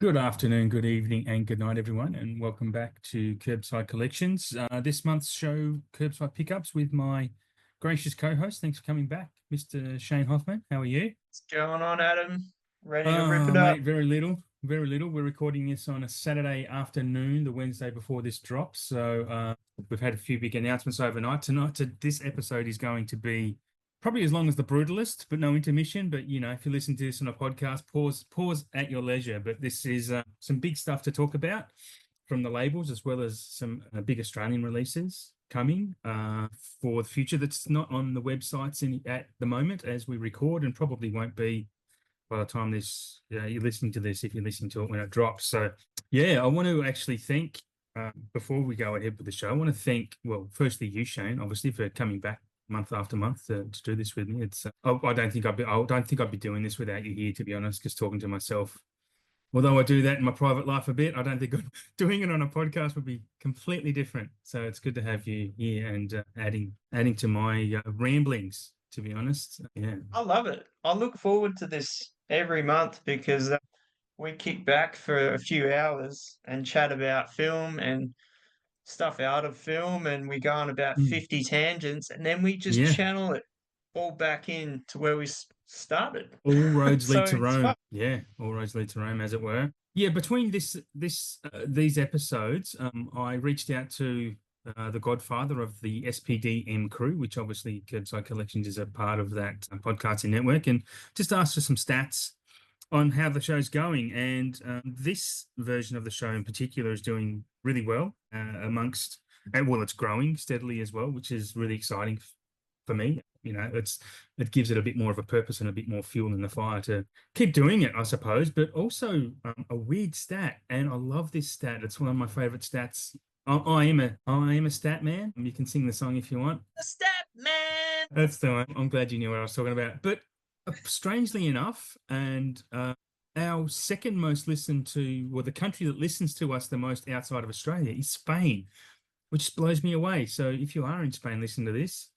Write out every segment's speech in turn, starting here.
Good afternoon, good evening, and good night, everyone, and welcome back to KerbSide Collections. This month's show, KerbSide Pickups, with my gracious co-host. Thanks for coming back, Mr. Shane Hoffman. How are you? What's going on, Adam? Ready to rip it up? Mate, very little, very little. We're recording this on a Saturday afternoon, the Wednesday before this drops. So we've had a few big announcements overnight. This episode is going to be probably as long as The Brutalist, but no intermission. But if you listen to this on a podcast, pause at your leisure. But this is some big stuff to talk about from the labels, as well as some big Australian releases coming for the future. That's not on the websites at the moment as we record, and probably won't be by the time you're listening to this, if you're listening to it when it drops. So I want to actually thank, before we go ahead with the show, I want to thank, well, firstly you, Shane, obviously, for coming back month after month to do this with me. It's I don't think I'd be doing this without you here, to be honest, because talking to myself, although I do that in my private life a bit, I don't think doing it on a podcast would be completely different. So it's good to have you here and adding to my ramblings, to be honest. Yeah. I love it. I look forward to this every month because we kick back for a few hours and chat about film and stuff out of film, and we go on about Mm. 50 tangents, and then we just Yeah. channel it all back in to where we started. All roads So lead to it's fun. Rome. Yeah, all roads lead to Rome, as it were. Yeah, between these episodes, I reached out to the godfather of the SPDM crew, which obviously Curbside Collections is a part of that podcasting network, and just asked for some stats on how the show's going. And this version of the show in particular is doing really well and well, it's growing steadily as well, which is really exciting for me. It gives it a bit more of a purpose and a bit more fuel in the fire to keep doing it, I suppose. But also a weird stat, and I love this stat. It's one of my favorite stats. I am a stat man. You can sing the song if you want. The Stat Man! That's the one. I'm glad you knew what I was talking about. But strangely enough, and our second most listened to, well, the country that listens to us the most outside of Australia is Spain, which blows me away. So if you are in Spain, listen to this.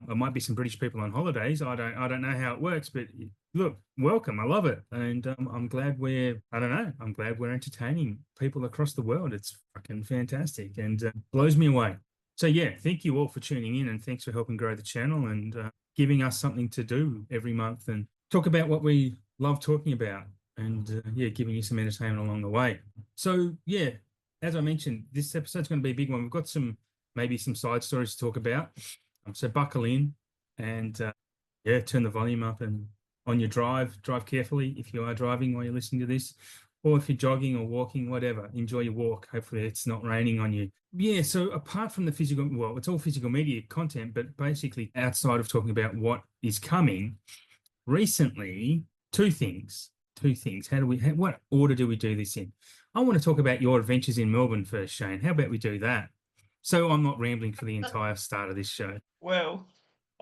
There might be some British people on holidays. I don't know how it works, but look, welcome. I love it, and I'm glad I'm glad we're entertaining people across the world. It's fucking fantastic, and blows me away. So thank you all for tuning in, and thanks for helping grow the channel and giving us something to do every month and talk about what we love talking about, and giving you some entertainment along the way. So as I mentioned, this episode's going to be a big one. We've got maybe some side stories to talk about. So buckle in and turn the volume up, and on your drive carefully if you are driving while you're listening to this, or if you're jogging or walking, whatever, enjoy your walk. Hopefully it's not raining on you. Yeah, so apart from it's all physical media content, but basically outside of talking about what is coming, recently, two things. What order do we do this in? I want to talk about your adventures in Melbourne first, Shane. How about we do that? So I'm not rambling for the entire start of this show. Well,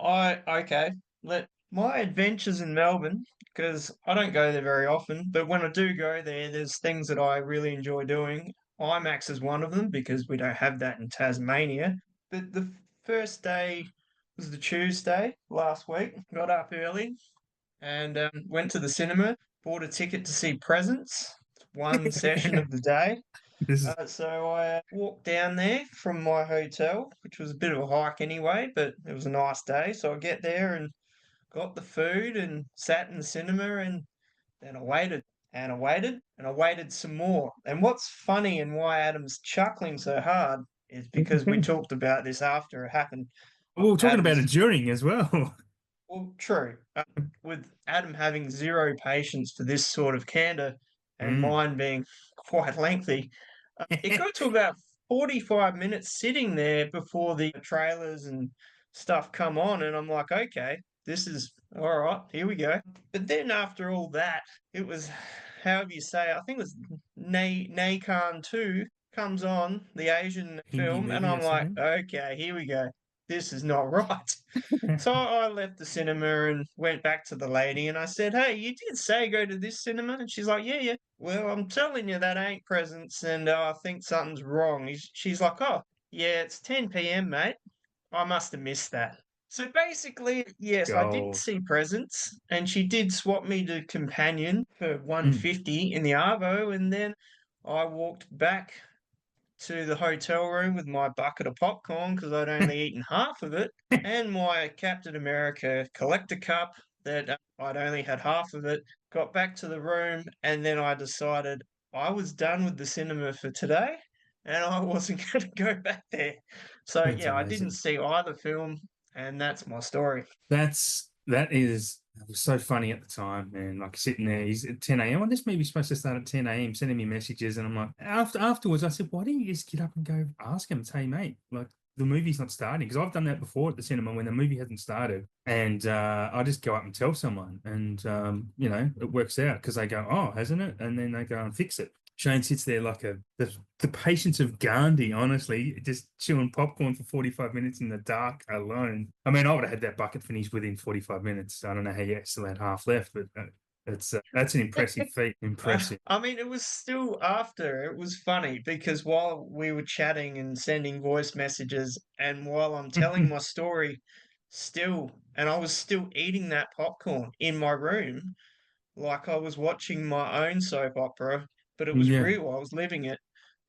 let my adventures in Melbourne, because I don't go there very often, but when I do go there, there's things that I really enjoy doing. IMAX is one of them because we don't have that in Tasmania. But the first day was the Tuesday last week. Got up early and went to the cinema, bought a ticket to see Presents, one session of the day. This is So I walked down there from my hotel, which was a bit of a hike anyway, but it was a nice day. So I get there and got the food and sat in the cinema, and then I waited and I waited and I waited some more. And what's funny and why Adam's chuckling so hard is because we talked about this after it happened. we were talking about it Adam's during as well. Well, true. With Adam having zero patience for this sort of candor and Mm. mine being quite lengthy, it got to about 45 minutes sitting there before the trailers and stuff come on, and I'm like, okay, this is all right, here we go. But then after all that, it was, however you say it, I think it was Nakan 2 comes on, the Asian Hindi film, and movie I'm or like, something. okay, here we go. This is not right. So I left the cinema and went back to the lady and I said, "Hey, you did say go to this cinema?" And she's like, "Yeah, yeah." Well, I'm telling you that ain't Presents, and I think something's wrong. She's like, "Oh, yeah, it's 10 p.m., mate. I must have missed that." So basically, yes, I did Gold. see presents, and she did swap me to companion for Mm. 150 in the Arvo, and then I walked back to the hotel room with my bucket of popcorn because I'd only eaten half of it, and my Captain America collector cup that I'd only had half of it. Got back to the room, and then I decided I was done with the cinema for today, and I wasn't going to go back there. So That's yeah, I didn't amazing. see either film, and that's my story. That was so funny at the time, man. Like sitting there, he's at 10 a.m. Well, this movie's supposed to start at 10 a.m. sending me messages, and I'm like, afterwards, I said, why didn't you just get up and go ask him, say, mate, like the movie's not starting? Because I've done that before at the cinema when the movie hasn't started, and I just go up and tell someone, and it works out because they go, oh, hasn't it? And then they go and fix it. Shane sits there like the patience of Gandhi, honestly, just chewing popcorn for 45 minutes in the dark alone. I mean, I would have had that bucket finished within 45 minutes. I don't know how you still had half left, but that's an impressive feat. Impressive. I mean, it was still after. It was funny because while we were chatting and sending voice messages, and while I'm telling my story still, and I was still eating that popcorn in my room, like I was watching my own soap opera, but it was Yeah. real. I was living it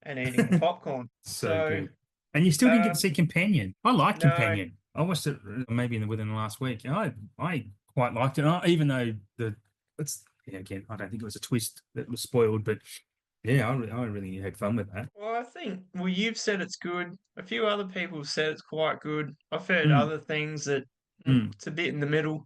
and eating the popcorn. So So, good. And you still didn't get to um, see Companion. I like no, Companion. I watched it maybe within the last week. I quite liked it. Even though again, I don't think it was a twist that was spoiled, but yeah, I really had fun with that. well, I think, well, you've said it's good. A few other people have said it's quite good. I've heard Mm, other things that mm. it's a bit in the middle.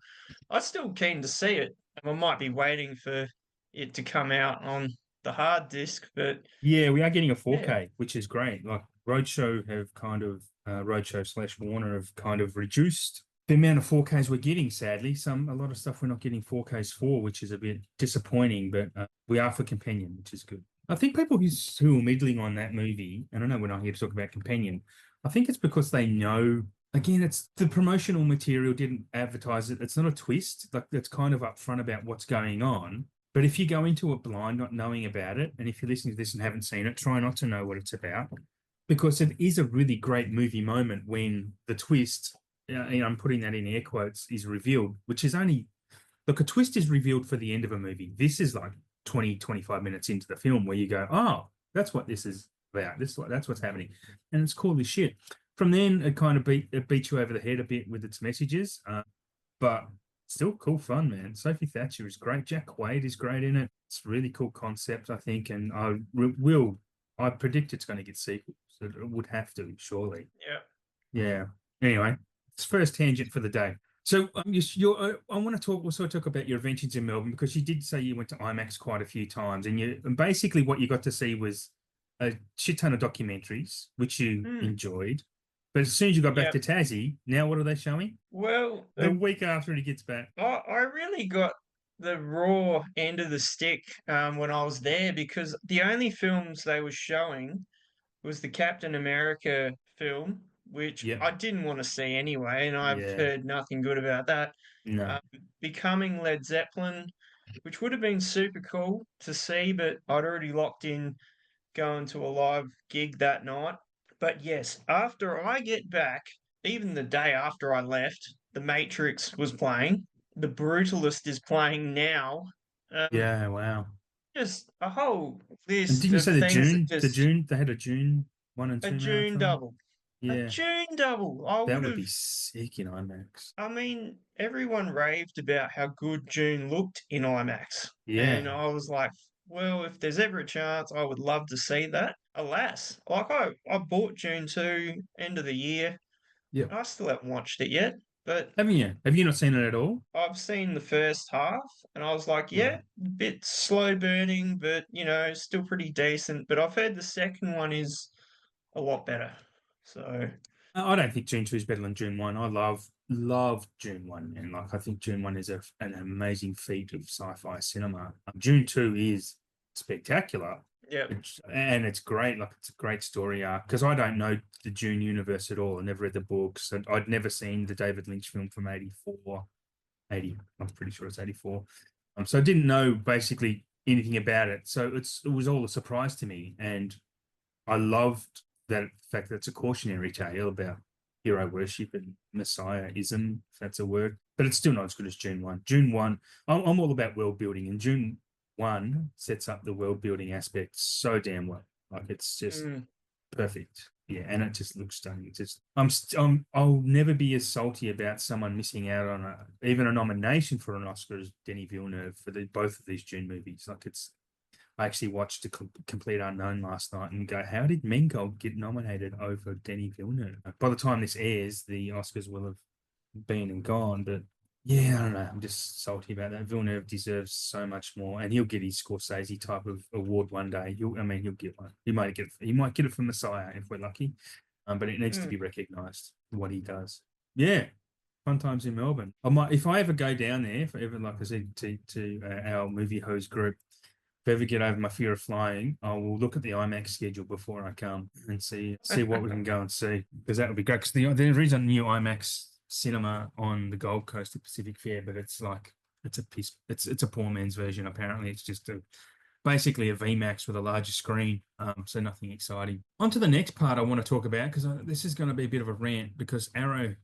I'm still keen to see it. I might be waiting for it to come out on the hard disk, but Yeah, we are getting a yeah, 4K, which is great. Like Roadshow slash Warner have kind of reduced the amount of 4Ks we're getting, sadly. A lot of stuff we're not getting 4Ks for, which is a bit disappointing, but we are for Companion, which is good. I think people who are middling on that movie, and I know we're not here to talk about Companion, I think it's because they know, again, it's the promotional material didn't advertise it. It's not a twist. Like it's kind of upfront about what's going on. But if you go into it blind, not knowing about it, and if you're listening to this and haven't seen it, try not to know what it's about, because it is a really great movie moment when the twist, I'm putting that in air quotes, is revealed, which is only, look, a twist is revealed for the end of a movie. This is like 20, 25 minutes into the film where you go, oh, that's what this is about. That's what's happening. And it's cool as shit. From then, it beats you over the head a bit with its messages, but still cool fun, man. Sophie Thatcher is great. Jack Quaid is great in it. It's a really cool concept, I think, and I predict it's going to get sequels. It would have to, surely. yeah. Yeah. Anyway, it's first tangent for the day. So I want to also talk about your adventures in Melbourne because you did say you went to IMAX quite a few times, and basically what you got to see was a shit ton of documentaries, which you Hmm. enjoyed. But as soon as you got back Yeah. to Tassie, now what are they showing? Well, The week after he gets back. I really got the raw end of the stick when I was there because the only films they were showing was the Captain America film, which Yep. I didn't want to see anyway, and I've Yeah. heard nothing good about that. No. Um, Becoming Led Zeppelin, which would have been super cool to see, but I'd already locked in going to a live gig that night. But yes, after I get back, even the day after I left, The Matrix was playing. The Brutalist is playing now. Um, Yeah. Wow. just a whole And list didn't you of say things that just They had a June 1 and a 2 June marathon? double. A Yeah. June double. I That would would have, be sick in IMAX. I mean, everyone raved about how good June looked in IMAX. And Yeah. I was like, well, if there's ever a chance, I would love to see that. Alas, like I bought June 2 end of the year. Yep. I still haven't watched it yet, but Haven't you? Have you not seen it at all? I've seen the first half and I was like, yeah, Right. a bit slow burning, but still pretty decent. But I've heard the second one is a lot better. So, I don't think June 2 is better than June 1. I love June 1, and like I think June 1 is an amazing feat of sci-fi cinema. June 2 is spectacular. yeah. And it's great. Like it's a great story arc because I don't know the June universe at all. I never read the books, and I'd never seen the David Lynch film from 84, 80. I'm pretty sure it's 84. So I didn't know basically anything about it. So it was all a surprise to me, and I loved that fact that it's a cautionary tale about hero worship and messiahism, if that's a word. But it's still not as good as June 1. June 1, I'm all about world building, and June 1 sets up the world building aspect so damn well. Like, it's just perfect. Yeah, and it just looks stunning. It's just, I'll never be as salty about someone missing out on even a nomination for an Oscar as Denis Villeneuve for both of these June movies. Like, I actually watched A Complete Unknown last night and go, how did Mangold get nominated over Denis Villeneuve? By the time this airs, the Oscars will have been and gone, but yeah, I don't know. I'm just salty about that. Villeneuve deserves so much more, and he'll get his Scorsese type of award one day. He'll get one. He might get it from Messiah if we're lucky. But it needs to be recognised what he does. Yeah, fun times in Melbourne. If I ever go down there, if ever, like I said to our movie host group, if I ever get over my fear of flying, I will look at the IMAX schedule before I come and see what we can go and see, because that would be great. Because there is a new IMAX cinema on the Gold Coast at Pacific Fair, but it's a poor man's version. Apparently, it's just basically a VMAX with a larger screen, so nothing exciting. On to the next part I want to talk about, because this is going to be a bit of a rant, because Arrow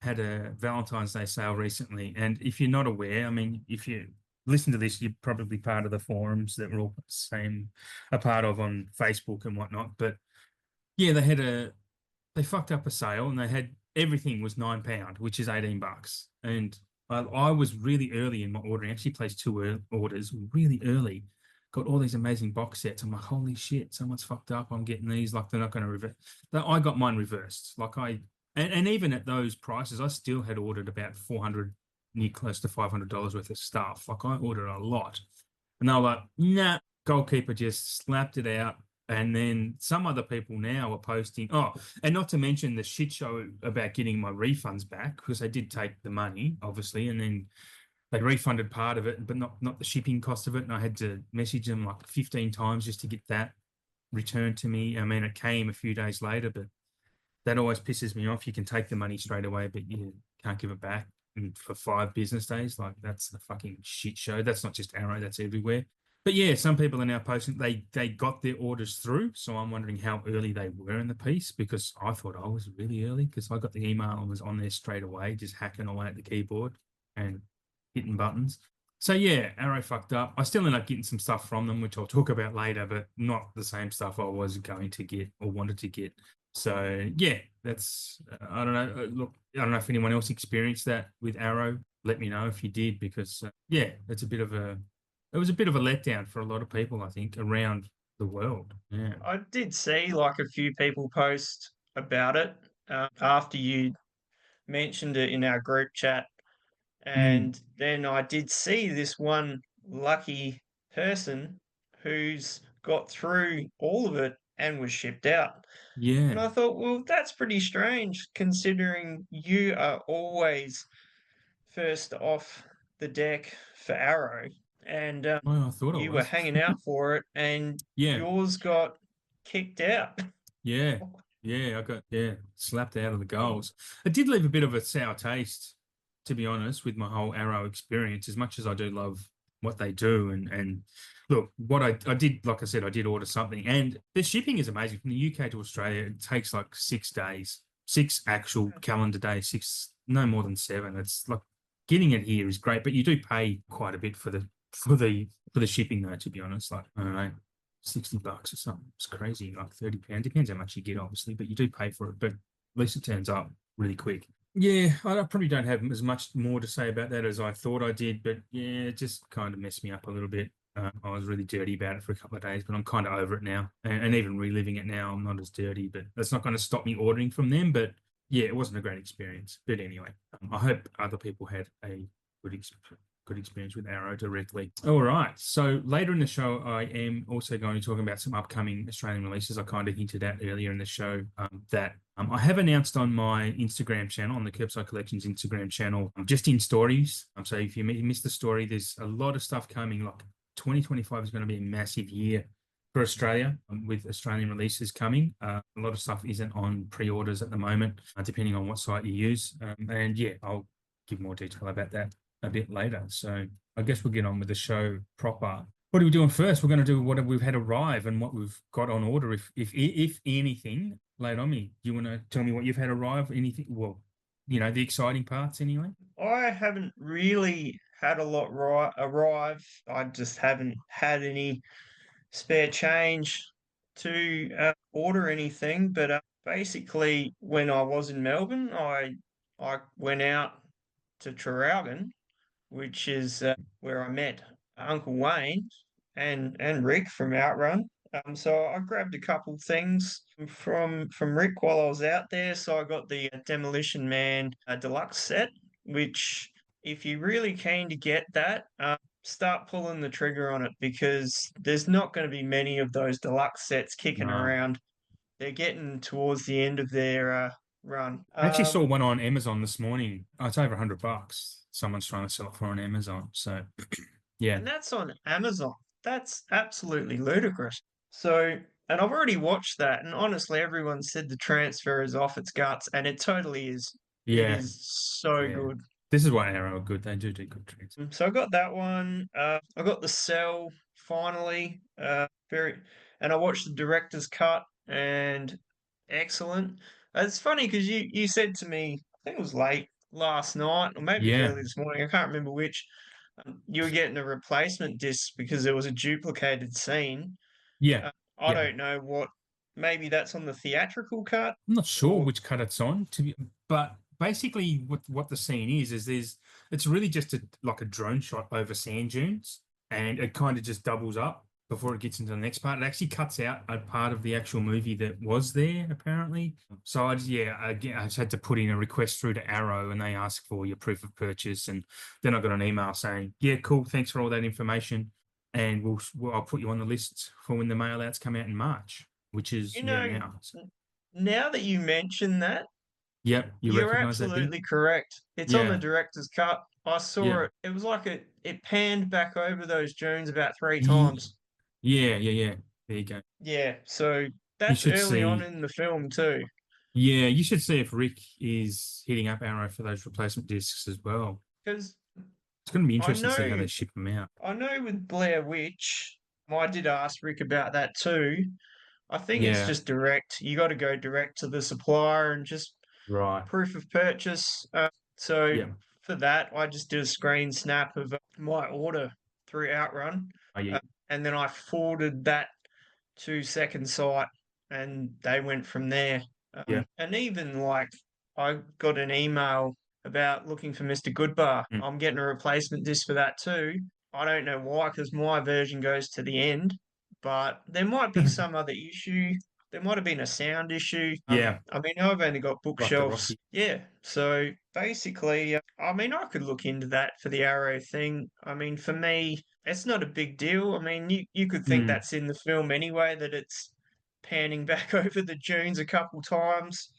had a Valentine's Day sale recently, and if you're not aware, I mean, if you listen to this, you're probably part of the forums that we're all a part of on Facebook and whatnot. But yeah, they fucked up a sale, and they had everything was £9, which is $18. And I was really early in my ordering. I actually placed two orders really early. Got all these amazing box sets. I'm like, holy shit, someone's fucked up. I'm getting these. Like, they're not going to reverse. I got mine reversed. And even at those prices, I still had ordered about 400, near close to $500 worth of stuff. Like, I ordered a lot. And they were like, nah, Goalkeeper just slapped it out. And then some other people now are posting, and not to mention the shit show about getting my refunds back, because they did take the money, obviously, and then they refunded part of it, but not the shipping cost of it. And I had to message them like 15 times just to get that returned to me. I mean, it came a few days later, but that always pisses me off. You can take the money straight away, but you can't give it back for 5 business days. Like, that's the fucking shit show. That's not just Arrow, that's everywhere. But yeah, some people are now posting they got their orders through. So I'm wondering how early they were in the piece, because I thought I was really early, because I got the email and was on there straight away, just hacking away at the keyboard and hitting buttons. So yeah, Arrow fucked up. I still end up getting some stuff from them, which I'll talk about later, but not the same stuff I was going to get or wanted to get. So yeah, that's I don't know. Look, I don't know if anyone else experienced that with Arrow. Let me know if you did, because yeah, it was a bit of a letdown for a lot of people, I think, around the world. Yeah. I did see like a few people post about it after you mentioned it in our group chat. And then I did see this one lucky person who's got through all of it and was shipped out. And Yeah. I thought, well, that's pretty strange considering you are always first off the deck for Arrow, and Well, I thought I you were was. hanging out for it, and Yeah. yours got kicked out. Yeah. Yeah. I got slapped out of the goals. It did leave a bit of a sour taste, to be honest, with my whole Arrow experience, as much as I do love what they do. And look, what I did, like I said, I did order something, and the shipping is amazing. From the UK to Australia, it takes like 6 days, 6 actual calendar days, 6, no more than 7. It's like, getting it here is great, but you do pay quite a bit for the shipping though, to be honest. Like, I don't know, $60 or something. It's crazy, like £30. Depends how much you get, obviously, but you do pay for it. But at least it turns up really quick. Yeah, I probably don't have as much more to say about that as I thought I did, but yeah, it just kind of messed me up a little bit. I was really dirty about it for a couple of days, but I'm kind of over it now. And even reliving it now, I'm not as dirty, but that's not going to stop me ordering from them. But yeah, it wasn't a great experience. But anyway, I hope other people had a good experience with Arrow directly. All right. So later in the show, I am also going to talk about some upcoming Australian releases. I kind of hinted at earlier in the show that I have announced on my Instagram channel, on the KerbSide Collections Instagram channel, just in stories. So if you missed the story, there's a lot of stuff coming. Like, 2025 is going to be a massive year for Australia, with Australian releases coming. A lot of stuff isn't on pre-orders at the moment, depending on what site you use. And yeah, I'll give more detail about that a bit later. So I guess we'll get on with the show proper. What are we doing first? We're going to do what we've had arrive and what we've got on order, if anything. lay it on me. Do you want to tell me what you've had arrive? Anything? Well, the exciting parts anyway. I haven't really had a lot arrive. I just haven't had any spare change to order anything. But basically, when I was in Melbourne, I went out to Traralgon, which is where I met Uncle Wayne and Rick from Outrun. So I grabbed a couple things from Rick while I was out there. So I got the Demolition Man deluxe set, which if you're really keen to get that, start pulling the trigger on it because there's not going to be many of those deluxe sets kicking No. around. They're getting towards the end of their run. I actually saw one on Amazon this morning. Oh, it's over $100. Someone's trying to sell it for on Amazon. So, yeah, And that's on Amazon. That's absolutely ludicrous. So, and I've already watched that, and honestly, everyone said the transfer is off its guts, and it totally is. It yeah, is so yeah. good. This is why Arrow are good. They do good tricks. So I got that one. I got the Cell finally. And I watched the director's cut, and excellent. It's funny because you said to me, I think it was late last night, or maybe it was Yeah, early this morning. I can't remember which. You were getting a replacement disc because there was a duplicated scene. yeah, I yeah. don't know what. Maybe that's on the theatrical cut, I'm not sure or which cut it's on but basically what the scene is it's really just like a drone shot over sand dunes, and it kind of just doubles up before it gets into the next part. It actually cuts out a part of the actual movie that was there apparently. So I just had to put in a request through to Arrow, and they asked for your proof of purchase, and then I got an email saying, yeah, cool, thanks for all that information, and I'll put you on the list for when the mail outs come out in March, which is you know, now. So, now that you mention that, yep, you you're recognize that bit? absolutely correct. It's on the Yeah, director's cut. I saw yeah. it. It was like it panned back over those dunes about three Ye- times. Yeah, yeah, yeah. There you go. Yeah, so You that's should early on see. in the film too. Yeah, you should see if Rick is hitting up Arrow for those replacement discs as well. Because It's going to be I interesting to see how know, they ship them out. I know with Blair Witch, I did ask Rick about that too. I think it's Yeah, just direct. You got to go direct to the supplier and just right. proof of purchase. So Yeah. for that, I just did a screen snap of my order through Outrun, Oh, yeah, uh, and then I forwarded that to Second Sight, and they went from there. yeah. And even like I got an email about looking for Mr. Goodbar. Mm. I'm getting a replacement disc for that too. I don't know why, because my version goes to the end, but there might be some other issue. There might have been a sound issue. Yeah, I mean, I've only got like the bookshelves. Rocky. Yeah. So basically, I mean, I could look into that for the Arrow thing. I mean, for me, it's not a big deal. I mean, you could think Mm. that's in the film anyway, that it's panning back over the dunes a couple times.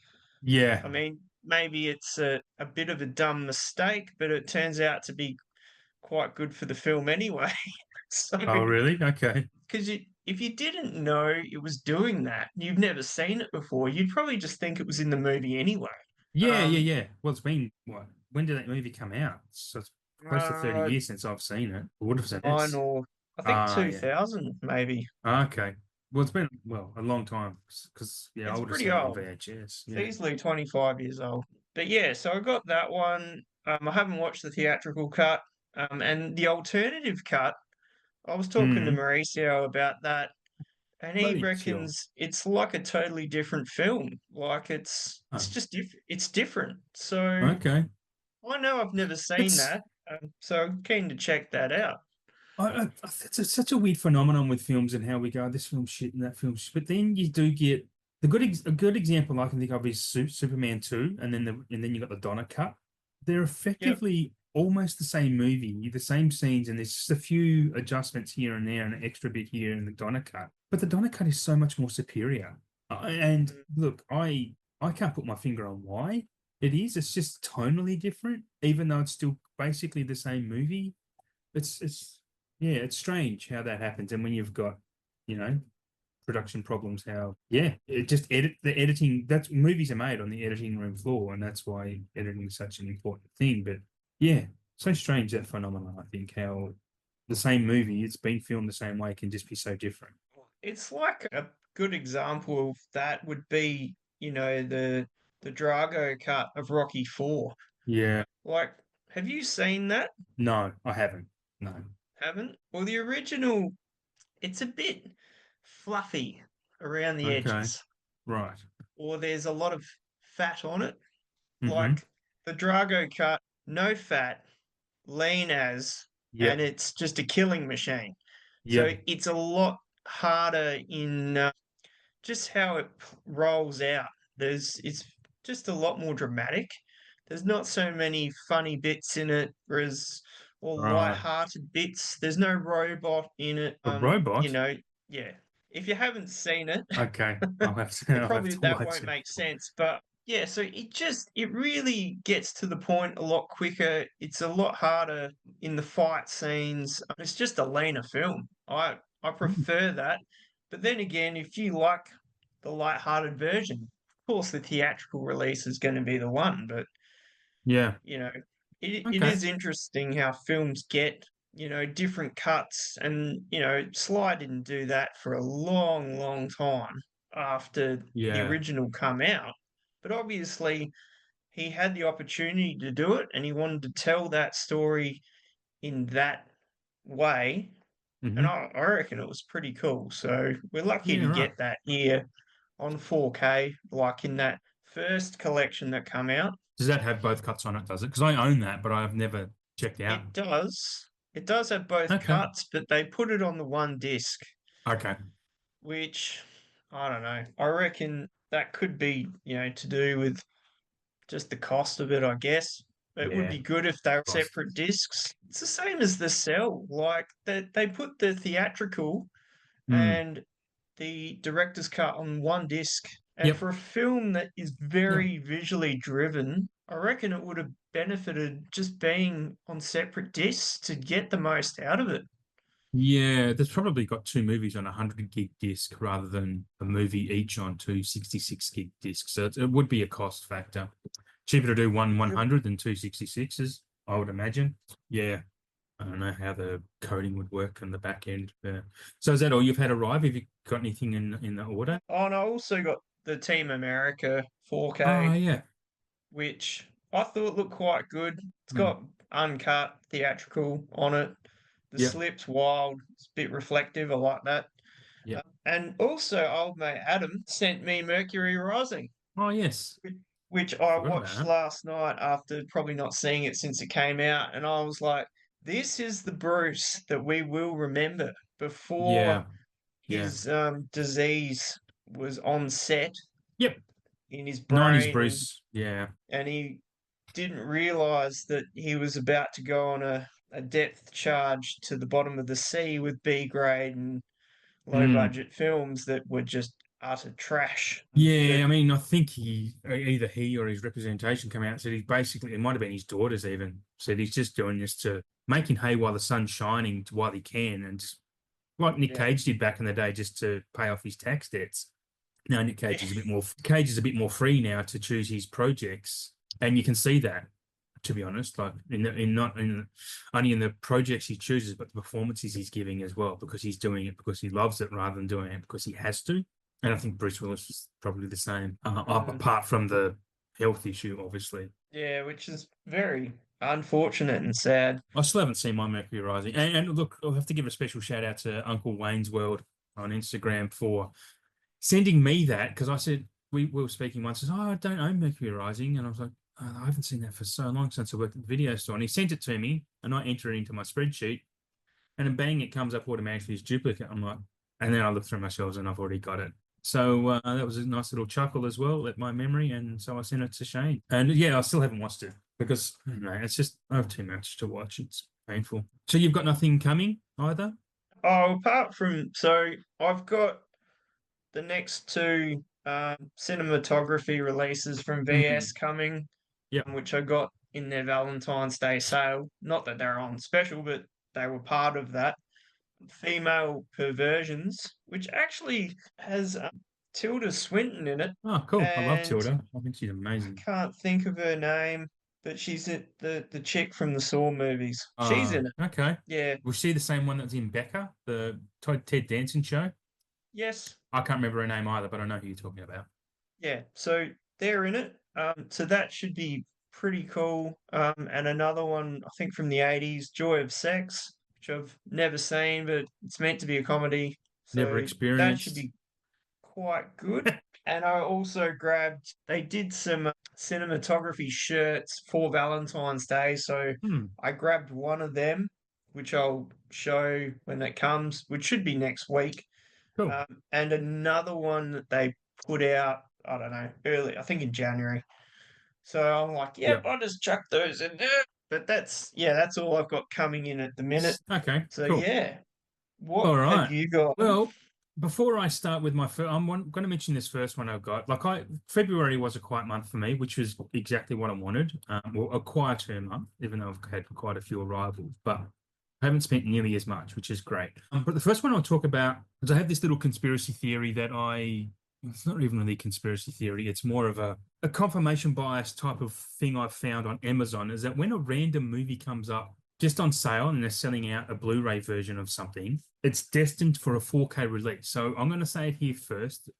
Yeah. I mean, maybe it's a bit of a dumb mistake, but it turns out to be quite good for the film anyway. So, Oh, really? Okay. because if you didn't know it was doing that, you've never seen it before, you'd probably just think it was in the movie anyway. Yeah, yeah, Um, yeah. Well, it's been what? When did that movie come out? So it's close to 30 uh, years since I've seen it. Or would have said Nine this. or I think Ah, yeah. 2000 maybe. Okay. Well, it's been a long time because yeah, I It's would have pretty seen it on old. VHS. It's Yeah. easily 25 years old. But yeah, so I got that one. I haven't watched the theatrical cut. And the alternative cut, I was talking to Hmm. Mauricio about that, and he Bloody kill. reckons it's like a totally different film. Like Oh, it's just it's different. So okay. I know I've never seen It's that, so I'm keen to check that out. it's such a weird phenomenon with films and how we go, this film shit and that film shit. But then you do get a good example I can think of is Superman 2, and then you got the Donner cut. They're Yep. effectively almost the same movie, the same scenes, and there's just a few adjustments here and there and an extra bit here in the Donner cut. But the Donner cut is so much more superior. And Mm. look, I can't put my finger on why it is. It's just tonally different, even though it's still basically the same movie. It's yeah, it's strange how that happens. And when you've got, you know, production problems, how yeah, it just the editing. That's movies are made on the editing room floor, and that's why editing is such an important thing. But yeah, so strange that phenomenon. I think how the same movie, it's been filmed the same way, can just be so different. It's like a good example of that would be the Drago cut of Rocky 4. Yeah. Like, have you seen that? No, I haven't. No. Haven't? Well, the original, it's a bit fluffy around the Okay. edges, Right. or there's a lot of fat on it. Mm-hmm. Like the Drago cut, no fat, lean as, and Yep. it's just a killing machine. So Yep. it's a lot harder in just how it rolls out. It's just a lot more dramatic. There's not so many funny bits in it, whereas or Right. light-hearted bits. There's no robot in it. A robot? Yeah. If you haven't seen it, Okay. I'll have to it I'll have probably to that watch won't it. make sense. But yeah, so it really gets to the point a lot quicker. It's a lot harder in the fight scenes. It's just a leaner film. I Mm. prefer that. But then again, if you like the light-hearted version, of course the theatrical release is going to be the one. But Yeah. you know, it Okay. is interesting how films get, different cuts. And, Sly didn't do that for a long, long time after the Yeah. original come out. But obviously, he had the opportunity to do it and he wanted to tell that story in that way. And Mm-hmm. I reckon it was pretty cool. So we're lucky Yeah, to right. get that here on 4K, like in that first collection that come out. Does that have both cuts on it, does it? Because I own that, but I've never checked out. It does. It does have both Okay. cuts, but they put it on the one disc, Okay. which I don't know. I reckon that could be, to do with just the cost of it, I guess. It would Yeah. be good if they were Cost. separate discs. It's the same as the Cell. Like they put the theatrical Mm. and the director's cut on one disc. And Yep. for a film that is Yep. very visually driven, I reckon it would have benefited just being on separate discs to get the most out of it. Yeah, there's probably got two movies on a 100 gig disc rather than a movie each on two 66 gig discs. So it would be a cost factor. Cheaper to do one Yep. 100 than two 66s, I would imagine. Yeah. I don't know how the coding would work on the back end. So is that all you've had arrive? Have you got anything in the order? Oh, and I also got the Team America Oh, 4K, yeah. which I thought looked quite good. It's Mm. got uncut theatrical on it. The Yep. slip's wild. It's a bit reflective. I like that. Yep. And also, old mate Adam sent me Mercury Rising, Oh, yes. which I Forgot about watched that. last night after probably not seeing it since it came out. And I was like, this is the Bruce that we will remember before Yeah. Yeah. his disease was on set Yep. in his 90s brain, Bruce. Yeah. and he didn't realize that he was about to go on a depth charge to the bottom of the sea with B grade and low Mm. budget films that were just utter trash. Yeah, But I mean, I think either he or his representation came out and said he basically, it might have been his daughters even, said he's just doing this to making hay while the sun's shining to while he can, and just like Nick yeah, Cage did back in the day, just to pay off his tax debts. Now Nick yeah, Cage is a bit more free now to choose his projects, and you can see that. To be honest, like in not in only in the projects he chooses, but the performances he's giving as well, because he's doing it because he loves it rather than doing it because he has to. And I think Bruce Willis is probably the same, mm, apart from the health issue, obviously. yeah, which is very unfortunate and sad. I still haven't seen My Mercury Rising. And look, I'll have to give a special shout out to Uncle Wayne's World on Instagram for sending me that, because I said, we were speaking once, says, oh, I don't own Mercury Rising. And I was like, oh, I haven't seen that for so long since I worked at the video store. And he sent it to me, and I enter it into my spreadsheet, and then bang, it comes up automatically as duplicate. I'm like, and then I look through my shelves and I've already got it. So that was a nice little chuckle as well at my memory. And so I sent it to Shane. And yeah, I still haven't watched it because I don't know, it's just, I have too much to watch. It's painful. So you've got nothing coming either? Oh, apart from so I've got the next two cinematography releases from Mm. VS coming, Yeah. which I got in their Valentine's Day sale. Not that they're on special, but they were part of that. Female Perversions, which actually has Tilda Swinton in it, Oh, cool. I love and Tilda. I think she's I amazing. can't think of her name, but she's the chick from the Saw movies. She's in it. Okay. Yeah. Was she the same one that's in Becca, the Ted Danson show? Yes. I can't remember her name either, but I know who you're talking about. Yeah, so they're in it. So that should be pretty cool. And another one, I think from the 80s, Joy of Sex, which I've never seen, but it's meant to be a comedy. Never So that should experienced. be quite good. And I also grabbed, they did some cinematography shirts for Valentine's Day. So Hmm, I grabbed one of them, which I'll show when that comes, which should be next week. cool. And another one that they put out, I don't know, early, I think in January. So I'm like, yep, Yep. I'll just chuck those in there. But that's all I've got coming in at the minute. Okay, So cool. yeah, what All have right. you got? Well, before I start with my first, going to mention this first one I've got. February was a quiet month for me, which was exactly what I wanted. Well, a quieter month, even though I've had quite a few arrivals, but I haven't spent nearly as much, which is great. But the first one I'll talk about is I have this little conspiracy theory that it's not even really a conspiracy theory. It's more of a confirmation bias type of thing I've found on Amazon is that when a random movie comes up just on sale and they're selling out a Blu-ray version of something, it's destined for a 4K release. So I'm going to say it here first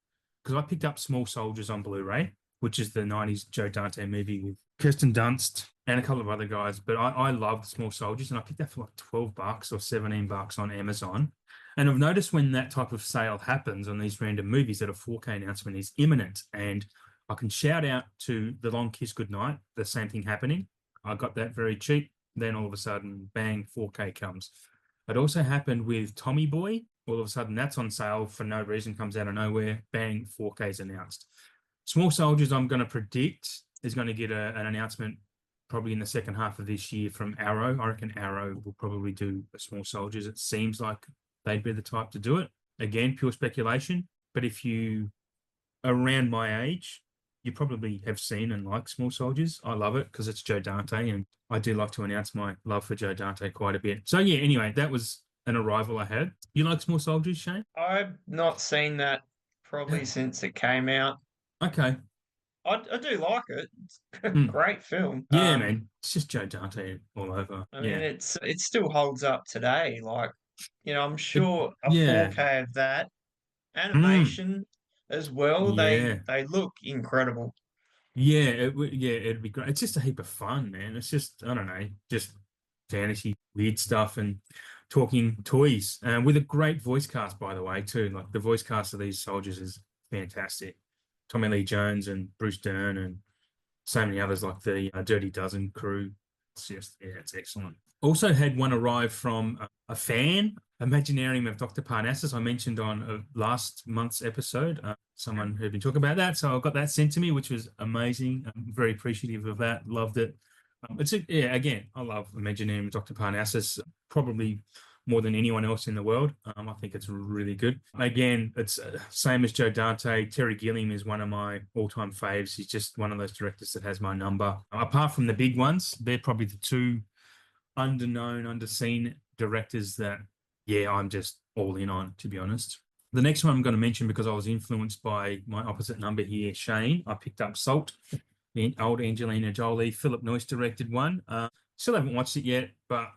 because I picked up Small Soldiers on Blu-ray, which is the 90s Joe Dante movie with Kirsten Dunst and a couple of other guys. But I loved Small Soldiers and I picked that for like $12 or $17 on Amazon. And I've noticed when that type of sale happens on these random movies that a 4K announcement is imminent. And I can shout out to The Long Kiss Goodnight, the same thing happening. I got that very cheap. Then all of a sudden, bang, 4K comes. It also happened with Tommy Boy. All of a sudden, that's on sale for no reason, comes out of nowhere. Bang, 4K is announced. Small Soldiers, I'm going to predict, is going to get an announcement probably in the second half of this year from Arrow. I reckon Arrow will probably do a Small Soldiers. It seems like they'd be the type to do it. Again, pure speculation. But if you around my age, you probably have seen and like Small Soldiers. I love it because it's Joe Dante, and I do like to announce my love for Joe Dante quite a bit. So yeah, anyway, that was an arrival I had. You like Small Soldiers, Shane? I've not seen that probably since it came out. Okay. I do like it. It's a Hmm. great film. Yeah, man. It's just Joe Dante all over. I mean, Yeah. it still holds up today. Like, I'm It, sure a yeah. 4K of that Mm. animation as well, Yeah. they look incredible. Yeah, yeah, it'd be great. It's just a heap of fun, man. It's just, I don't know, just fantasy, weird stuff and talking toys. With a great voice cast, by the way, too. Like the voice cast of these soldiers is fantastic. Tommy Lee Jones and Bruce Dern and so many others like the Dirty Dozen crew. It's just, yeah, it's excellent. Also had one arrive from a fan, Imaginarium of Dr. Parnassus, I mentioned on last month's episode. Someone who'd been talking about that. So I got that sent to me, which was amazing. I'm very appreciative of that. Loved it. Yeah, again, I love Imaginarium of Dr. Parnassus, probably more than anyone else in the world. I think it's really good. Again, it's same as Joe Dante. Terry Gilliam is one of my all-time faves. He's just one of those directors that has my number. Apart from the big ones, they're probably the two underknown, underseen directors that, yeah, I'm just all in on, to be honest. The next one I'm going to mention because I was influenced by my opposite number here, Shane. I picked up Salt, the old Angelina Jolie, Philip Noyce directed one. Still haven't watched it yet, but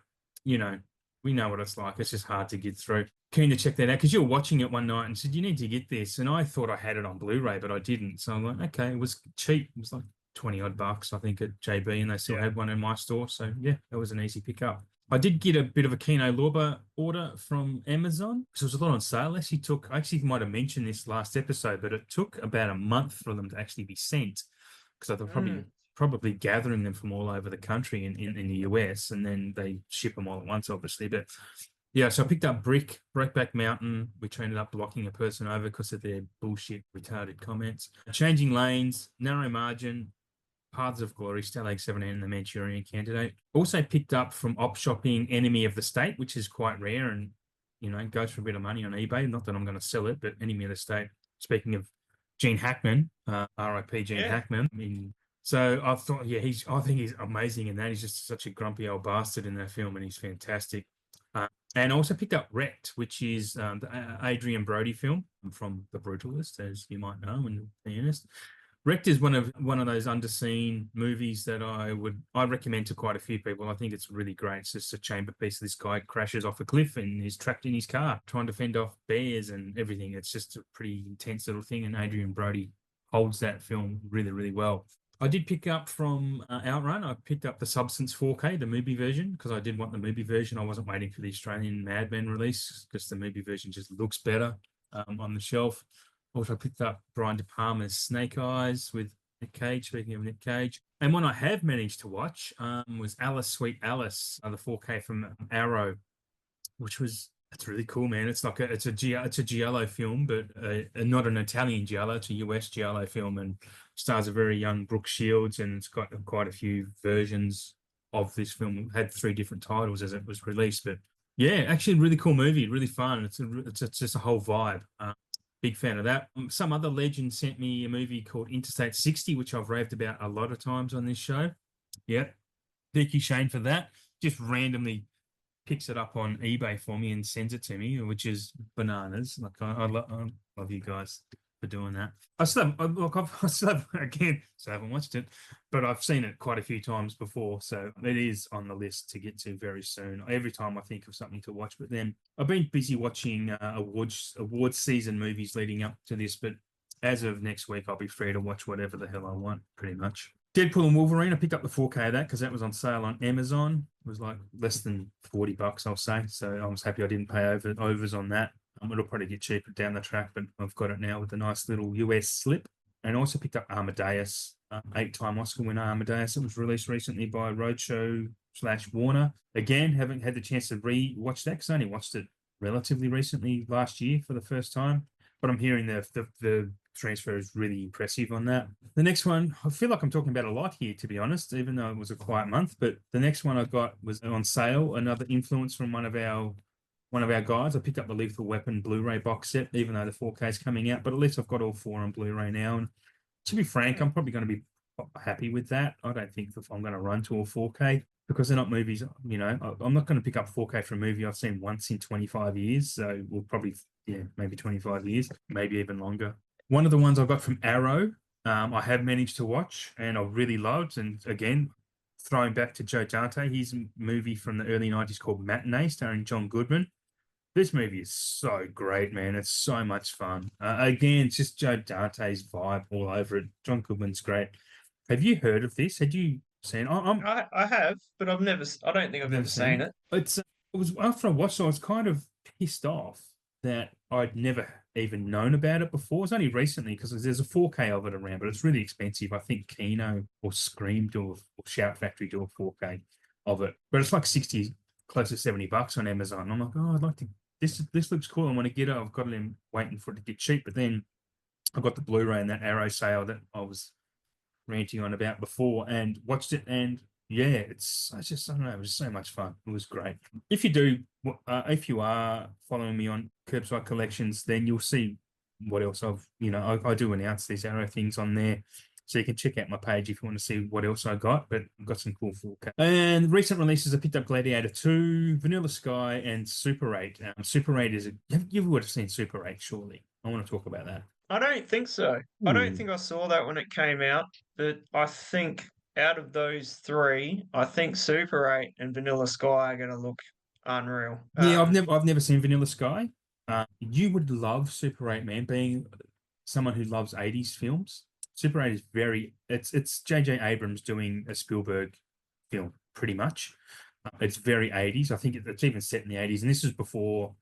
you know, we know what it's like. It's just hard to get through. Keen to check that out because you were watching it one night and said you need to get this, and I thought I had it on Blu-ray, but I didn't. So I'm like, okay, it was cheap. It was like 20 odd bucks, I think, at JB, and they still Yeah. had one in my store. So yeah, that was an easy pickup. I did get a bit of a Kino Lorber order from Amazon because there was a lot on sale. I actually might have mentioned this last episode, but it took about a month for them to actually be sent because they're Mm. probably gathering them from all over the country in the US, and then they ship them all at once, obviously. But yeah, so I picked up Breakback Mountain, which ended up blocking a person over because of their bullshit, retarded comments. Changing Lanes, Narrow Margin, Paths of Glory, Stalag 17, and The Manchurian Candidate. Also picked up from Op Shopping Enemy of the State, which is quite rare and, goes for a bit of money on eBay. Not that I'm going to sell it, but Enemy of the State. Speaking of Gene Hackman, RIP Gene Yeah. Hackman. So I thought, yeah, I think he's amazing in that. He's just such a grumpy old bastard in that film, and he's fantastic. And I also picked up Wrecked, which is the Adrian Brody film from The Brutalist, as you might know, and be honest. Wrecked is one of those underseen movies that I recommend to quite a few people. I think it's really great. It's just a chamber piece. This guy crashes off a cliff and is trapped in his car trying to fend off bears and everything. It's just a pretty intense little thing. And Adrian Brody holds that film really, really well. I did pick up from Outrun. I picked up the Substance 4K, the movie version, because I did want the movie version. I wasn't waiting for the Australian Mad Men release because the movie version just looks better on the shelf. Also picked up Brian De Palma's Snake Eyes with Nick Cage, speaking of Nick Cage. And one I have managed to watch was Alice, Sweet Alice, the 4K from Arrow, which was it's really cool, man. It's like it's a giallo film, but not an Italian giallo. It's a US giallo film, and stars a very young Brooke Shields, and it's got quite a few versions of this film. It had 3 different titles as it was released, but yeah, actually, a really cool movie, really fun. It's just a whole vibe. Big fan of that. Some other legend sent me a movie called Interstate 60, which I've raved about a lot of times on this show. Yeah, thank you, Shane, for that. Just randomly picks it up on eBay for me and sends it to me, which is bananas. Like I love you guys for doing that. I still have, look, I still have, again, so I haven't watched it, but I've seen it quite a few times before, so it is on the list to get to very soon. Every time I think of something to watch, but then I've been busy watching awards season movies leading up to this, but as of next week, I'll be free to watch whatever the hell I want, pretty much. Deadpool and Wolverine, I picked up the 4K of that because that was on sale on Amazon. It was like less than $40, I'll say. So I was happy I didn't pay overs on that. It'll probably get cheaper down the track, but I've got it now with a nice little US slip. And I also picked up Amadeus, 8-time Oscar winner Amadeus. It was released recently by Roadshow/Warner. Again, haven't had the chance to re-watch that because I only watched it relatively recently last year for the first time. But I'm hearing the transfer is really impressive on that. The next one, I feel like I'm talking about a lot here, to be honest, even though it was a quiet month. But the next one I got was on sale. Another influence from one of our guys. I picked up the Lethal Weapon Blu-ray box set, even though the 4K is coming out. But at least I've got all 4 on Blu-ray now. And to be frank, I'm probably going to be happy with that. I don't think I'm going to run to a 4K because they're not movies. You know, I'm not going to pick up 4K for a movie I've seen once in 25 years. So we'll probably, maybe 25 years, maybe even longer. One of the ones I got from Arrow, I have managed to watch and I really loved. And again, throwing back to Joe Dante, his movie from the early 90s called Matinee, starring John Goodman. This movie is so great, man. It's so much fun. Again, it's just Joe Dante's vibe all over it. John Goodman's great. Have you heard of this? Had you seen? I have, but I don't think I've ever seen it. It was after I watched it, I was kind of pissed off that I'd never even known about it before. It's only recently because there's a 4K of it around, but it's really expensive. I think Kino or Scream or Shout Factory do a 4K of it, but it's like 60, close to $70 on Amazon. I'm like, oh, I'd like to. This looks cool. I want to get it. I've got it in waiting for it to get cheap, but then I got the Blu-ray and that Arrow sale that I was ranting on about before and watched it, and yeah, it's just, I don't know, it was so much fun. It was great. If if you are following me on KerbSide Collections, then you'll see what else I do announce these Arrow things on there. So you can check out my page if you want to see what else I got, but I've got some cool 4K. And recent releases, I picked up Gladiator 2, Vanilla Sky, and Super 8. Super 8 is you would have seen Super 8, surely. I want to talk about that. I don't think so. I don't think I saw that when it came out, but I think out of those 3, I think Super 8 and Vanilla Sky are going to look unreal. Yeah, I've never seen Vanilla Sky. You would love Super 8, man, being someone who loves 80s films. Super 8 is it's J.J. Abrams doing a Spielberg film, pretty much. It's very 80s. I think it's even set in the 80s. And this is before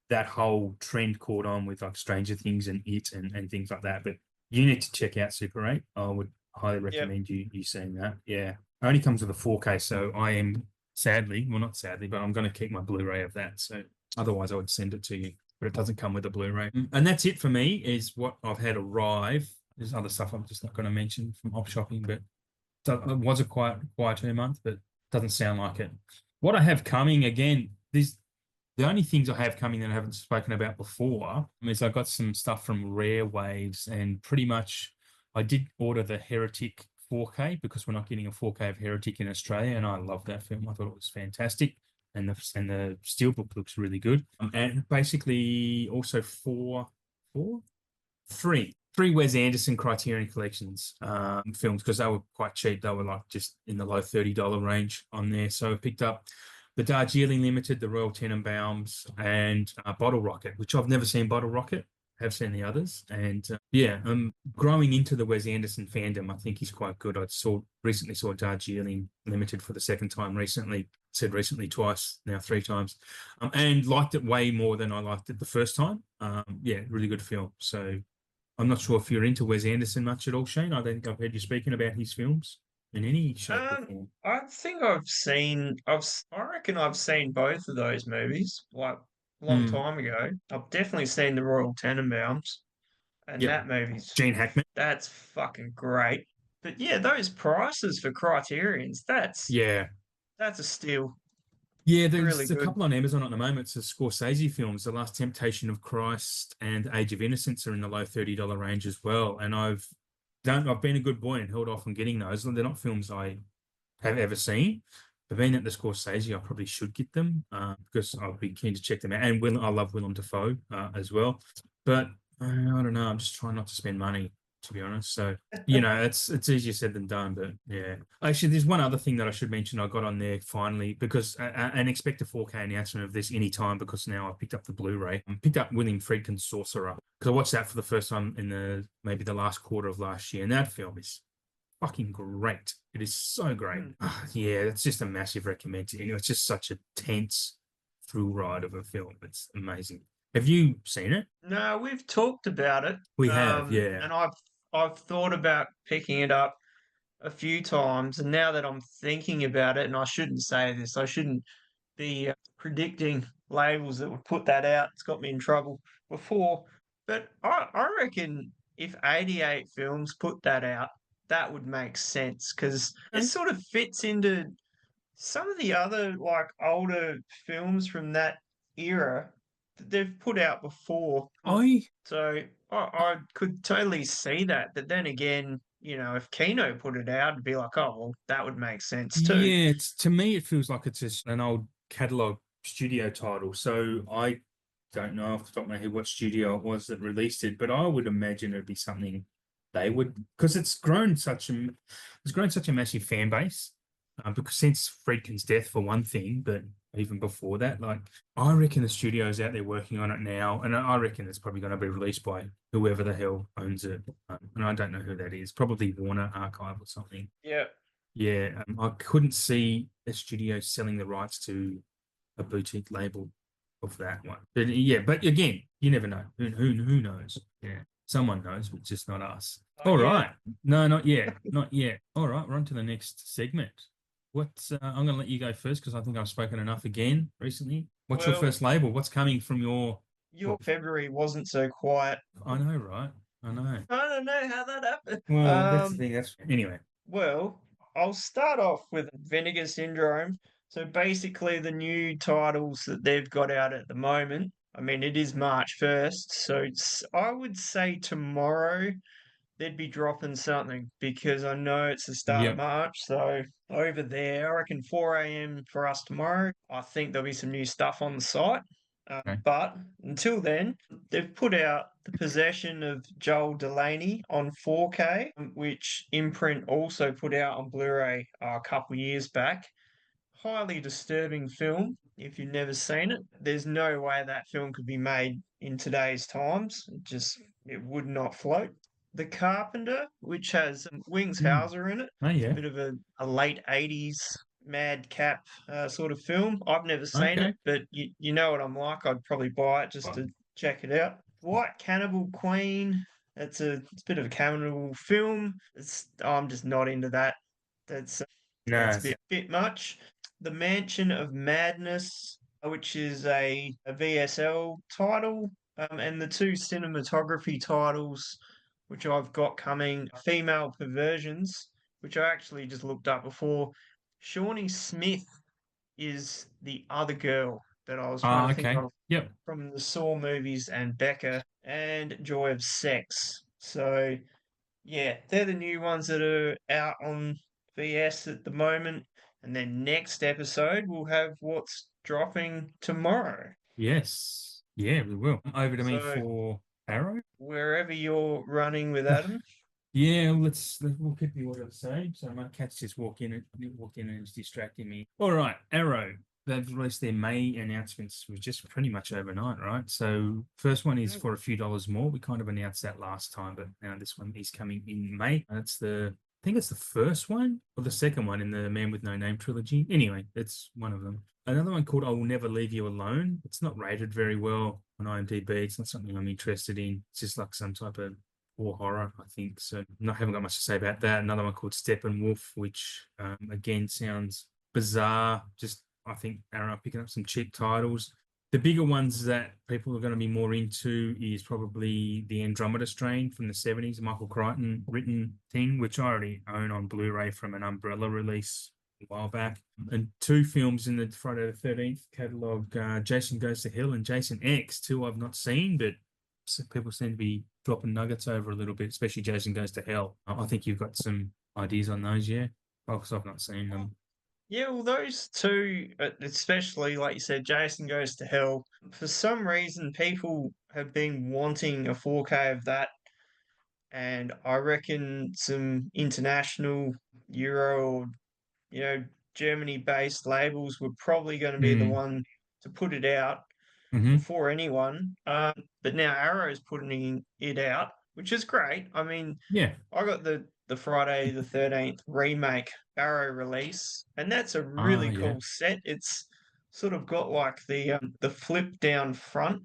that whole trend caught on with like Stranger Things and It and things like that. But you need to check out Super 8. I would highly recommend you seeing that. Yeah. It only comes with a 4K. So I am not sadly, but I'm going to keep my Blu-ray of that. So otherwise I would send it to you, but it doesn't come with a Blu-ray. And that's it for me, is what I've had arrive. There's other stuff I'm just not going to mention from op shopping, but it was a quieter month, but doesn't sound like it. What I have coming, again, the only things I have coming that I haven't spoken about before is I got some stuff from Rare Waves, and pretty much I did order the Heretic 4K because we're not getting a 4K of Heretic in Australia, and I love that film. I thought it was fantastic, and the steelbook looks really good. And basically also three Wes Anderson Criterion Collections films, because they were quite cheap. They were like just in the low $30 range on there. So I picked up the Darjeeling Limited, the Royal Tenenbaums, and Bottle Rocket, which I've never seen Bottle Rocket. have seen the others, and yeah, I'm growing into the Wes Anderson fandom. I think he's quite good. Recently saw Darjeeling Limited for the second time recently. Said recently twice, now three times, and liked it way more than I liked it the first time. Yeah, really good film. So I'm not sure if you're into Wes Anderson much at all, Shane. I don't think I've heard you speaking about his films in any shape or form. I think I reckon I've seen both of those movies, like a long Mm, time ago. I've definitely seen The Royal Tenenbaums, and yep. that movie's Gene Hackman. that's fucking great. But yeah, those prices for Criterions, Yeah. that's a steal. Yeah, Really there's a good. couple on Amazon at the moment. It's the Scorsese films. The Last Temptation of Christ and Age of Innocence are in the low $30 range as well. And I've been a good boy and held off on getting those. They're not films I have ever seen. But being at the Scorsese, I probably should get them because I'll be keen to check them out. And I love Willem Dafoe as well. But I don't know. I'm just trying not to spend money, to be honest. So, it's easier said than done. But yeah, actually, there's one other thing that I should mention. I got on there finally because and expect a 4K announcement of this anytime because now I've picked up the Blu-ray. I picked up William Friedkin's Sorcerer because I watched that for the first time in maybe the last quarter of last year, and that film is fucking great. It is so great. Mm. Yeah, it's just a massive recommend. It's just such a tense thrill ride of a film. It's amazing. Have you seen it? No, we've talked about it, We have, yeah. and I've thought about picking it up a few times, and now that I'm thinking about it, and I shouldn't say this, I shouldn't be predicting labels that would put that out. It's got me in trouble before. But I reckon if 88 Films put that out, that would make sense because it Okay. sort of fits into some of the other like older films from that era that they've put out before. I So I could totally see that. But then again, if Kino put it out, it'd be like, oh, well, that would make sense too. Yeah, to me it feels like it's just an old catalog studio title. So I don't know off the top of my head what studio it was that released it, but I would imagine it'd be something they would because it's grown such a massive fan base. Because since Friedkin's death for one thing, but even before that, like I reckon the studio's out there working on it now, and I reckon it's probably going to be released by whoever the hell owns it. And I don't know who that is. Probably Warner Archive or something. Yeah. Yeah, I couldn't see a studio selling the rights to a boutique label of that one. But yeah, but again, you never know. Who knows? Yeah, someone knows, but just not us. Oh, All yeah. right. No, not yet. Not yet. All right, we're on to the next segment. I'm going to let you go first because I think I've spoken enough again recently. What's your Well, first label? What's coming from your your book? February wasn't so quiet. I know, right? I know. I don't know how that happened. Well, that's the thing. That's anyway. Well, I'll start off with Vinegar Syndrome. So basically, the new titles that they've got out at the moment. I mean, it is March 1st, so I would say tomorrow they'd be dropping something because I know it's the start of Yep. March. So over there, I reckon 4 a.m. for us tomorrow. I think there'll be some new stuff on the site. Okay. But until then, they've put out The Possession of Joel Delaney on 4K, which Imprint also put out on Blu-ray a couple years back. Highly disturbing film. If you've never seen it, there's no way that film could be made in today's times. It would not float. The Carpenter, which has Wings Hmm. Hauser in it. Oh It's a yeah. bit of a late 80s madcap sort of film. I've never seen it, Okay. but you know what I'm like. I'd probably buy it just Well, to check it out. White Cannibal Queen. It's a bit of a cannibal film. I'm just not into that. That's that's a nice. bit much. The Mansion of Madness, which is a VSL title, and the two cinematography titles, which I've got coming, Female Perversions, which I actually just looked up before. Shawnee Smith is the other girl that I was trying to think Okay. of Yep. from the Saw movies and Becca and Joy of Sex. So yeah, they're the new ones that are out on VS at the moment. And then next episode, we'll have what's dropping tomorrow. Yes. Yeah, we will. Over to me So for Arrow. wherever you're running with Adam, Yeah, we'll keep the order the same. So my cat's just walked in and is distracting me. All right, Arrow. they've released their May announcements was just pretty much overnight, right? So first one is Yeah. for a few dollars more. We kind of announced that last time, but now this one is coming in May. That's I think it's the first one or the second one in the Man with No Name trilogy. Anyway, it's one of them. Another one called I Will Never Leave You Alone. It's not rated very well on IMDb. It's not something I'm interested in. It's just like some type of war horror, I think. So I haven't got much to say about that. Another one called Steppenwolf, which again sounds bizarre. Just I think Aaron are picking up some cheap titles. The bigger ones that people are going to be more into is probably the Andromeda Strain from the 70s, Michael Crichton written thing, which I already own on Blu-ray from an Umbrella release a while back. And two films in the Friday the 13th catalogue, Jason Goes to Hell and Jason X, two I've not seen, but people seem to be dropping nuggets over a little bit, especially Jason Goes to Hell. I think you've got some ideas on those, yeah? Because I've not seen them. Yeah, well, those two, especially like you said, Jason Goes to Hell. For some reason, people have been wanting a 4K of that, and I reckon some international Euro or Germany-based labels were probably going to be the Mm. one to put it out Mm-hmm. before anyone. But now Arrow's putting it out, which is great. I mean, Yeah. I got the Friday the 13th remake Arrow release, and that's a Ah, really yeah. cool set. It's sort of got like the flip down front,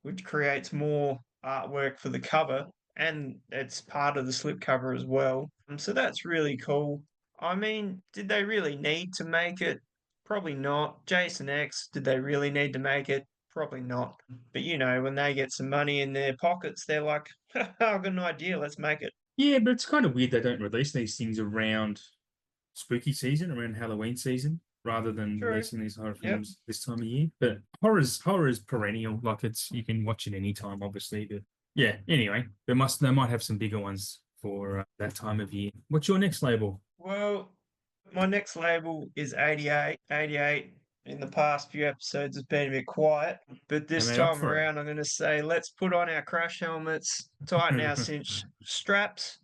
which creates more artwork for the cover, and it's part of the slipcover as well. So that's really cool. I mean, did they really need to make it? Probably not. Jason X, did they really need to make it? Probably not. But when they get some money in their pockets, they're like, I've got an idea, let's make it. Yeah, but it's kind of weird they don't release these things around spooky season, around Halloween season, rather than True. releasing these horror Yep. films this time of year. But horror is perennial. Like you can watch it anytime, obviously. But yeah, anyway, they might have some bigger ones for that time of year. What's your next label? Well, my next label is 88. 88 in the past few episodes has been a bit quiet, but I this made up time for around I'm going to say let's put on our crash helmets, tighten our it. cinch straps,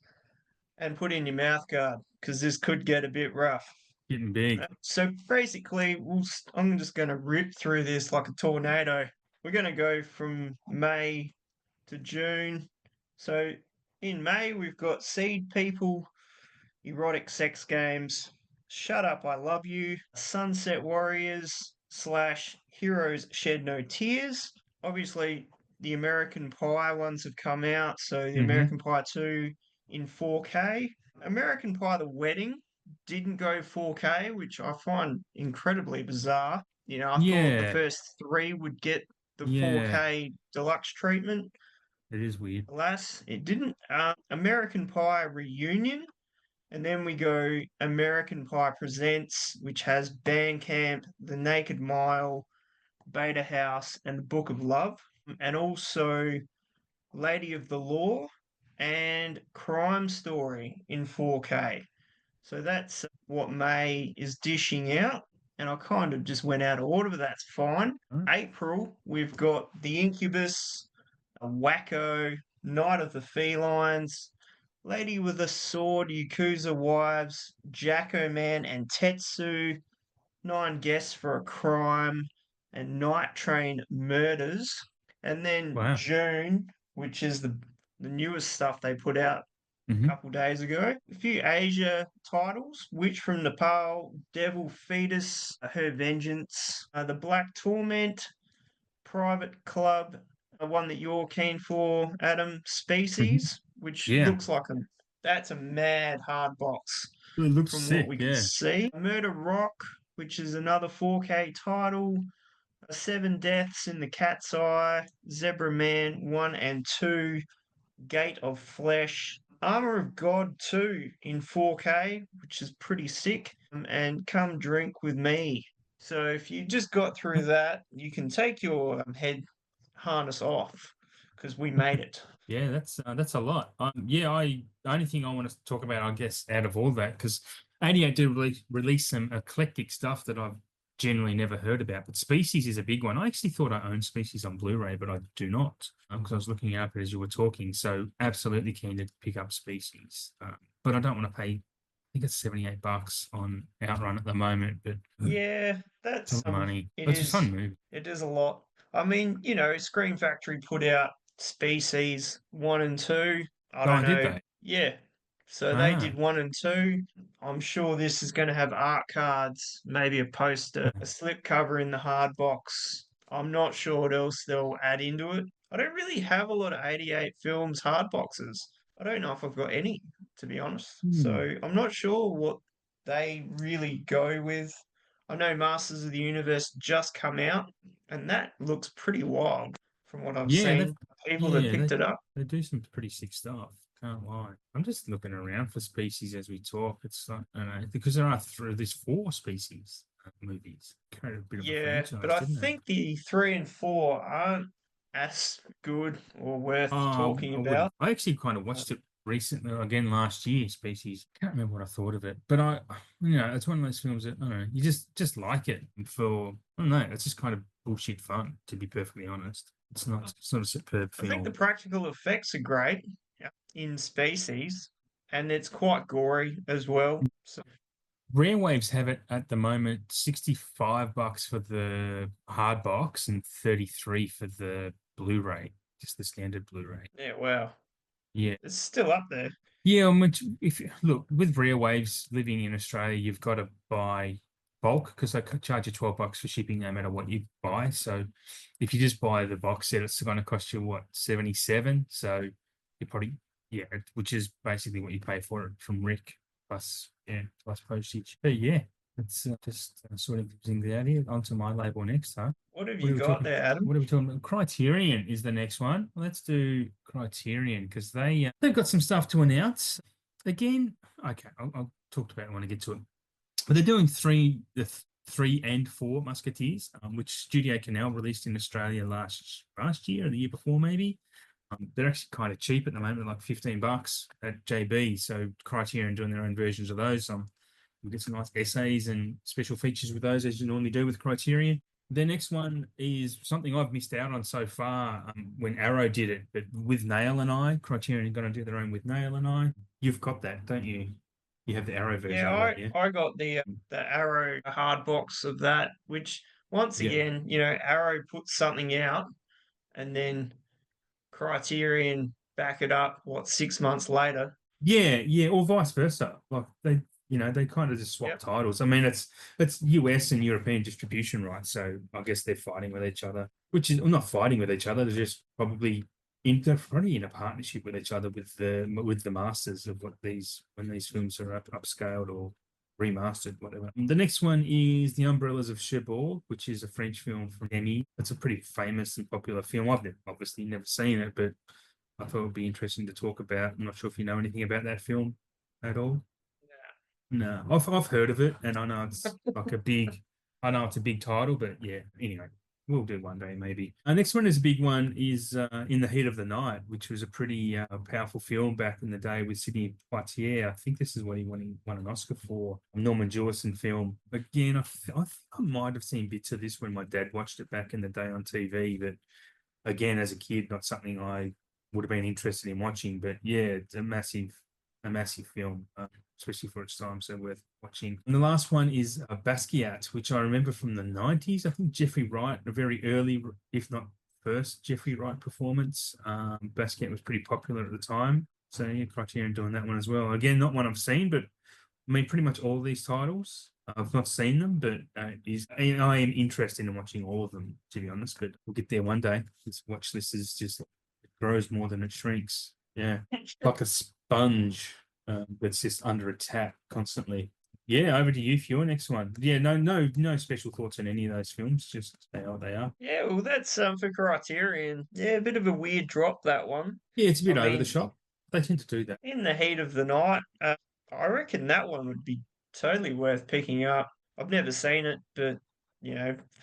and put in your mouth guard because this could get a bit rough. Getting big. So basically, I'm just going to rip through this like a tornado. We're going to go from May to June. So in May, we've got Seed People, Erotic Sex Games, Shut Up, I Love You, Sunset Warriors / Heroes Shed No Tears. Obviously, the American Pie ones have come out, so the Mm-hmm. American Pie 2 in 4K. American Pie The Wedding didn't go 4K, which I find incredibly bizarre. I thought the Yeah, first three would get the yeah, 4K deluxe treatment. it is weird. Alas, it didn't. American Pie Reunion, and then we go American Pie Presents, which has Bandcamp, The Naked Mile, Beta House, and the Book of Love, and also Lady of the Law and Crime Story in 4K. So that's what May is dishing out. And I kind of just went out of order, but that's fine. Right. April, we've got The Incubus, Wacko, Night of the Felines, Lady with a Sword, Yakuza Wives, Jacko Man and Tetsu, Nine Guests for a Crime, and Night Train Murders. And then Wow. June, which is the newest stuff they put out Mm-hmm. couple days ago. A few Asia titles: Witch from Nepal, Devil Fetus, Her Vengeance, The Black Torment, Private Club, one that you're keen for, Adam, Mm-hmm. Species, which Yeah, looks like that's a mad hard box it looks from what sick. we can Yeah. see. Murder Rock, which is another 4K title. Seven Deaths in the Cat's Eye, Zebra Man 1 and 2, Gate of Flesh, Armor of God 2 in 4K, which is pretty sick, and Come Drink with Me. So if you just got through that, you can take your head harness off because we made it. Yeah, that's a lot. Yeah, the only thing I want to talk about, I guess, out of all that, because 88 did release some eclectic stuff that I've generally never heard about. But Species is a big one. I actually thought I owned Species on Blu-ray, but I do not, because I was looking up it as you were talking. So absolutely keen to pick up Species, but I don't want to pay think it's $78 on Outrun at the moment, but Yeah, it's a that's lot of money. it But it's a is fun movie. it is a lot. I mean, Screen Factory put out Species 1 and 2. I don't Oh, did know. they? Yeah. So they Ah, did 1 and 2. I'm sure this is going to have art cards, maybe a poster, a slipcover in the hard box. I'm not sure what else they'll add into it. I don't really have a lot of 88 films hard boxes. I don't know if I've got any, to be honest. hmm. So I'm not sure what they really go with. I know Masters of the Universe just come out, and that looks pretty wild from what I've Yeah, seen. People that yeah, picked it up. they do some pretty sick stuff. Can't lie. I'm just looking around for species as we talk. It's like, I don't know, because there's 4 species movies. Carried a bit of a Yeah, but franchise, I didn't it? think the 3 and 4 aren't as good or worth Oh, talking I wouldn't. about. I actually kind of Uh, watched it recently, again last year. Species. Can't remember what I thought of it, but it's one of those films that I don't know. You just like it for I don't know. It's just kind of bullshit fun, to be perfectly honest. It's not a superb I think the film. practical effects are great in Species, and it's quite gory as well. So, Rare Waves have it at the moment $65 for the hard box and 33 for the Blu-ray, just the standard Blu-ray. yeah, wow. Yeah. It's still up there. Yeah, if look with Rare Waves living in Australia, you've got to buy bulk because they charge you $12 for shipping no matter what you buy. So if you just buy the box set, it's going to cost you what 77. So you probably which is basically what you pay for it from Rick plus postage. But yeah, it's just sort of things out here. Onto my label next, huh? What have What you are we got talking? there, Adam? What are we talking about? Criterion is the next one. Let's do Criterion because they've got some stuff to announce. Again, okay, I'll talk about it when I get to it. But they're doing the 3 and 4 Musketeers, which Studio Canal released in Australia last year or the year before, maybe. They're actually kind of cheap at the moment, like $15 at JB. So Criterion doing their own versions of those. You get some nice essays and special features with those, as you normally do with Criterion. The next one is something I've missed out on so far when Arrow did it, but with Nail and I, Criterion are going to do their own with Nail and I. You've got that, don't you? You have the Arrow version Yeah, of that, yeah? I got the Arrow hard box of that, which once Yeah. again, Arrow puts something out and then Criterion back it up, 6 months later. Yeah, yeah, or vice versa. Like they kind of just swap Yep. titles. I mean, it's US and European distribution rights, so I guess they're fighting with each other, which is not fighting with each other. They're just probably in a partnership with each other with the masters of when these films are upscaled or remastered, whatever. The next one is The Umbrellas of Cherbourg, which is a French film from Emmy. It's a pretty famous and popular film. I've obviously never seen it, but I thought it would be interesting to talk about. I'm not sure if you know anything about that film at all. No, I've heard of it, and I know it's like I know it's a big title, but yeah. Anyway, we'll do one day maybe. Our next one is a big one. Is In the Heat of the Night, which was a pretty powerful film back in the day with Sidney Poitier. I think this is what he won an Oscar for. Norman Jewison film. Again, I might have seen bits of this when my dad watched it back in the day on TV, but again, as a kid, not something I would have been interested in watching. But yeah, it's a massive film, especially for its time, so worth watching. And the last one is Basquiat, which I remember from the 90s. I think Jeffrey Wright, a very early, if not first, Jeffrey Wright performance. Basquiat was pretty popular at the time. So yeah, Criterion doing that one as well. Again, not one I've seen, but I mean, pretty much all of these titles. I've not seen them, but I am interested in watching all of them, to be honest. But we'll get there one day. This watch list is just it grows more than it shrinks. Yeah, like a sponge that's just under attack constantly. Yeah, over to you for your next one. Yeah, no special thoughts on any of those films. Just they are they are. Yeah, well, that's for Criterion. Yeah, a bit of a weird drop, that one. Yeah, it's a I bit over the mean, shop. They tend to do that. in the heat of the night, I reckon that one would be totally worth picking up. I've never seen it, but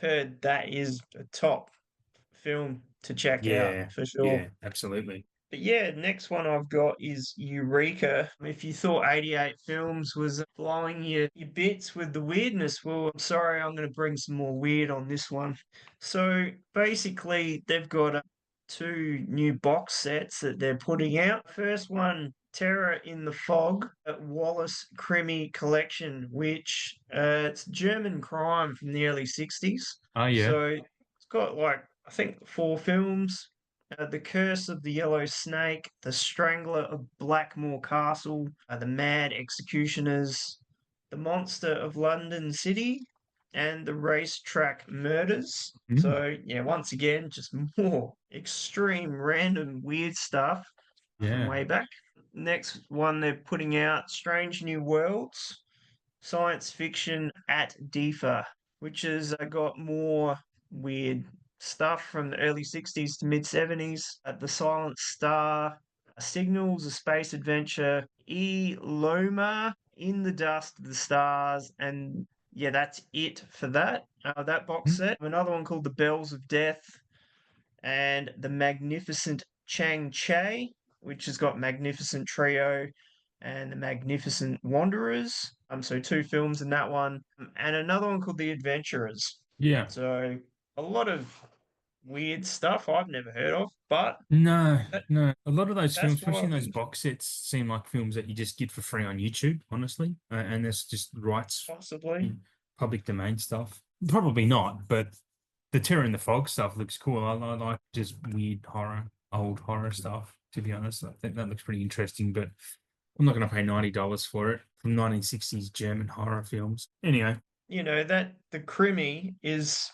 heard that is a top film to check out Yeah, for sure. yeah, absolutely. But yeah, next one I've got is Eureka. If you thought 88 Films was blowing your bits with the weirdness, well, I'm sorry, I'm going to bring some more weird on this one. So basically, they've got two new box sets that they're putting out. First one, Terror in the Fog, Wallace Crimi Collection, which it's German crime from the early 60s. Oh yeah. So it's got like, I think, four films. The Curse of the Yellow Snake, The Strangler of Blackmore Castle, The Mad Executioners, The Monster of London City, and The Racetrack Murders. Mm, So, yeah, once again, just more extreme, random, weird stuff from yeah. way back. Next one they're putting out Strange New Worlds, Science Fiction at DIFA, which has got more weird stuff from the early 60s to mid 70s. The Silent Star, Signals, A Space Adventure, E. Loma, In the Dust of the Stars, and yeah, that's it for that. That box Mm, set. Another one called The Bells of Death, and The Magnificent Chang Che, which has got Magnificent Trio and The Magnificent Wanderers. So two films in that one, and another one called The Adventurers. yeah. So a lot of weird stuff I've never heard of, but No, that, no. A lot of those films, that's what especially I in those think. box sets, seem like films that you just get for free on YouTube, honestly. And there's just rights, Possibly. in public domain stuff. Probably not, but the Terror in the Fog stuff looks cool. I like just weird horror, old horror stuff, to be honest. I think that looks pretty interesting, but I'm not going to pay $90 for it from 1960s German horror films. Anyway, You know that the Crimmy is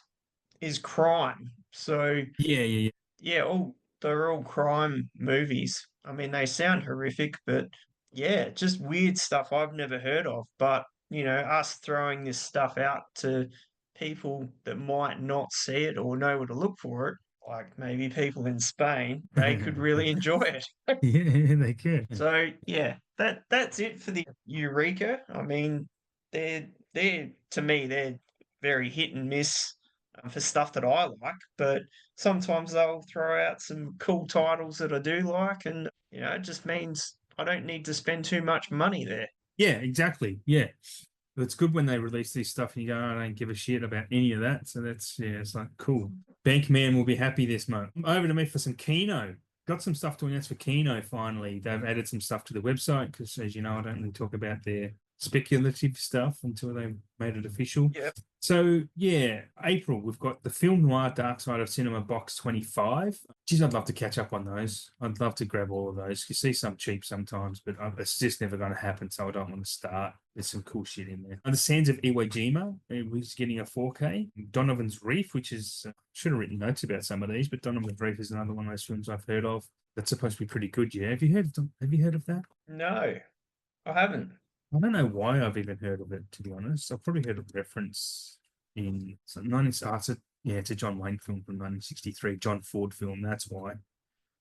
crime. So yeah, yeah, yeah. yeah, they're all crime movies. I mean, they sound horrific, but yeah, just weird stuff I've never heard of. But you know, us throwing this stuff out to people that might not see it or know where to look for it, like maybe people in Spain, they could really enjoy it. Yeah, they could. So yeah, that's it for the Eureka. I mean, they're to me they're very hit and miss for stuff that I like, but sometimes they'll throw out some cool titles that I do like, and you know, it just means I don't need to spend too much money there. Yeah, exactly. Yeah. It's good when they release this stuff and you go, "Oh, I don't give a shit about any of that." So that's, yeah, it's like, cool. Bankman will be happy this month. Over to me for some Kino. Got some stuff to announce for Kino finally. They've added some stuff to the website because, as you know, I don't really talk about their speculative stuff until they made it official. Yep. So, yeah, April, we've got the Film Noir Dark Side of Cinema Box 25. Geez, I'd love to catch up on those. I'd love to grab all of those. You see some cheap sometimes, but it's just never going to happen, so I don't want to start. There's some cool shit in there. On the Sands of Iwo Jima, was getting a 4K. Donovan's Reef, which is, should have written notes about some of these, but Donovan's Reef is another one of those films I've heard of. That's supposed to be pretty good, yeah. Have you heard of that? No, I haven't. I don't know why I've even heard of it, to be honest. I've probably heard of reference in some 19, it's a John Wayne film from 1963, John Ford film. That's why.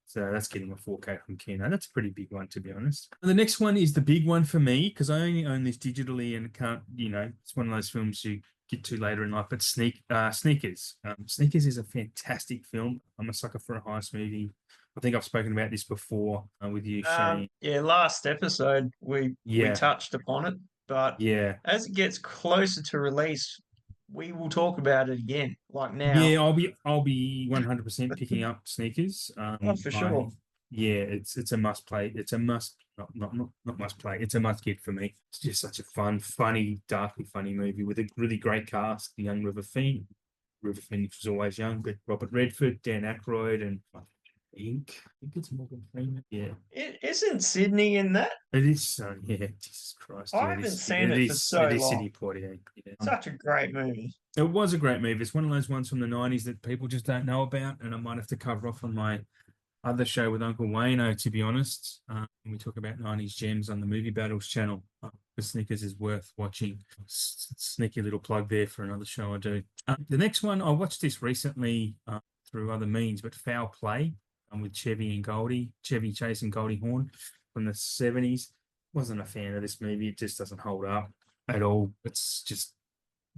So that's getting a 4K from Kino. That's a pretty big one, to be honest. And the next one is the big one for me because I only own this digitally and can't, it's one of those films you get to later in life. But Sneakers. Sneakers is a fantastic film. I'm a sucker for a heist movie. I think I've spoken about this before with you, Shane. Yeah, last episode we Yeah, touched upon it, but yeah. as it gets closer to release, we will talk about it again, like now. Yeah, I'll be 100% picking up Sneakers. Oh, for sure. Yeah, it's a must play. It's a must not must play. It's a must get for me. It's just such a funny, darkly funny movie with a really great cast. The young River Phoenix was always young, but Robert Redford, Dan Aykroyd, and I think it's Morgan Freeman. Yeah, It isn't Sydney in that. it is. Yeah, Jesus Christ. I Yeah, haven't seen it it for is. so It is long. Sidney Poitier. Yeah. Such a great movie. It was a great movie. It's one of those ones from the 90s that people just don't know about, and I might have to cover off on my other show with Uncle Wayno, to be honest. We talk about 90s gems on the Movie Battles channel. The Sneakers is worth watching. Sneaky little plug there for another show I do. The next one, I watched this recently through other means, but Foul Play with Chevy Chase and Goldie Hawn from the 70s. Wasn't a fan of this movie. It just doesn't hold up at all. It's just,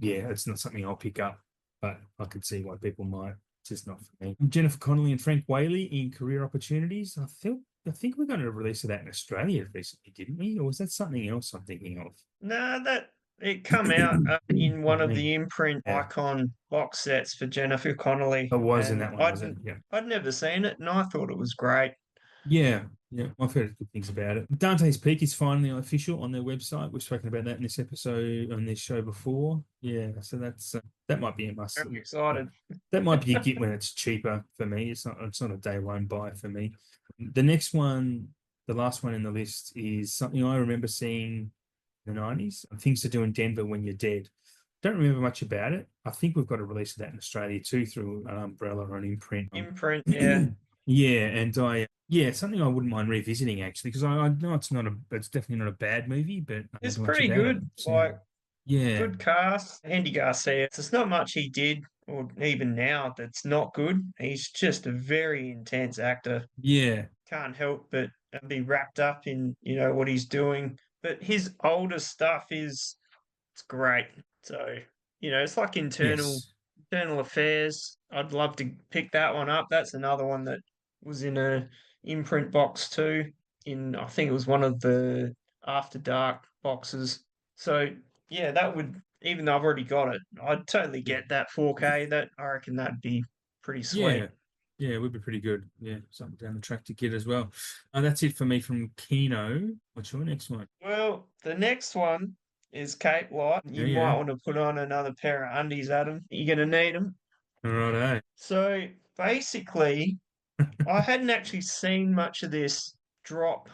yeah, it's not something I'll pick up, but I could see why people might. It's just not for me. Jennifer Connelly and Frank Whaley in Career Opportunities. I think we got a release of that in Australia recently, didn't we? Or was that something else I'm thinking of? No, that it come out in one Pardon of me. the imprint Yeah. icon box sets for Jennifer Connelly, It was in and that one, was it? Yeah. I'd never seen it, and I thought it was great. Yeah, yeah, I've heard good things about it. Dante's Peak is finally official on their website. We've spoken about that in this episode on this show before. Yeah, so that might be a must. I'm excited. That might be a get when it's cheaper for me. It's not a day one buy for me. The next one, the last one in the list, is something I remember seeing in the 90s. Things to Do in Denver When You're Dead. Don't remember much about it. I think we've got a release of that in Australia too through an umbrella or an imprint. Imprint, yeah. Yeah, and it's something I wouldn't mind revisiting actually, because I know it's definitely not a bad movie, but I It's don't know much pretty about it. good. So, Like, yeah, good cast. Andy Garcia. There's not much he did, or even now, that's not good. He's just a very intense actor. yeah, Can't help but be wrapped up in, what he's doing. But his older stuff it's great. So, it's like yes, internal affairs. I'd love to pick that one up. That's another one that was in a imprint box too. I think it was one of the After Dark boxes. So yeah, that would, even though I've already got it, I'd totally yeah, get that 4K. That, I reckon that'd be pretty yeah, sweet. yeah, it would be pretty good. Yeah, something down the track to get as well. That's it for me from Kino. What's your next one? Well, the next one is Cape Light. Yeah, You might yeah. want to put on another pair of undies, Adam. You're gonna need them. All right, So basically, I hadn't actually seen much of this drop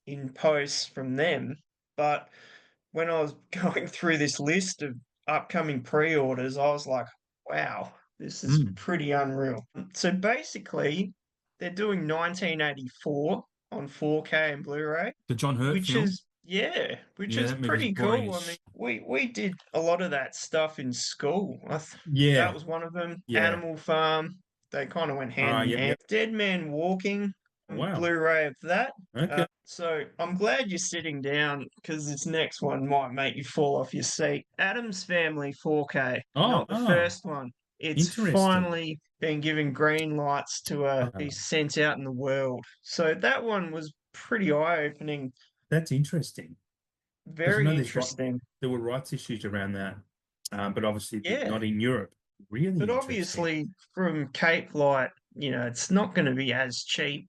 in posts from them, but when I was going through this list of upcoming pre-orders, I was like, wow, this is Mm. pretty unreal. So basically, they're doing 1984 on 4K and Blu-ray, The John Hurt which film. is, yeah, which Yeah, is that movie's pretty boring cool. as I mean, we did a lot of that stuff in school. That yeah, was one of them. yeah. Animal Farm, they kind of went hand in Yep, hand. yep. Dead Man Walking, Wow. Blu-ray of that. Okay. So I'm glad you're sitting down because this next one might make you fall off your seat. Adam's Family 4K, Oh, not the first one. It's interesting. finally been given green lights to be Oh, sent out in the world. So that one was pretty eye-opening, that's interesting. Because I know very interesting. there were rights issues around that, but obviously Yeah, not in Europe. Really but interesting. obviously from Cape Light, it's not going to be as cheap.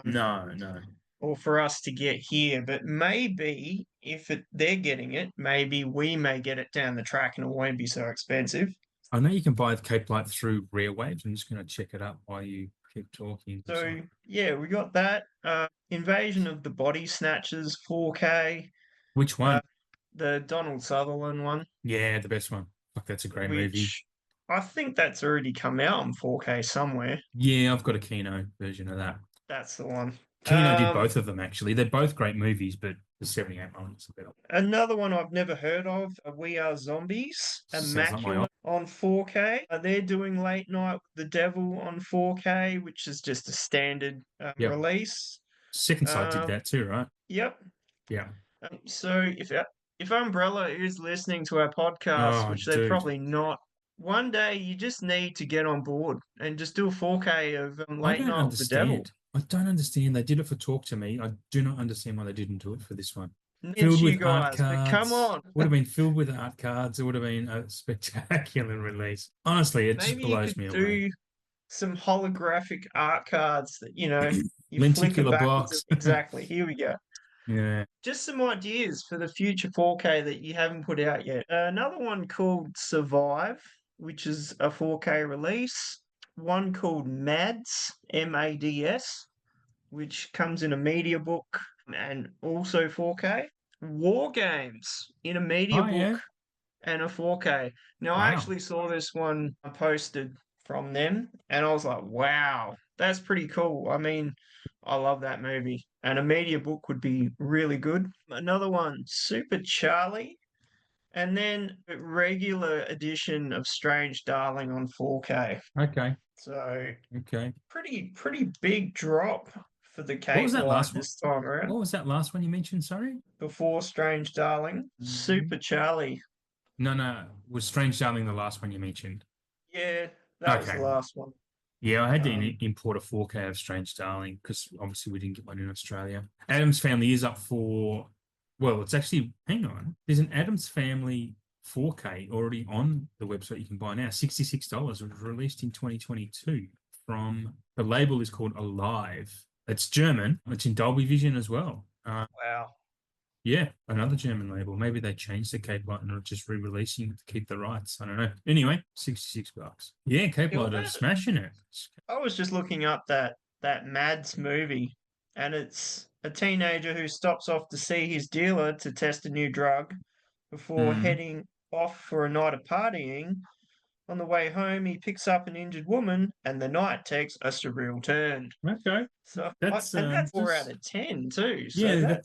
No, no. Or for us to get here, but maybe if they're getting it, maybe we may get it down the track and it won't be so expensive. I know you can buy the Cape Light through Rare Waves. I'm just going to check it up while you keep talking. So yeah, we got that. Invasion of the Body Snatchers 4K, Which uh, one? the Donald Sutherland one, Yeah, the best one. Fuck, that's a great movie. which I think that's already come out on 4K somewhere. Yeah, I've got a Kino version of that. That's the one. Kino did both of them actually. They're both great movies, but the 78 one is a better. Another one I've never heard of, We Are Zombies, Sounds like my Immaculate on 4K. They're doing Late Night with the Devil on 4K, which is just a standard Yep. release. Second Sight did that too, right? Yep. Yeah. So if Umbrella is listening to our podcast, Oh, which they're dude. probably not, one day you just need to get on board and just do a 4K of I Late don't Night with the Devil. understand. I don't understand. They did it for Talk to Me. I do not understand why they didn't do it for this one. It's Filled you with art guys, but come cards. on. Would have been filled with art cards. It would have been a spectacular release. Honestly, it just Maybe you blows could me away. do some holographic art cards that you flicker Lenticular backwards. box. Exactly. Here we go. Yeah. Just some ideas for the future 4K that you haven't put out yet. Another one called Survive, which is a 4K release. One called Mads, Mads, which comes in a media book and also 4K. War Games in a media Oh, book yeah. and a 4K. Now, I Wow. actually saw this one posted from them, and I was like, wow, that's pretty cool. I mean, I love that movie, and a media book would be really good. Another one, Super Charlie, and then a regular edition of Strange Darling on 4K. Okay. So Okay. pretty big drop for the What was Cape that Light last one? this time around. What was that last one you mentioned? Sorry. Before Strange Darling, Super Charlie. No, no. Was Strange Darling the last one you mentioned? Yeah, that was the Okay. last one. Yeah, I had to Um, import a 4K of Strange Darling because obviously we didn't get one in Australia. Adam's Family is up for Well, it's actually, hang on. There's an Adams Family 4K already on the website you can buy now. $66. It was released in 2022 from the label is called Alive. It's German. It's in Dolby Vision as well. Wow. Yeah, another German label. Maybe they changed the Cape Light and are just re-releasing it to keep the rights. I don't know. Anyway, $66. Yeah, Cape Yeah, well, Light are smashing it. I was just looking up that Mads movie, and it's a teenager who stops off to see his dealer to test a new drug before Mm, heading off for a night of partying. On the way home, he picks up an injured woman, and the night takes a surreal turn. okay. So, That's and that's 4 out just of 10 too. So yeah,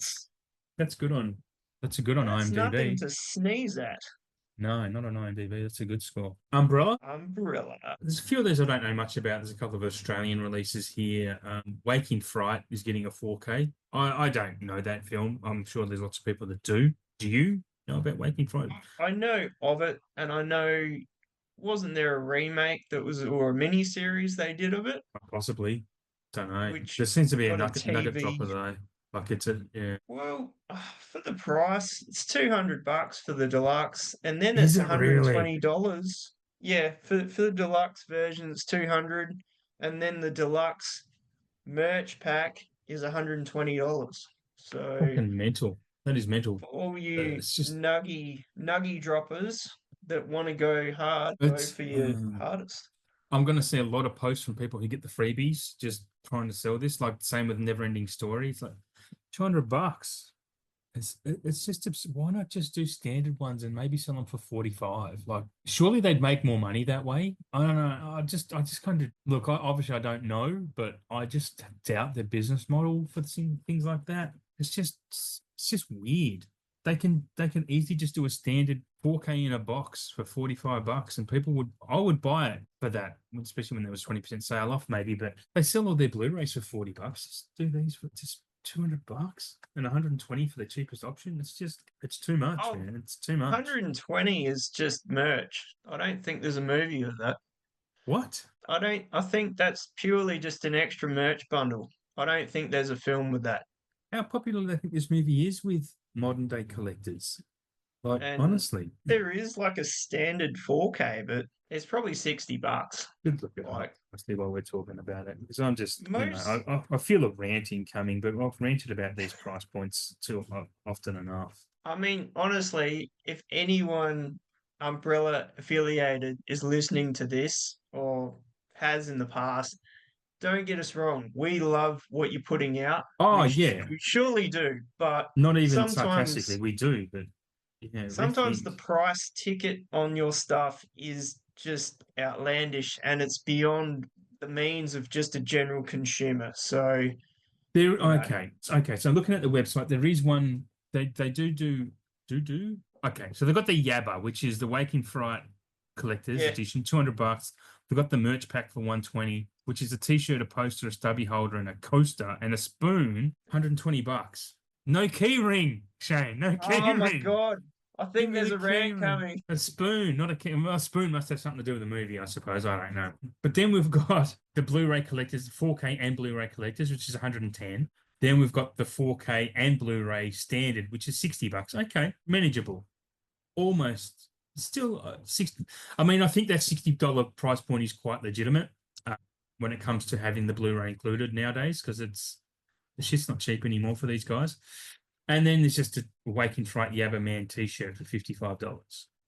that's good on that's nothing IMDb. to sneeze at. No, not on IMDb. That's a good score. Umbrella. Umbrella. There's a few of these I don't know much about. There's a couple of Australian releases here. Waking Fright is getting a 4K. I don't know that film. I'm sure there's lots of people that do. Do you know about Waking Fright? I know of it, and I know wasn't there a remake that was or a mini series they did of it, Possibly. Don't know. which There seems to be a got a nugget TV. dropper though. Like it's a yeah. Well, for the price, it's $200 for the deluxe, and then Is it's it really? $120. Yeah, for the deluxe version, it's 200, and then the deluxe merch pack is $120. So Fucking mental. That is mental. for all you It's just nuggy droppers that want to go hard, go it's for your hardest. I'm going to see a lot of posts from people who get the freebies just trying to sell this. Like the same with Never Ending Story. It's like $200. It's just why not just do standard ones and maybe sell them for 45? Like surely they'd make more money that way. I don't know. I just kind of look. Obviously I don't know, but I just doubt their business model for things like that. It's just weird. They can easily just do a standard 4K in a box for $45 and I would buy it for that, especially when there was 20% sale off maybe, but they sell all their Blu-rays for $40. Just do these for just $200 and 120 for the cheapest option. It's too much, Oh, man. It's too much. 120 is just merch. I don't think there's a movie of that. What? I think that's purely just an extra merch bundle. I don't think there's a film with that. How popular do they think this movie is with modern day collectors? Like, And honestly, there is like a standard 4K, but it's probably $60. good look it up. Like Honestly, while we're talking about it, because I'm just, most, I feel a ranting coming, but I've ranted about these price points too often enough. I mean, honestly, if anyone Umbrella affiliated is listening to this or has in the past, don't get us wrong. We love what you're putting out. Oh yeah, We surely do, but not even sarcastically, sometimes we do, but yeah, sometimes the refuse. price ticket on your stuff is just outlandish and it's beyond the means of just a general consumer. So, There, you know, okay. So looking at the website, there is one. They do. Okay, so they've got the Yabba, which is the Waking Fright Collector's yeah. Edition, $200. They've got the merch pack for 120, which is a T-shirt, a poster, a stubby holder, and a coaster and a spoon, $120. No key ring, Shane. No key Oh my ring. God. I Give think me there's the a key rant ring. coming. A spoon, not a key. Well, a spoon must have something to do with the movie, I suppose. I don't know. But then we've got the Blu-ray collectors, 4K and Blu-ray collectors, which is 110. Then we've got the 4K and Blu-ray standard, which is $60. Okay, manageable. Almost still 60. I mean, I think that $60 price point is quite legitimate when it comes to having the Blu-ray included nowadays, because the shit's not cheap anymore for these guys. And then there's just a Wake and Fright Yabba Man t-shirt for $55.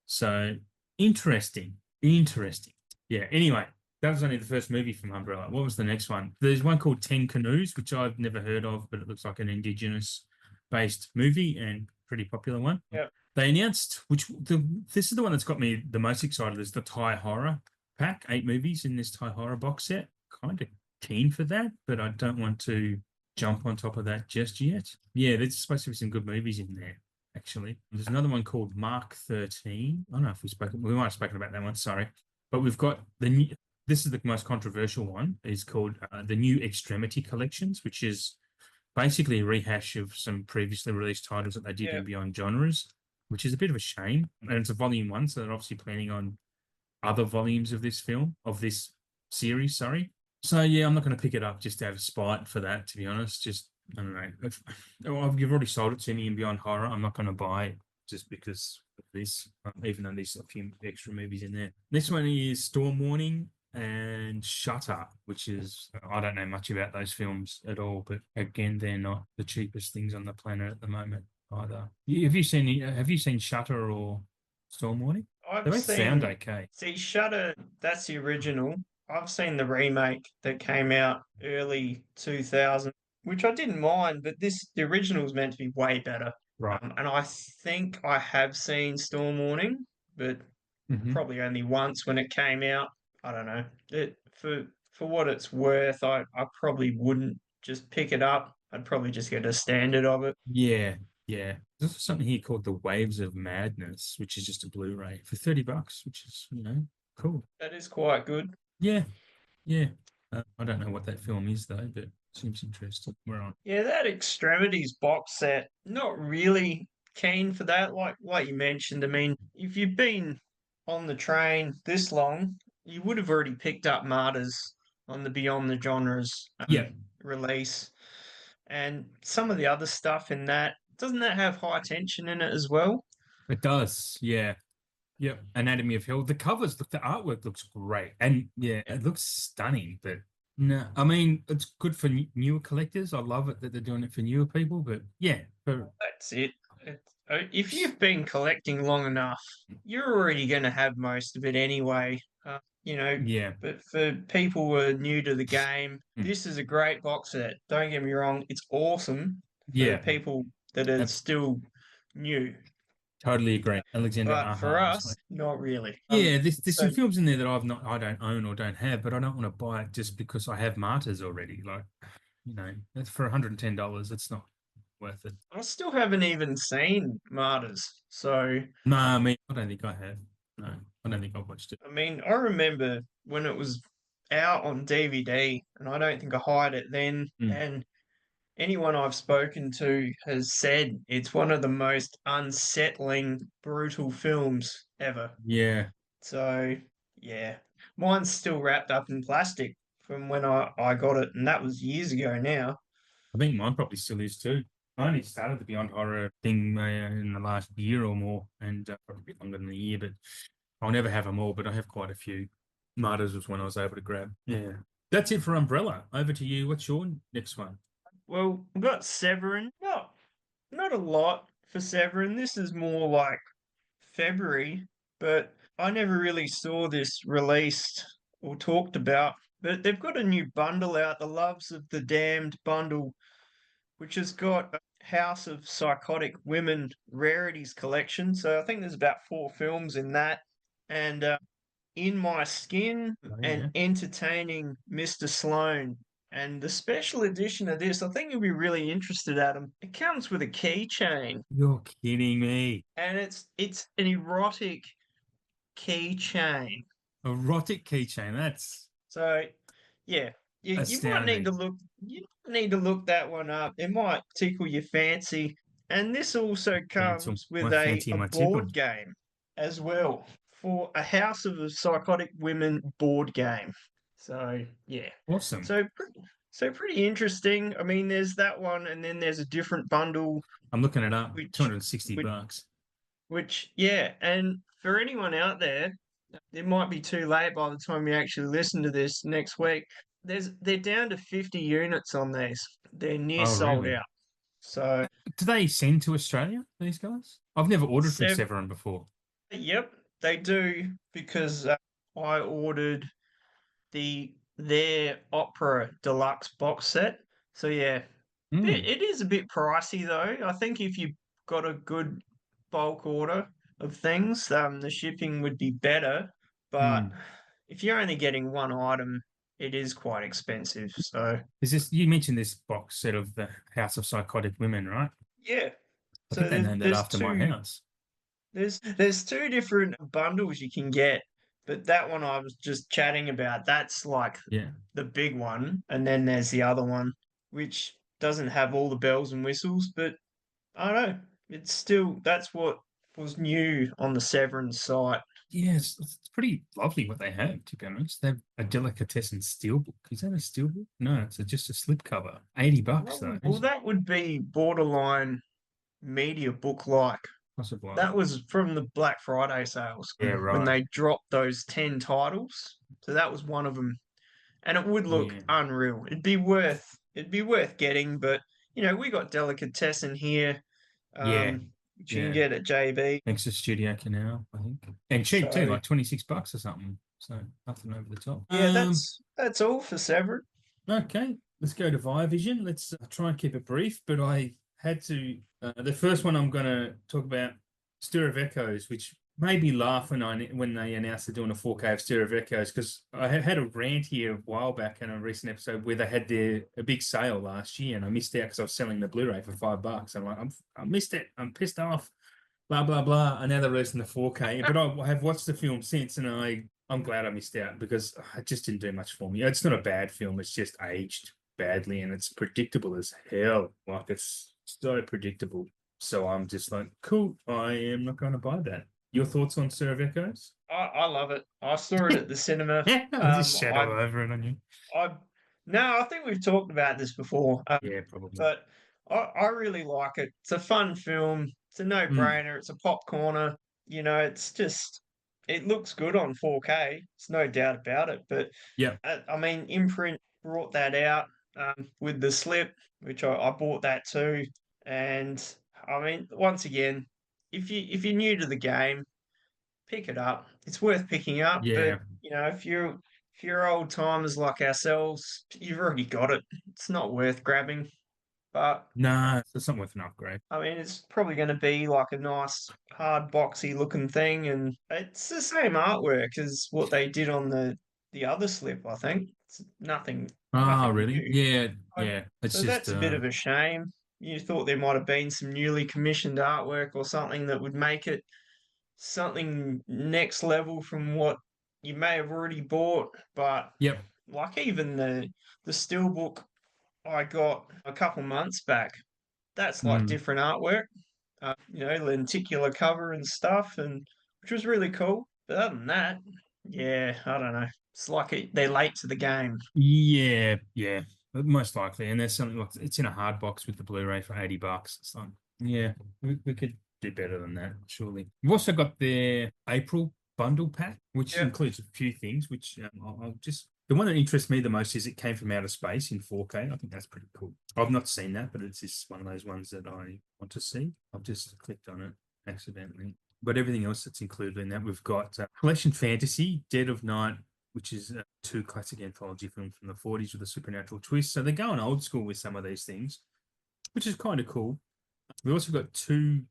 So interesting. Interesting. Yeah. Anyway, that was only the first movie from Umbrella. What was the next one? There's one called 10 Canoes, which I've never heard of, but it looks like an indigenous based movie and pretty popular one. Yeah. They announced, this is the one that's got me the most excited, is the Thai horror pack, 8 movies in this Thai horror box set. Kind of keen for that, but I don't want to jump on top of that just yet. Yeah, there's supposed to be some good movies in there, actually. There's another one called Mark 13. I don't know if we might have spoken about that one, sorry. But we've got this is the most controversial one, is called the New Extremity Collections, which is basically a rehash of some previously released titles that they did Yeah. in Beyond Genres, which is a bit of a shame. And it's a volume 1, so they're obviously planning on other volumes of this series, sorry. So yeah, I'm not going to pick it up just out of spite for that, to be honest. Just I don't know. You've already sold it to me in Beyond Horror. I'm not going to buy it just because of this, even though there's a few extra movies in there. This one is Storm Warning and Shutter, which is, I don't know much about those films at all, but again, they're not the cheapest things on the planet at the moment either. Have you seen Shutter or Storm Warning? They I've both sound seen, okay. see, Shutter, that's the original. I've seen the remake that came out early 2000, which I didn't mind, but the original is meant to be way better. Right. And I think I have seen Storm Warning, but Hmm. probably only once when it came out. I don't know. For what it's worth, I probably wouldn't just pick it up. I'd probably just get a standard of it. Yeah, yeah. There's something here called The Waves of Madness, which is just a Blu-ray for $30, which is, cool. That is quite good. Yeah, yeah. I don't know what that film is though, but seems interesting. We're on. Yeah, that Extremities box set, not really keen for that. Like you mentioned, I mean, if you've been on the train this long, you would have already picked up Martyrs on the Beyond the Genres Yeah, release. And some of the other stuff in that, doesn't that have high tension in it as well? it does. Yeah, yep. Anatomy of Hell. The covers, look, the artwork looks great, and yeah, it looks stunning. But no, I mean, it's good for newer collectors. I love it that they're doing it for newer people. But yeah, for That's it. If you've been collecting long enough, you're already going to have most of it anyway. You know, yeah, but for people who are new to the game, mm, this is a great box set. Don't get me wrong, it's awesome for yeah, people that are ab- still new. totally agree. Alexander But for Aha is us, not really. yeah, there's So some films in there that I don't own or don't have, but I don't want to buy it just because I have Martyrs already. Like, that's for $110. It's not worth it. I still haven't even seen Martyrs. So No, I mean, I don't think I have. No, I don't think I've watched it. I mean, I remember when it was out on DVD, and I don't think I hired it then. Mm, And anyone I've spoken to has said it's one of the most unsettling, brutal films ever. yeah, So, yeah, mine's still wrapped up in plastic from when I got it, and that was years ago now. I think mine probably still is too. I only started the Beyond Horror thing in the last year or more, and probably a bit longer than a year, but I'll never have them all, but I have quite a few. Martyrs was when I was able to grab. Yeah. That's it for Umbrella. Over to you. What's your next one? Well, we've got Severin. Not a lot for Severin. This is more like February, but I never really saw this released or talked about. But they've got a new bundle out, the Loves of the Damned bundle, which has got a House of Psychotic Women Rarities collection. So I think there's about 4 films in that. And In My Skin Oh, and yeah. Entertaining Mr. Sloan. And the special edition of this, I think you'll be really interested, Adam. It comes with a keychain, You're kidding me. and it's an erotic keychain. Erotic keychain. That's So yeah, you might need to astounding. look that one up. It might tickle your fancy. And this also Cancel. comes with My fancy a and my tickle. board game as well for a House of Psychotic Women board game. So yeah. Awesome. So pretty interesting. I mean, there's that one, and then there's a different bundle I'm looking it up. which 260 which bucks. which yeah, and for anyone out there, it might be too late by the time you actually listen to this next week. They're down to 50 units on these. They're near Oh, sold really? out. So Do they send to Australia, these guys? I've never ordered from Sev, Severin before. yep, they do because I ordered their Opera Deluxe box set. So yeah, Mm, it is a bit pricey though. I think if you got a good bulk order of things, the shipping would be better. But mm. if you're only getting one item, it is quite expensive. So Is this, you mentioned this box set of the House of Psychotic Women, right? yeah, I so think they named that there's after my two house. there's 2 different bundles you can get, but that one I was just chatting about, that's like Yeah. the big one, and then there's the other one which doesn't have all the bells and whistles, but I don't know. It's still that's what was new on the Severin site. Yeah, it's pretty lovely what they have, to be honest. They have a delicatessen steelbook. Is that a steelbook? No, it's just a slipcover. $80 though. Well, that would be borderline media book like. Possibly. That was from the Black Friday sales Yeah, when right. they dropped those 10 titles. So that was one of them. And it would look Yeah. unreal. It'd be worth getting, but we got delicatessen here, Yeah. which you can Yeah. get at JB. Thanks to Studio Canal, I think. And cheap too, So like $26 or something. So nothing over the top. yeah, that's all for Severin. Okay, let's go to Viavision. Let's try and keep it brief, but I had to. The first one I'm going to talk about, Stir of Echoes, which made me laugh when they announced they're doing a 4K of Stir of Echoes, because I had a rant here a while back in a recent episode where they had a big sale last year, and I missed out because I was selling the Blu-ray for $5. I'm like, I missed it. I'm pissed off. Blah blah blah. And now they're releasing the 4K, but I have watched the film since, and I'm glad I missed out because it just didn't do much for me. It's not a bad film. It's just aged badly and it's predictable as hell. Like it's so predictable. So I'm just like, cool. I am not going to buy that. Your thoughts on Sir of Echoes? I love it. I saw it at the cinema. Yeah, I'll just shadow I over it on you. I no, I think we've talked about this before. Yeah, probably. But I really like it. It's a fun film. It's a Mm, no-brainer. It's a popcorner. It's just it looks good on 4K. It's no doubt about it. But yeah, I mean, Imprint brought that out with the slip, which I bought that too. And I mean, once again, if you're new to the game, pick it up. It's worth picking up. But yeah. if you're old timers like ourselves, you've already got it. It's not worth grabbing. But Nah, it's not worth an upgrade. I mean, it's probably going to be like a nice, hard, boxy looking thing, and it's the same artwork as what they did on the other slip. I think it's Ah, nothing really? new. Yeah, I- yeah. It's So just that's a bit of a shame. You thought there might have been some newly commissioned artwork or something that would make it something next level from what you may have already bought, but yep. like even the steelbook I got a couple months back, that's like Mm. different artwork, lenticular cover and stuff, and which was really cool. But other than that, yeah, I don't know. It's like they're late to the game. Yeah, yeah, most likely. And there's something like it's in a hard box with the Blu-ray for $80. It's like, yeah, we could do better than that, surely. We've also got their April bundle pack, which Yeah, includes a few things. Which I'll just the one that interests me the most is it came from outer space in 4K. I think that's pretty cool. I've not seen that, but it's just one of those ones that I want to see. I've just clicked on it accidentally. But everything else that's included in that, we've got Collection Fantasy, Dead of Night, which is two classic anthology films from the 40s with a supernatural twist. So they're going old school with some of these things, which is kind of cool. We also got two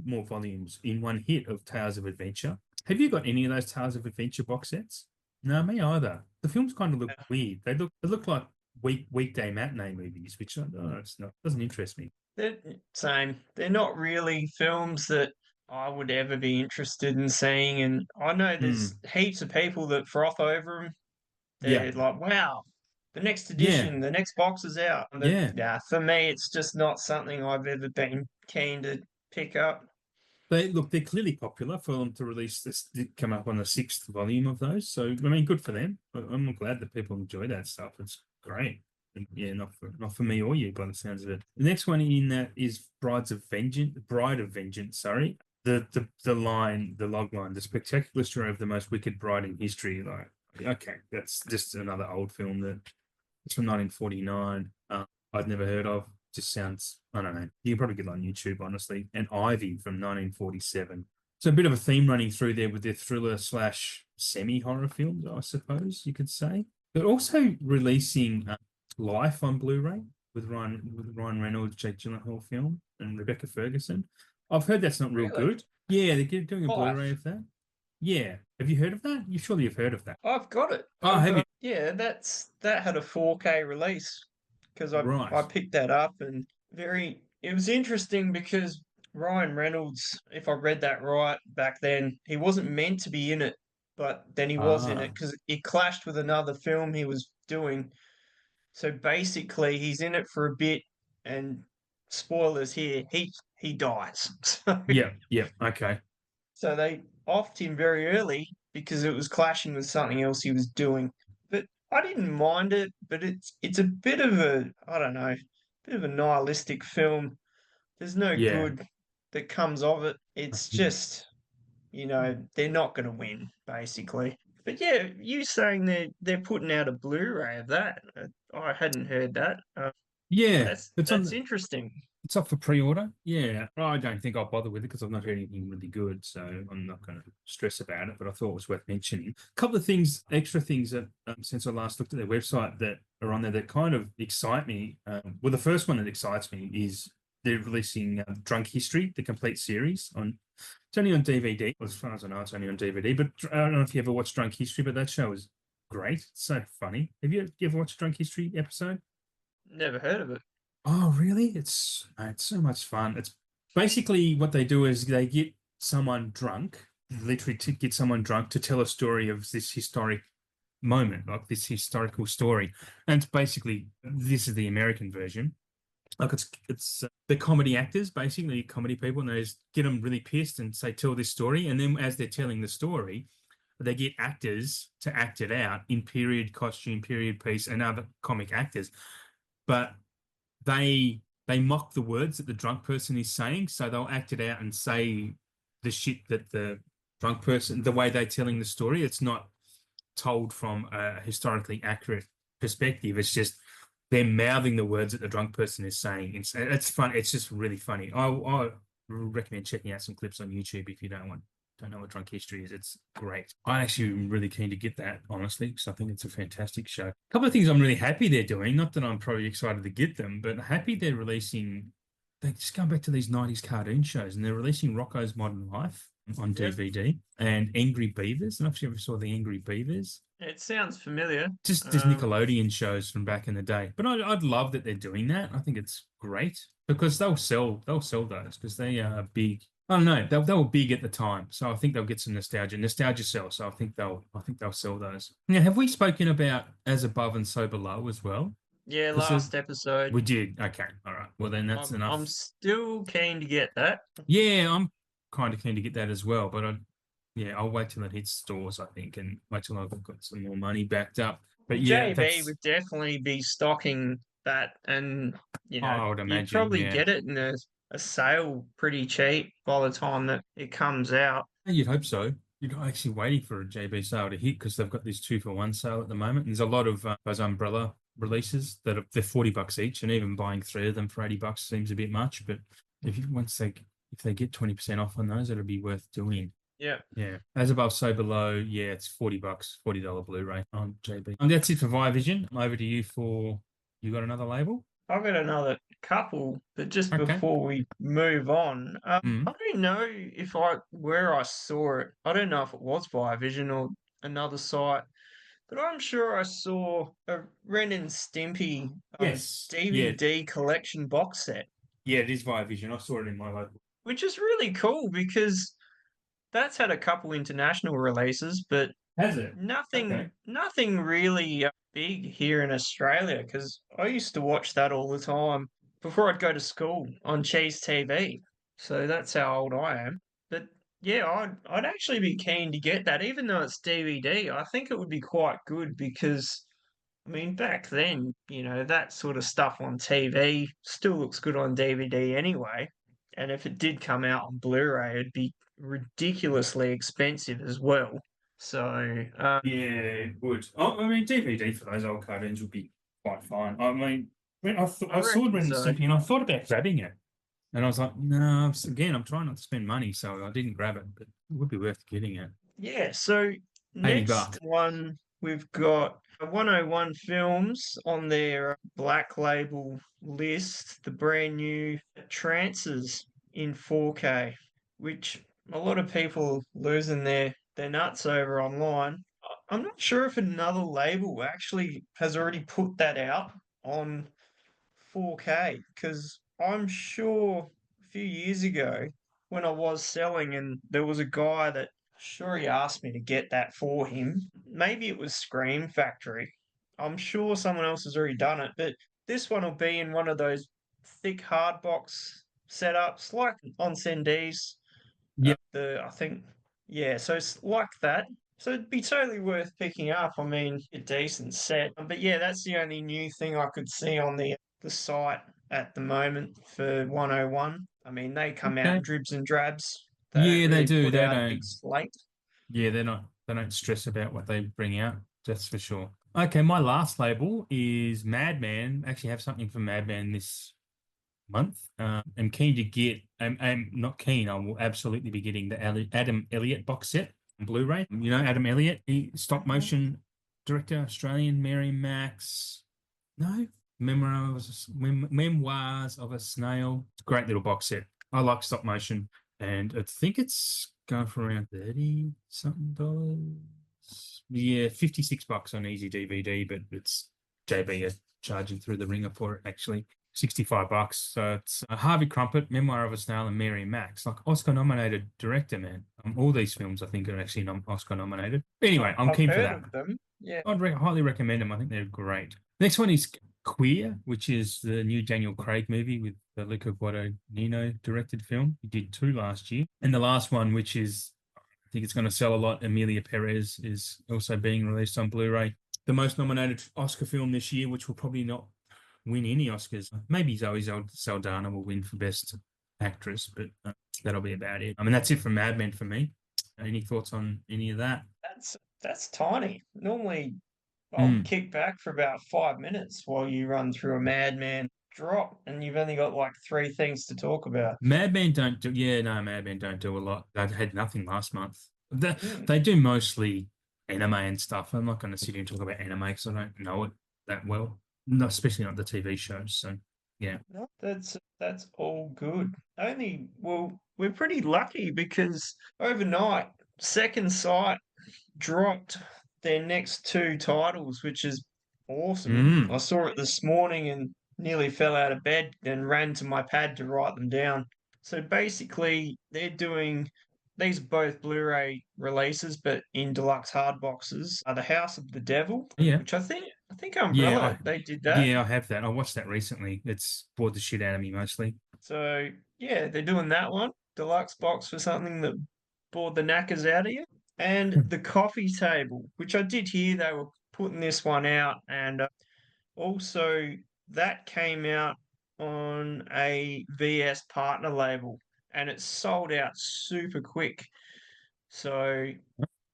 more volumes in one hit of Tales of Adventure. Have you got any of those Tales of Adventure box sets? No, me either. The films kind of look weird. They look like weekday matinee movies, which it's not doesn't interest me. they're same. They're not really films that I would ever be interested in seeing, and I know there's Mm, heaps of people that froth over them. yeah, They're like, wow, the next yeah, edition, the next box is out. But yeah. yeah, for me, it's just not something I've ever been keen to pick up. They're clearly popular for them to release this, come up on the sixth volume of those. So I mean, good for them. I'm glad that people enjoy that stuff. It's great. And yeah, not for me or you by the sounds of it. The next one in that is Bride of Vengeance. Sorry, the log line, the spectacular story of the most wicked bride in history. Like, okay, that's just another old film that it's from 1949. I'd never heard of. Just sounds, I don't know. You can probably get it on YouTube, honestly. And Ivy from 1947. So a bit of a theme running through there with their thriller slash semi horror films, I suppose you could say. They're also releasing Life on Blu-ray with Ryan Reynolds, Jake Gyllenhaal film, and Rebecca Ferguson. I've heard that's not real Really? good. Yeah, they're doing a Blu-ray Life. of that. Yeah, have you heard of that? You surely have heard of that. I've got it. Oh, have you? Yeah, that had a 4K release because I Right. picked that up and it was interesting because Ryan Reynolds, if I read that right back then, he wasn't meant to be in it, but then he was in it Ah, because it clashed with another film he was doing. So basically, he's in it for a bit, and spoilers here, he dies. So yeah, yeah. Okay. so offed him very early because it was clashing with something else he was doing. But I didn't mind it, but it's a bit of a, I don't know, bit of a nihilistic film. There's no Yeah. good that comes of it. I It's think- just, they're not going to win, basically. But yeah, you saying they're putting out a Blu-ray of that? I hadn't heard that. Yeah, That's interesting. it's up for pre-order. Yeah, I don't think I'll bother with it because I've not heard anything really good, so I'm not going to stress about it. But I thought it was worth mentioning. A couple of things, extra things that since I last looked at their website that are on there that kind of excite me. Well, the first one that excites me is they're releasing Drunk History, the complete series on. It's only on DVD. Well, as far as I know, it's only on DVD. But I don't know if you ever watched Drunk History, but that show is great. It's so funny. Have you ever watched a Drunk History episode? Never heard of it. Oh, really? It's so much fun. It's basically what they do is they get someone drunk, literally to get someone drunk to tell a story of this historic moment, like this historical story. And basically, this is the American version. Like it's the comedy actors, basically comedy people, and they just get them really pissed and say, "Tell this story." And then as they're telling the story, they get actors to act it out in period costume, period piece, and other comic actors. But they they mock the words that the drunk person is saying, so they'll act it out and say the shit that the drunk person, the way they're telling the story, it's not told from a historically accurate perspective. It's just they're mouthing the words that the drunk person is saying. It's fun. It's just really funny. I recommend checking out some clips on YouTube if you don't know what Drunk History is. It's great. I actually am really keen to get that, honestly, because I think it's a fantastic show. A couple of things I'm really happy they're doing. Not that I'm probably excited to get them, but happy they're releasing. They just go back to these 90s cartoon shows, and they're releasing Rocko's Modern Life on Yep. DVD and Angry Beavers. I don't know if you ever saw the Angry Beavers. It sounds familiar. Just Nickelodeon shows from back in the day. But I'd love that they're doing that. I think it's great because they'll sell those because they are big. I don't know. They were big at the time, so I think they'll get some nostalgia. Nostalgia sells, so I think they'll sell those. Now, have we spoken about As Above and So Below as well? Yeah, Because last episode. we did. Okay, all right. Well, then that's I'm enough. still keen to get that. Yeah, I'm kind of keen to get that as well, but yeah, I'll wait till it hits stores, I think, and wait till I've got some more money backed up. But yeah, JB would definitely be stocking that, and I would you'd imagine, probably yeah. get it in a sale pretty cheap by the time that it comes out. You'd hope so. You're actually waiting for a JB sale to hit because they've got this 2-for-1 sale at the moment. And there's a lot of those umbrella releases they're $40 each, and even buying 3 of them for $80 seems a bit much. But if they get 20% off on those, it'll be worth doing. Yeah. Yeah. As Above, So Below, yeah, it's $40, $40 Blu-ray on JB. And that's it for Viavision. Over to you for you got another label? I've got another couple, but just Okay. before we move on, I Mm. don't know where I saw it. I don't know if it was Vision or another site, but I'm sure I saw a Ren and Stimpy Yes. Yeah. DVD collection box set, Yeah, it is Viavision. I saw it in my local. which is really cool because that's had a couple international releases, but Has it? Okay. nothing really big here in Australia. Because I used to watch that all the time before I'd go to school on Cheese TV. So that's how old I am. But yeah, I'd actually be keen to get that, even though it's DVD. I think it would be quite good because I mean, back then, that sort of stuff on TV still looks good on DVD anyway. And if it did come out on Blu-ray, it'd be ridiculously expensive as well. So, Yeah, it would. I mean, DVD for those old cartoons would be quite fine. I mean, I I saw reckon Ren and so. Stimpy and I thought about grabbing it. And I was like, no, again, I'm trying not to spend money, so I didn't grab it, but it would be worth getting it. Yeah, so 80 next bucks. one we've got 101 Films on their Black Label list, the brand new Trances in 4K, which a lot of people losing their nuts over online. I'm not sure if another label actually has already put that out on 4K because I'm sure a few years ago when I was selling and there was a guy that sure he asked me to get that for him. Maybe it was Scream Factory. I'm sure someone else has already done it, but this one will be in one of those thick hard box setups like on Sendi's. Yeah. I think Yeah, so it's like that. So it'd be totally worth picking up. I mean, a decent set. But yeah, that's the only new thing I could see on the site at the moment for 101. I mean, they come out in Okay. dribs and drabs. They don't Yeah, they really do. put They out a big don't. slate. Yeah, they don't stress about what they bring out. That's for sure. Okay, my last label is Madman. Actually have something for Madman this month. I'm keen to get. I'm not keen. I will absolutely be getting the Adam Elliott box set on Blu-ray. You know Adam Elliott, stop Mhm. motion director, Australian. Mary Max. No, Memoirs of a Snail. It's a great little box set. I like stop motion, and I think it's going for around 30 something dollars. Yeah, $56 on Easy DVD, but it's JB are charging through the ringer for it actually. $65. So it's Harvey Crumpet, Memoir of a Snail, and Mary Max, like Oscar nominated director, man. All these films I think are actually Oscar nominated. Anyway, I'm I've keen for heard that. of them. Yeah. Highly recommend them. I think they're great. Next one is Queer, which is the new Daniel Craig movie with the Luca Guadagnino directed film. He did two last year. And the last one, which is, I think it's going to sell a lot, Emilia Perez, is also being released on Blu-ray. The most nominated Oscar film this year, which will probably not win any Oscars. Maybe Zoe Saldana will win for Best Actress, but that'll be about it. I mean, that's it for Mad Men for me. Any thoughts on any of that? That's tiny. Normally I'll Mm. kick back for about 5 minutes while you run through a madman drop, and you've only got like three things to talk about. Madmen don't do, yeah, no, Madmen don't do a lot. They had nothing last month. Mm. They do mostly anime and stuff. I'm not going to sit here and talk about anime because I don't know it that well, no, especially not the TV shows. So, yeah. No, that's all good. Only well, we're pretty lucky because overnight, Second Sight dropped their next two titles, which is awesome. I Mm. saw it this morning and nearly fell out of bed and ran to my pad to write them down. So basically, they're doing these are both Blu-ray releases, but in deluxe hard boxes. Are The House of the Devil, Yeah. which I think Yeah. Umbrella they did that. Yeah, I have that. I watched that recently. It's bored the shit out of me mostly. So yeah, they're doing that one deluxe box for something that bored the knackers out of you. And the coffee table, which I did hear they were putting this one out, and also that came out on a VS partner label, and it sold out super quick. So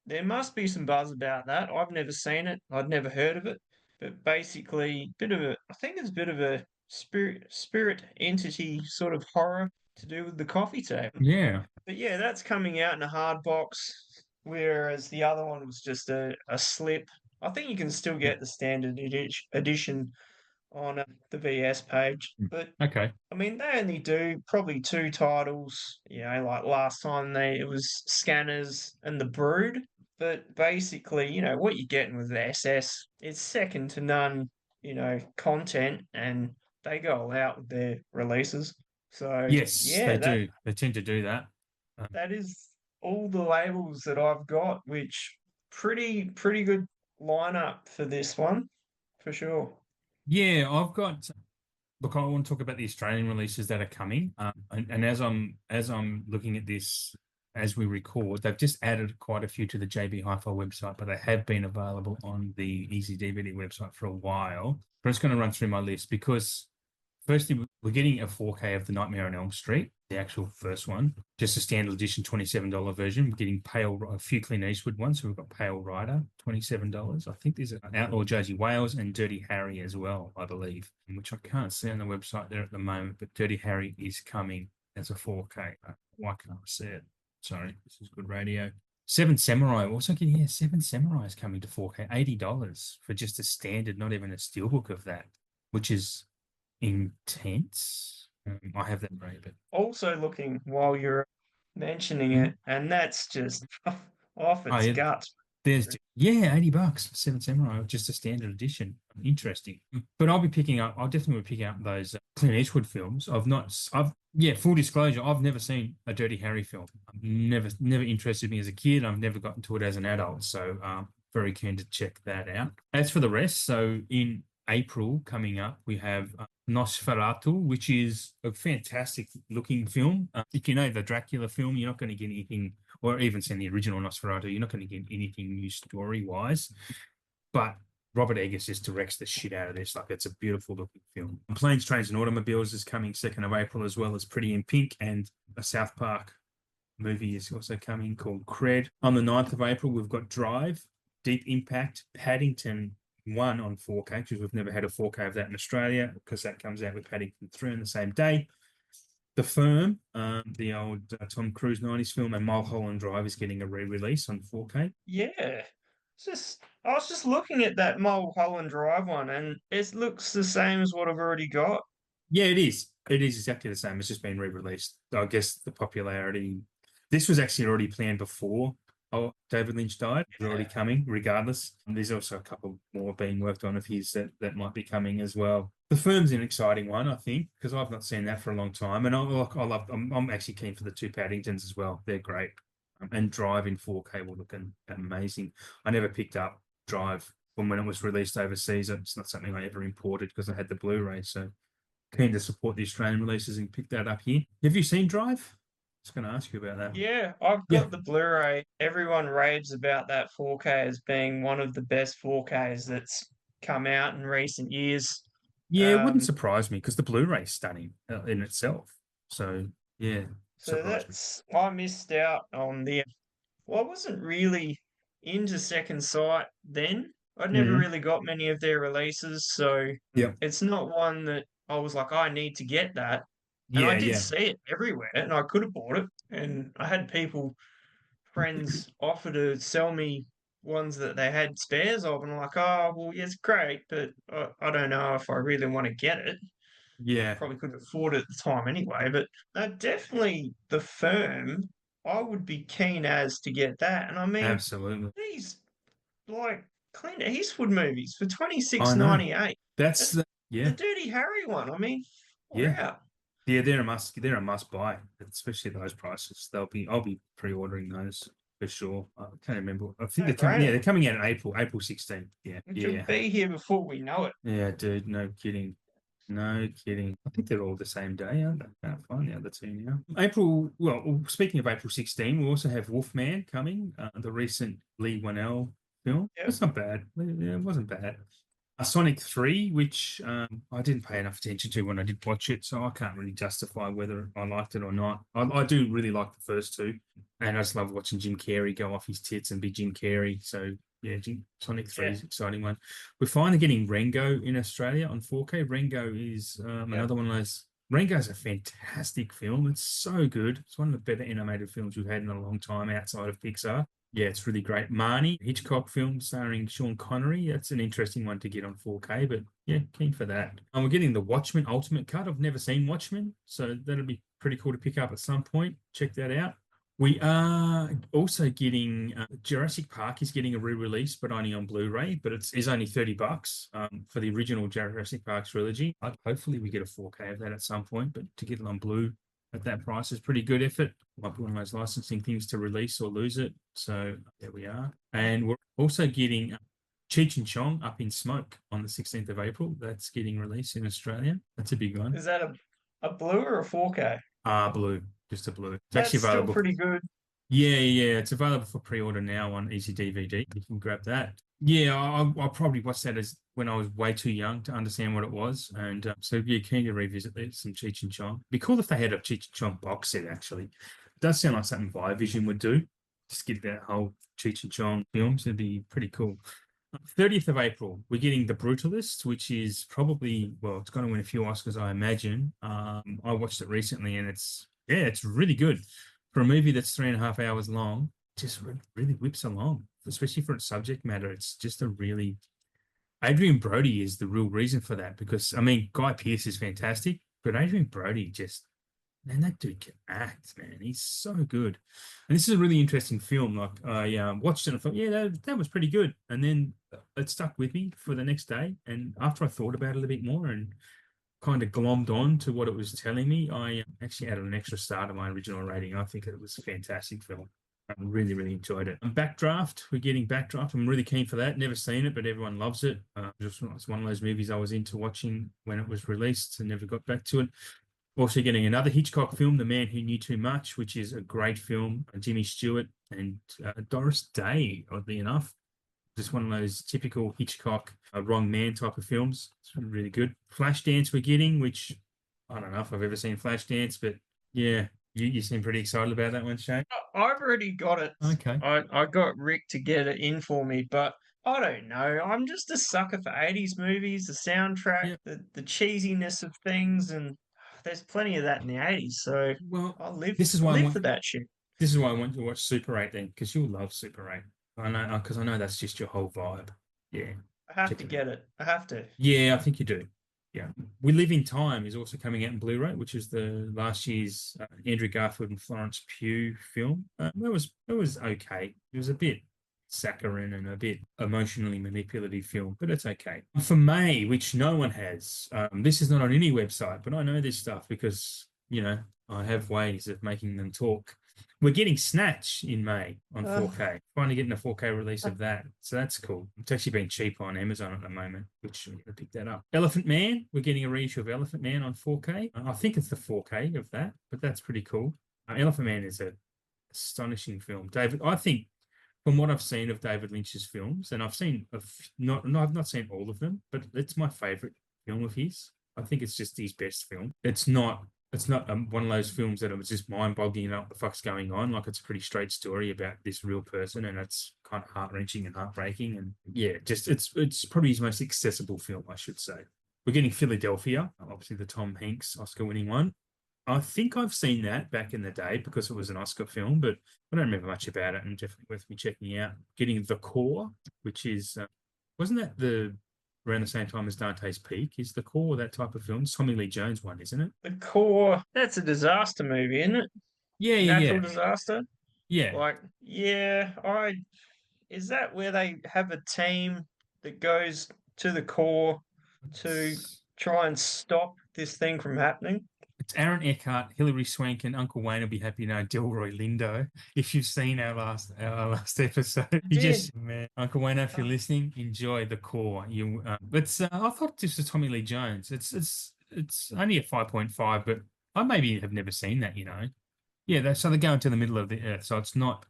there must be some buzz about that. I've never seen it. I'd never heard of it. But basically, bit of a I think it's a bit of a spirit entity sort of horror to do with the coffee table. Yeah. But yeah, that's coming out in a hard box, whereas the other one was just a slip. I think you can still get the standard edition on the VS page. Mm. But Okay. I mean, they only do probably two titles. You know, like last time it was Scanners and The Brood. But basically, you know, what you're getting with the SS, it's second to none, you know, content, and they go all out with their releases. So Yes, yeah, they that do. They tend to do that. that is all the labels that I've got, which pretty good lineup for this one, for sure. Yeah, I've got. Look, I want to talk about the Australian releases that are coming. And as I'm looking at this as we record, they've just added quite a few to the JB Hi-Fi website, but they have been available on the Easy DVD website for a while. But I'm just going to run through my list because firstly, we're getting a 4K of The Nightmare on Elm Street, the actual first one, just a standard edition $27 version. We're getting a few Clint Eastwood ones. So we've got Pale Rider, $27. I think there's an Outlaw Josie Wales and Dirty Harry as well, I believe, which I can't see on the website there at the moment. But Dirty Harry is coming as a 4K. Why can't I see it? Sorry, this is good radio. Seven Samurai. Also getting Seven Samurai is coming to 4K, $80 for just a standard, not even a steelbook of that, which is intense. I have that right, but Also looking while you're mentioning Mhm. it, and that's just off Oh its yeah, gut. there's $80 for Seven Samurai, just a standard edition. Interesting, but I'll definitely be picking up those Clint Eastwood films. Full disclosure, I've never seen a Dirty Harry film. Never interested me as a kid. I've never gotten to it as an adult, so very keen to check that out. As for the rest, so in April coming up, we have Nosferatu, which is a fantastic looking film. If you know the Dracula film, you're not going to get anything, or even seen the original Nosferatu, you're not going to get anything new story wise. But Robert Eggers just directs the shit out of this. Like, it's a beautiful looking film. Planes, Trains, and Automobiles is coming 2nd of April, as well as Pretty in Pink, and a South Park movie is also coming called Cred. On the 9th of April, we've got Drive, Deep Impact, Paddington 1 on 4K, because we've never had a 4K of that in Australia, because that comes out with Paddington 3 on the same day. The Firm, the old Tom Cruise 90s film, and Mulholland Drive is getting a re-release on 4K. Yeah. I was just looking at that Mulholland Drive one, and it looks the same as what I've already got. Yeah, it is. It is exactly the same. It's just been re-released. I guess the popularity. This was actually already planned before David Lynch died. It was already coming, regardless. And there's also a couple more being worked on of his that might be coming as well. The Firm's an exciting one, I think, because I've not seen that for a long time, and I'm actually keen for the 2 Paddingtons as well. They're great. And Drive in 4K will look amazing. I never picked up Drive from when it was released overseas. It's not something I ever imported because I had the Blu-ray. So keen to support the Australian releases and pick that up here. Have you seen Drive? I was going to ask you about that. Yeah, I've got the Blu-ray. Everyone raves about that 4K as being one of the best 4Ks that's come out in recent years. Yeah, it wouldn't surprise me because the Blu-ray is stunning in itself. So yeah, I missed out on I wasn't really into Second Sight then. I'd never really got many of their releases, so it's not one that I was like, I need to get that. And I did see it everywhere, and I could have bought it. And I had friends offer to sell me ones that they had spares of, and I'm like, oh, well, yes, great, but I don't know if I really want to get it. Yeah. Probably couldn't afford it at the time anyway, but definitely The Firm, I would be keen as to get that. And I mean, absolutely, these like Clint Eastwood movies for $26.98. That's the Dirty Harry one. I mean, out. Yeah, they're a must buy, especially at those prices. I'll be pre-ordering those for sure. I can't remember. I think they're coming out in April 16th. Yeah. It should be here before we know it. Yeah, dude, no kidding. No kidding. I think they're all the same day, aren't they? I can't find the other two now. Well, speaking of April 16, we also have Wolfman coming, the recent Lee Whannell film. Yep. It's not bad. It wasn't bad. Sonic 3, which I didn't pay enough attention to when I did watch it, so I can't really justify whether I liked it or not. I do really like the first two, and I just love watching Jim Carrey go off his tits and be Jim Carrey. So yeah, Sonic 3 is an exciting one. We're finally getting Rango in Australia on 4K. Rango is another one of those. Rango's a fantastic film. It's so good. It's one of the better animated films we've had in a long time outside of Pixar. Yeah, it's really great. Marnie, Hitchcock film starring Sean Connery. That's an interesting one to get on 4K, but yeah, keen for that. And we're getting the Watchmen Ultimate Cut. I've never seen Watchmen, so that'll be pretty cool to pick up at some point. Check that out. We are also getting Jurassic Park is getting a re-release, but only on Blu-ray. But it's only $30 for the original Jurassic Park trilogy. Hopefully, we get a 4K of that at some point. But to get it on Blu at that price is pretty good effort. Might be one of those licensing things to release or lose it. So there we are. And we're also getting Cheech and Chong Up in Smoke on the 16th of April. That's getting released in Australia. That's a big one. Is that a Blue or a 4K? Blue. Just a Blue. It's That's actually available. Still pretty good. Yeah. It's available for pre-order now on Easy DVD. You can grab that. Yeah, I'll probably watch that as when I was way too young to understand what it was. And so yeah, keen to revisit some Cheech and Chong. It'd be cool if they had a Cheech and Chong box set, actually. It does sound like something Vision would do. Just get that whole Cheech and Chong films. It'd be pretty cool. 30th of April, we're getting The Brutalist, which is probably, it's going to win a few Oscars, I imagine. I watched it recently, and it's really good. For a movie that's 3.5 hours long, just really whips along, especially for its subject matter. It's just Adrian Brody is the real reason for that, because, I mean, Guy Pearce is fantastic, but Adrian Brody man, that dude can act, man. He's so good. And this is a really interesting film. Like, I watched it and I thought, yeah, that was pretty good. And then it stuck with me for the next day. And after I thought about it a bit more and kind of glommed on to what it was telling me, I actually added an extra star to my original rating. I think it was a fantastic film. I really, really enjoyed it. Backdraft, we're getting Backdraft. I'm really keen for that. Never seen it, but everyone loves it. It's one of those movies I was into watching when it was released and never got back to it. Also getting another Hitchcock film, The Man Who Knew Too Much, which is a great film. Jimmy Stewart and Doris Day, oddly enough. Just one of those typical Hitchcock wrong man type of films. It's really good. Flashdance we're getting, which I don't know if I've ever seen Flashdance, but yeah, you seem pretty excited about that one, Shane. I've already got it. Okay. I got Rick to get it in for me, but I don't know. I'm just a sucker for 80s movies, the soundtrack, Yeah. the cheesiness of things, and there's plenty of that in the 80s. So Well, I live this is why I live want for that shit. this is why I want you to watch Super 8 then, because you'll love Super 8. I know, because I know that's just your whole vibe. Yeah, I have check to it out. get it. I have to. Yeah, I think you do. Yeah. We Live in Time is also coming out in Blu-ray, which is the last year's Andrew Garfield and Florence Pugh film. That was okay. It was a bit saccharine and a bit emotionally manipulative film, but it's okay. For May, which no one has, this is not on any website, but I know this stuff because, I have ways of making them talk. We're getting Snatch in May on Uh, 4K. Finally getting a 4K release of that. So that's cool. It's actually been cheap on Amazon at the moment, which I'm going to pick that up. Elephant Man, we're getting a reissue of Elephant Man on 4K. I think it's the 4K of that, but that's pretty cool. Elephant Man is an astonishing film. David, I think from what I've seen of David Lynch's films, and I've seen not no, I've not seen all of them, but it's my favorite film of his. I think it's just his best film. It's not one of those films that it was just mind-boggling, what the fuck's going on. Like, it's a pretty straight story about this real person, and it's kind of heart-wrenching and heartbreaking. And yeah, just it's probably his most accessible film, I should say. We're getting Philadelphia, obviously the Tom Hanks Oscar-winning one. I think I've seen that back in the day because it was an Oscar film, but I don't remember much about it, and definitely worth me checking out. Getting The Core, which is wasn't that the around the same time as Dante's Peak? Is The Core that type of film? It's Tommy Lee Jones one, isn't it? the core. That's a disaster movie, isn't it? Yeah, yeah, Natural yeah, disaster. yeah. Like, yeah, I is that where they have a team that goes to the core to It's, try and stop this thing from happening? it's Aaron Eckhart, Hilary Swank, and Uncle Wayne will be happy to know Delroy Lindo. If you've seen our last episode, I you did. just man, Uncle Wayne, if you're Uh, listening, enjoy The Core. But I thought this was Tommy Lee Jones. It's only a 5.5, but I maybe have never seen that. Yeah. So they're going to the middle of the earth, so it's not.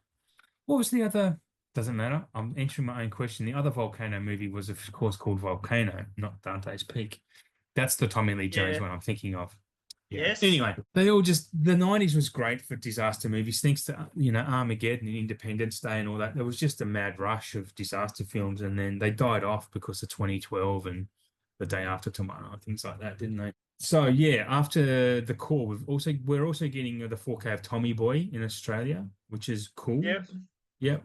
What was the other? Doesn't matter. I'm answering my own question. The other volcano movie was, of course, called Volcano, not Dante's Peak. That's the Tommy Lee Jones yeah. one I'm thinking of. Yeah. Yes. Anyway, the 90s was great for disaster movies, thanks to Armageddon and Independence Day and all that. There was just a mad rush of disaster films, and then they died off because of 2012 and The Day After Tomorrow, things like that, didn't they? So yeah, after The Core, we're also getting the 4K of Tommy Boy in Australia, which is cool. Yep. Yep.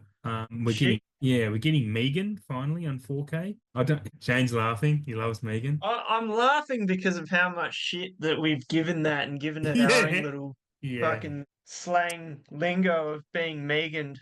Shit. We're getting Megan finally on 4K. I don't. Shane's laughing. He loves Megan. I'm laughing because of how much shit that we've given that and given it our own Yeah. little Yeah. fucking slang lingo of being Megan for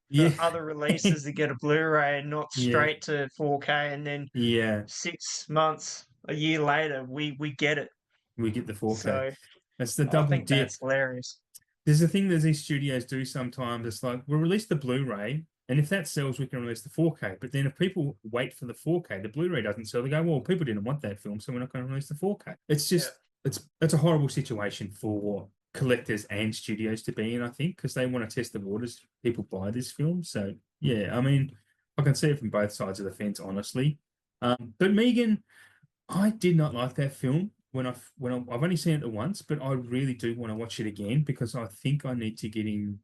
Yeah. other releases that get a Blu-ray and not Yeah. straight to 4K, and then Yeah. 6 months, a year later, we get it. We get the 4K. So That's the I double think dip. that's hilarious. There's a thing that these studios do sometimes. It's like, we'll release the Blu-ray, and if that sells, we can release the 4K. But then if people wait for the 4K, the Blu-ray doesn't sell. They go, well, people didn't want that film, so we're not going to release the 4K. It's Yeah. just, it's a horrible situation for collectors and studios to be in, I think, because they want to test the waters. People buy this film. So, yeah, I mean, I can see it from both sides of the fence, honestly. But Megan, I did not like that film I've only seen it once, but I really do want to watch it again because I think I need to get into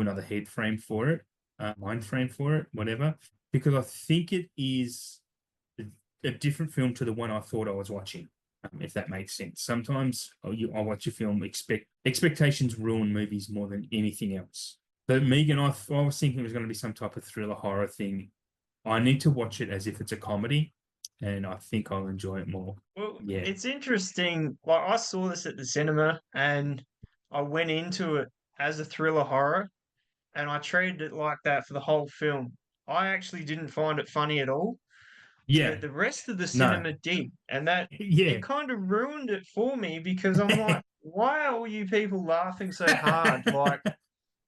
another head frame for it, mind frame for it, whatever, because I think it is a different film to the one I thought I was watching. If that makes sense. Sometimes I watch a film, expectations ruin movies more than anything else. But Megan, I was thinking it was going to be some type of thriller horror thing. I need to watch it as if it's a comedy, and I think I'll enjoy it more. Well, Yeah. it's interesting. Like, I saw this at the cinema and I went into it as a thriller horror, and I treated it like that for the whole film. I actually didn't find it funny at all, Yeah. but the rest of the No. cinema did, and that Yeah. it kind of ruined it for me because I'm like, why are all you people laughing so hard? Like,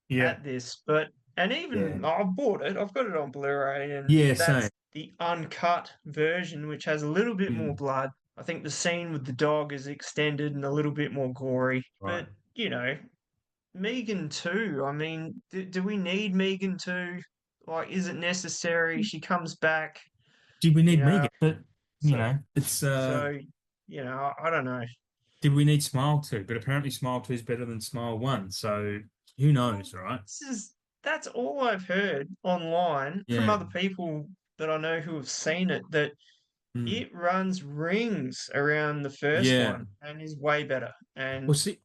Yeah. at this, but and Yeah. even I bought it. I've got it on Blu-ray, and Yeah, same. that's the uncut version, which has a little bit more Mm, blood. I think the scene with the dog is extended and a little bit more gory. right. But you know, Megan 2. I mean, do we need Megan 2? Like, is it necessary? She comes back, Did we you need know. Megan? But So it's so I don't know. did we need Smile 2? But apparently Smile 2 is better than Smile 1. So who Well, knows, right? that's all I've heard online from Yeah. other people that I know who have seen it, that Mm. it runs rings around the first Yeah. one and is way better. Well, And see,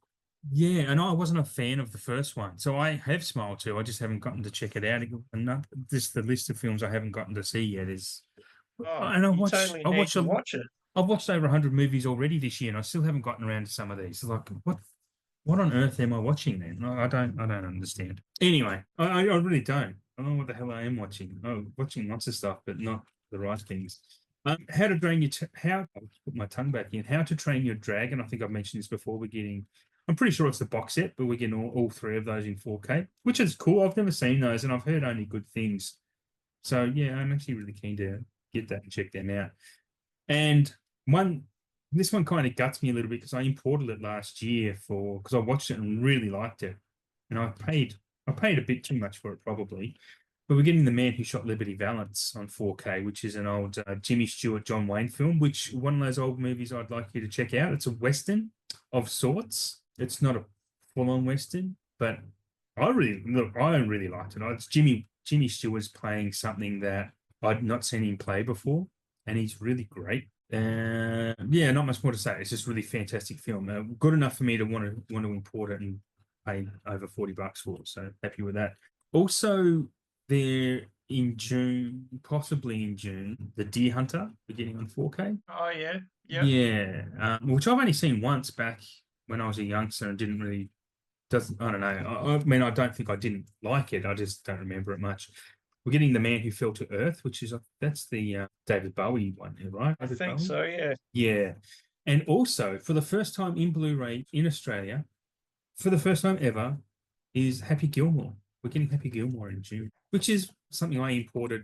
yeah, and I wasn't a fan of the first one, so I have Smile 2. I just haven't gotten to check it out. And not, this the list of films I haven't gotten to see yet is, oh, and you totally need to watch it. I've watched over 100 movies already this year, and I still haven't gotten around to some of these. Like, what on earth am I watching then? I don't understand. Anyway, I really don't. I don't know what the hell I am watching. Oh, watching lots of stuff, but not the right things. How to train your how I'll put my tongue back in. How to Train Your Dragon. I think I've mentioned this before. We're getting. I'm pretty sure it's the box set, but we're getting all three of those in 4K, which is cool. I've never seen those, and I've heard only good things. So yeah, I'm actually really keen to get that and check them out. And one, this one kind of guts me a little bit because I imported it last year because I watched it and really liked it, and I paid a bit too much for it probably. But we're getting The Man Who Shot Liberty Valance on 4K, which is an old Jimmy Stewart, John Wayne film, which one of those old movies I'd like you to check out. It's a Western of sorts. It's not a full-on Western, but I really liked it. It's Jimmy Stewart's playing something that I'd not seen him play before, and he's really great. Yeah, not much more to say. It's just really fantastic film. Good enough for me to want to import it and pay over $40 for it. So happy with that. Also, there in June, possibly in June, The Deer Hunter we're getting on 4K. Oh yeah, yep. Yeah, which I've only seen once back when I was a youngster and didn't really doesn't I don't know. I mean, I don't think I didn't like it. I just don't remember it much. We're getting The Man Who Fell to Earth, which is that's the David Bowie one, right? I David think Bowie. so, yeah. Yeah, and also for the first time in Blu-ray in Australia, for the first time ever, is Happy Gilmore. We're getting Happy Gilmore in June, which is something I imported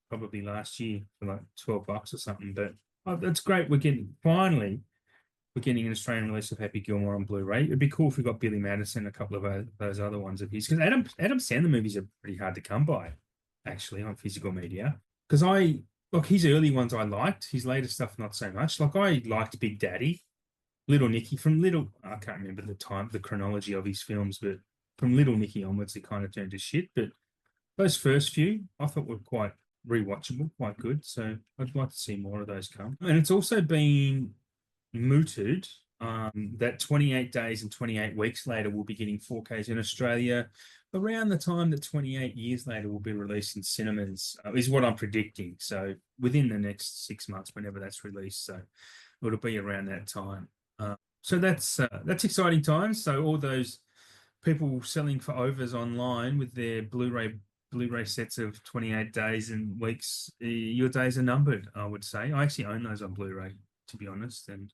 probably last year for like $12 or something. But that's great. We're getting an Australian release of Happy Gilmore on Blu-ray. It'd be cool if we got Billy Madison, a couple of those other ones of his, because Adam Sandler movies are pretty hard to come by, actually, on physical media. Because his early ones I liked, his later stuff not so much. Like I liked Big Daddy, Little Nicky I can't remember the chronology of his films, but from Little Nicky onwards, it kind of turned to shit. But those first few I thought were quite rewatchable, quite good. So I'd like to see more of those come. And it's also been mooted that 28 days and 28 weeks later we'll be getting 4Ks in Australia around the time that 28 years later will be released in cinemas, is what I'm predicting. So within the next 6 months, whenever that's released. So it'll be around that time. So that's exciting times. So all those people selling for overs online with their Blu-ray sets of 28 days and weeks, your days are numbered, I would say. I actually own those on Blu-ray, to be honest, and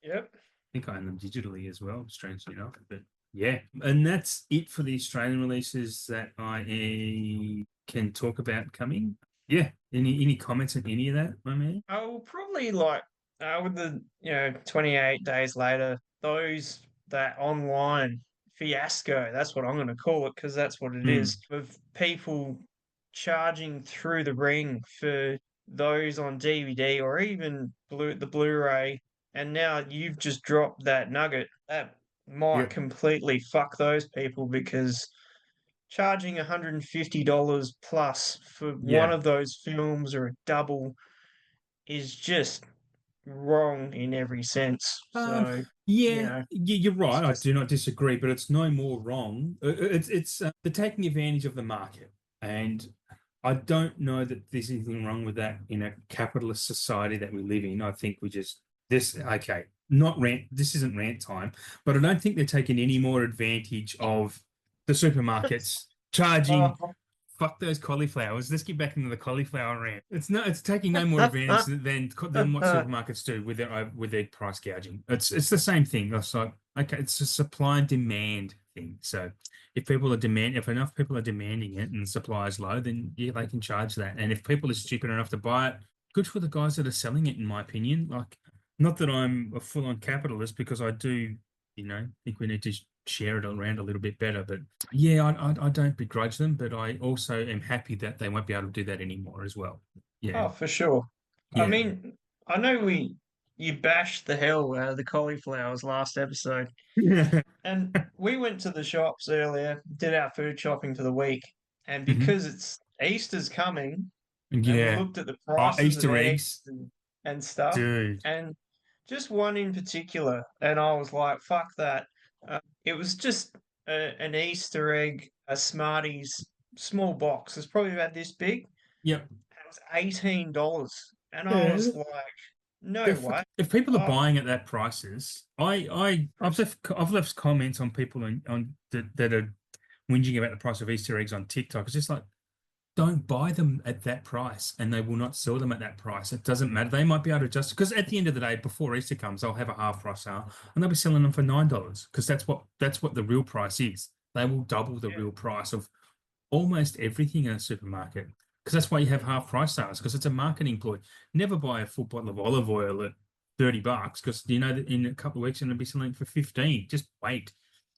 Yep. I think I own them digitally as well, strangely enough. But yeah, and that's it for the Australian releases that I can talk about coming. Yeah, any comments on any of that, my man? I will probably like with the 28 days later, those that online fiasco, that's what I'm going to call it, because that's what it Hmm. is, of people charging through the ring for those on DVD or even the Blu-ray, and now you've just dropped that nugget that might Yep. completely fuck those people, because charging $150 plus for one Yeah. of those films or a double is just wrong in every sense. Um, So, yeah, you're it's right. I just do not disagree, but it's no more wrong. It's they're taking advantage of the market, and I don't know that there's anything wrong with that in a capitalist society that we live in. I think we just this okay, not rant. This isn't rant time, but I don't think they're taking any more advantage of the supermarkets charging. oh. Fuck those cauliflowers. Let's get back into the cauliflower rant. It's taking no more advantage than what supermarkets do with their price gouging. It's the same thing. It's like Okay, it's a supply and demand thing. So if enough people are demanding it and the supply is low, then yeah, they can charge that. And if people are stupid enough to buy it, good for the guys that are selling it, in my opinion. Like, not that I'm a full-on capitalist, because I do, think we need to share it around a little bit better. But yeah, I don't begrudge them, but I also am happy that they won't be able to do that anymore as well. Yeah, Oh, for sure. I yeah. mean, I know you bashed the hell out of the cauliflowers last episode, and we went to the shops earlier, did our food shopping for the week, and Mhm. because it's Easter's coming, and we Yeah. looked at the Oh, prices of Easter eggs eggs, and stuff, dude. and just one in particular, and I was like, "Fuck that!" It was just an Easter egg, a Smarties small box. It's probably about this big. Yep. It was $18, and I Yeah. was like, "No way!" If people are Oh, buying at that prices, I've left comments on people on that are whinging about the price of Easter eggs on TikTok. It's just like, don't buy them at that price, and they will not sell them at that price. It doesn't matter. They might be able to adjust, because at the end of the day, before Easter comes, they'll have a half price sale and they'll be selling them for $9, because that's what the real price is. They will double the yeah, real price of almost everything in a supermarket, because that's why you have half price sales, because it's a marketing ploy. Never buy a full bottle of olive oil at $30, because you know that in a couple of weeks you're going to be selling it for 15. Just wait,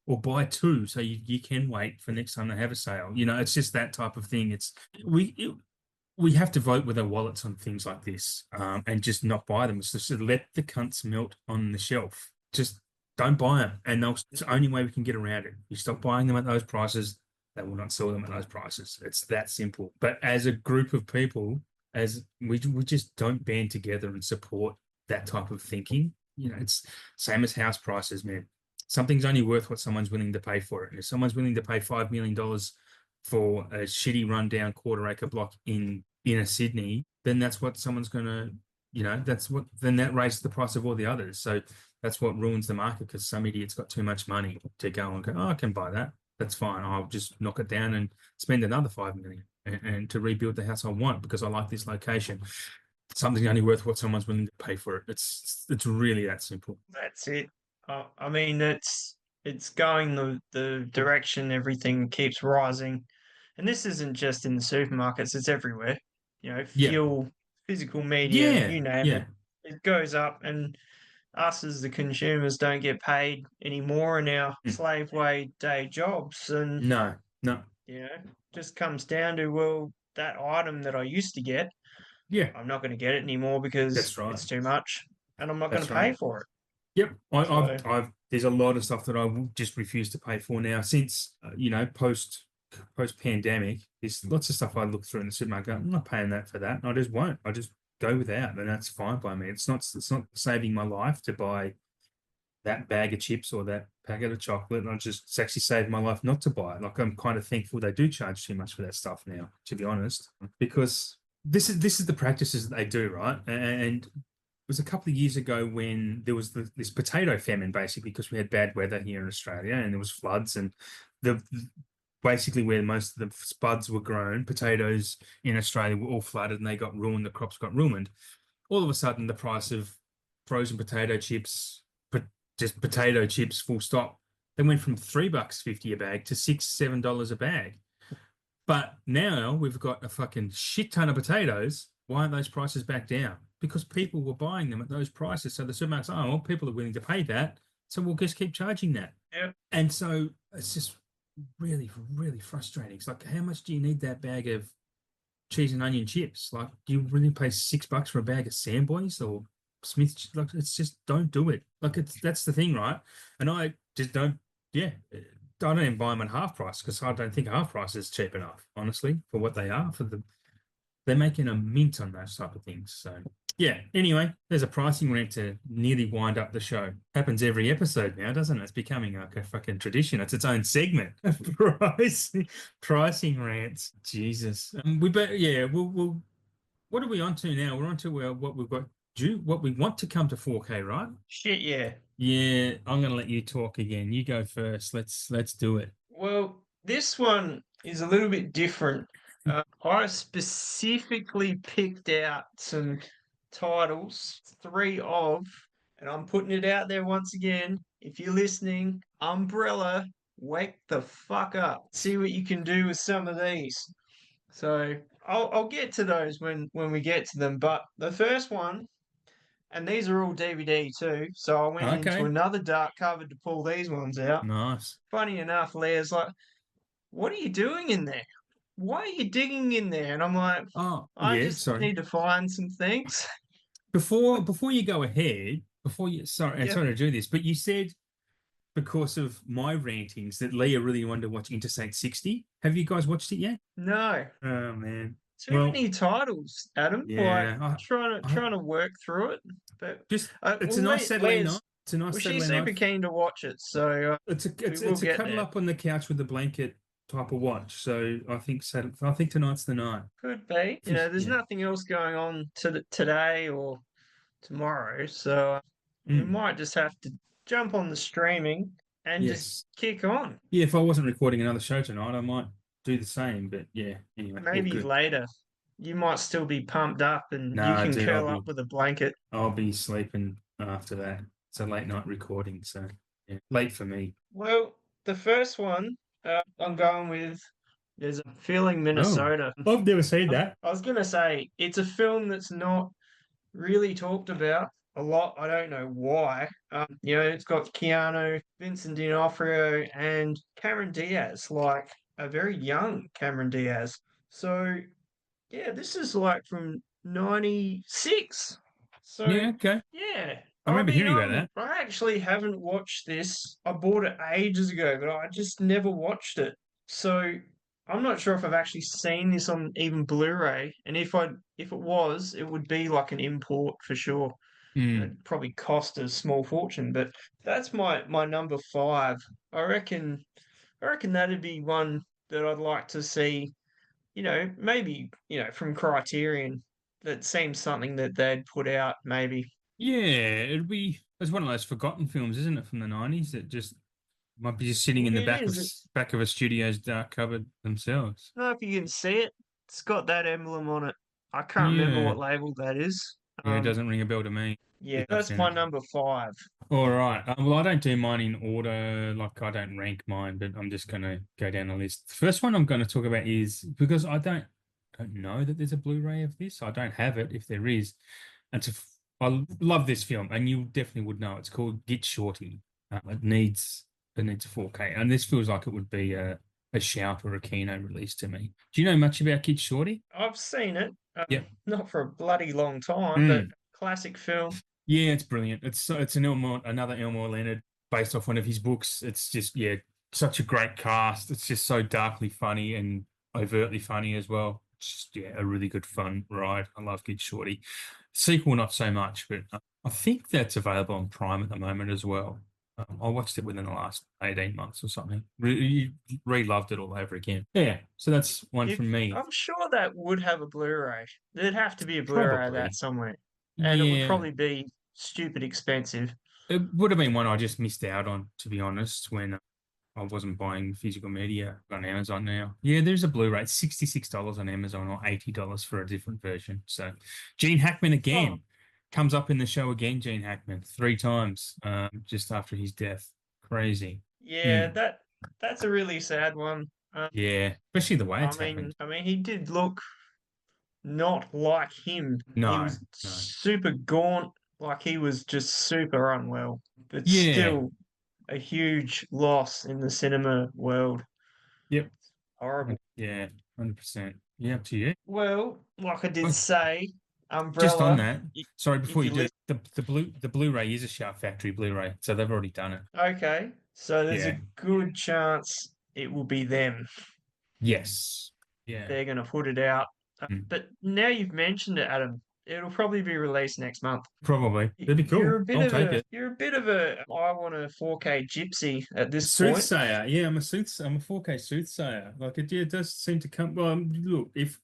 or buy two so you can wait for next time they have a sale. It's just that type of thing. We have to vote with our wallets on things like this, and just not buy them. It's just let the cunts melt on the shelf. Just don't buy them, and it's the only way we can get around it. You stop buying them at those prices, they will not sell them at those prices. It's that simple. But as a group of people, as we just don't band together and support that type of thinking. It's same as house prices, man. Something's only worth what someone's willing to pay for it. And if someone's willing to pay $5 million for a shitty rundown quarter-acre block in inner Sydney, then that's what someone's gonna, then that raises the price of all the others. So that's what ruins the market, because some idiot's got too much money to go and go, oh, I can buy that. That's fine. I'll just knock it down and spend another 5 million and to rebuild the house I want, because I like this location. Something's only worth what someone's willing to pay for it. It's really that simple. that's it. I mean, it's going the direction everything keeps rising, and this isn't just in the supermarkets; it's everywhere. You know, Yeah. fuel, physical media, Yeah. you name it. Yeah. It goes up, and us as the consumers don't get paid anymore in our Mm. slave wage day jobs, and No. No. you know, just comes down to, well, that item that I used to get, Yeah. I'm not going to get it anymore because That's right. it's too much, and I'm not going That's to right. pay for it. Yep, So there's a lot of stuff that I will just refuse to pay for now, since post pandemic. There's lots of stuff I look through in the supermarket. I'm not paying that for that. I just won't. I just go without, and that's fine by me. It's not saving my life to buy that bag of chips or that packet of chocolate. And it's actually saved my life not to buy it. Like, I'm kind of thankful they do charge too much for that stuff now, to be honest, because this is the practices that they do, right? And it was a couple of years ago when there was this potato famine, basically, because we had bad weather here in Australia and there was floods, and the basically where most of the spuds were grown, potatoes in Australia were all flooded and they got ruined. The crops got ruined. All of a sudden, the price of frozen potato chips, just potato chips, full stop, they went from $3.50 a bag to $6, $7 a bag. But now we've got a fucking shit ton of potatoes. Why aren't those prices back down? Because people were buying them at those prices. So the supermarkets, oh, well, people are willing to pay that. So we'll just keep charging that. yeah, And so it's just really, really frustrating. It's like, how much do you need that bag of cheese and onion chips? Like, do you really pay $6 for a bag of Samboys or Smith's? Like, it's just, don't do it. Like, that's the thing, right? And I just don't, yeah, I don't even buy them at half price, because I don't think half price is cheap enough, honestly, for what they are. They're making a mint on those type of things. So yeah. Anyway, there's a pricing rant to nearly wind up the show. Happens every episode now, doesn't it? It's becoming like a fucking tradition. It's its own segment. Pricing rants. Jesus. Yeah. We'll. What are we on to now? We're on to what we've got due. What we want to come to 4K, right? shit, yeah. Yeah. I'm gonna let you talk again. You go first. Let's do it. Well, this one is a little bit different. I specifically picked out some titles, three of, And I'm putting it out there once again. If you're listening, Umbrella, wake the fuck up. See what you can do with some of these. So I'll get to those when we get to them. But the first one, and these are all DVD too. So I went into Okay. another dark cupboard to pull these ones out. Nice. Funny enough, Leah's like, "What are you doing in there? Why are you digging in there?" And I'm like, Oh, "I yeah, just sorry. need to find some things." Before you go ahead, before you sorry, and Yep. sorry to do this, but you said because of my rantings that Leah really wanted to watch Interstate 60. Have you guys watched it yet? No, Oh man. too Well, many titles, Adam. Like yeah, I trying to work through it. But just it's a well, nice Saturday night. Leah's It's a nice well, she's Saturday night. super keen to watch it, so we will It's a get cuddle there. up on the couch with the blanket type of watch. So I think tonight's the night. Could be. You know, there's Yeah. nothing else going on today or tomorrow, so we Mm. might just have to jump on the streaming and just Yes. kick on. Yeah, if I wasn't recording another show tonight, I might do the same. But yeah, anyway, all Maybe good. later. You might still be pumped up and you Nah, can dude, curl up with a blanket. I'll be sleeping after that. It's a late night recording, so yeah, late for me. Well, the first one I'm going with is Feeling Oh, Minnesota. I've never seen that. I was going to say it's a film that's not really talked about a lot. I don't know why. You know, it's got Keanu, Vincent D'Onofrio, and Cameron Diaz, like a very young Cameron Diaz. So yeah, this is like from '96. So Yeah, okay. yeah, I remember hearing about that. I actually haven't watched this. I bought it ages ago, but I just never watched it. So I'm not sure if I've actually seen this on even Blu-ray. And if it was, it would be like an import for sure. Mm. It'd probably cost a small fortune. But that's my number five. I reckon that'd be one that I'd like to see, you know, maybe, you know, from Criterion. That seems something that they'd put out, maybe. Yeah, it's one of those forgotten films, isn't it, from the 90s that just might be just sitting in the It is. back of a studio's dark cupboard themselves. I don't know if you can see it. It's got that emblem on it. I can't remember Yeah. what label that is. Yeah, it doesn't ring a bell to me. Yeah, If I've that's seen my it. number five. All right. Well, I don't do mine in order. Like I don't rank mine, but I'm just gonna go down the list. The first one I'm going to talk about is because I don't know that there's a Blu-ray of this. I don't have it. If there is, and I love this film, and you definitely would know. It's called Get Shorty. It needs a 4K, and this feels like it would be a Shout or a Kino release to me. Do you know much about Get Shorty? I've seen it, Yeah. not for a bloody long time, but Mm. classic film. Yeah, it's brilliant. It's another Elmore Leonard based off one of his books. It's just yeah, such a great cast. It's just so darkly funny and overtly funny as well. It's just yeah, a really good fun ride. I love Kid Shorty. Sequel not so much, but I think that's available on Prime at the moment as well. I watched it within the last 18 months or something. Re-loved it all over again. Yeah, so that's one If from me. I'm sure that would have a Blu-ray. There'd have to be a Blu-ray of that Probably. somewhere, and it would Yeah, probably be stupid expensive. it would have been one I just missed out on, to be honest, when I wasn't buying physical media on Amazon now. Yeah, there's a Blu-ray. It's $66 on Amazon or $80 for a different version. So Gene Hackman Oh, again comes up in the show again, Gene Hackman, three times just after his death. Crazy. yeah, Mm. that's a really sad one. Yeah, especially the way it's happened. I mean, he did look not like him. He No, was no. super gaunt, like he was just super unwell. But Yeah. still, a huge loss in the cinema world. Yep. Horrible. Yeah, 100%. Yeah, up to you. Well, like I did Oh, say, just on Umbrella. that, sorry, If before you you do, listen, the Blu-ray is a Shout Factory Blu-ray, so they've already done it. okay, so there's a Yeah. good chance it will be them. Yes. Yeah. They're going to put it out. Mm. But now you've mentioned it, Adam, it'll probably be released next month. Probably. That'd be cool. I'll take it. You're a bit of a I want a 4K gypsy at this point. Soothsayer. Yeah, I'm a 4K soothsayer. Like it, yeah, it does seem to come. Well, look, if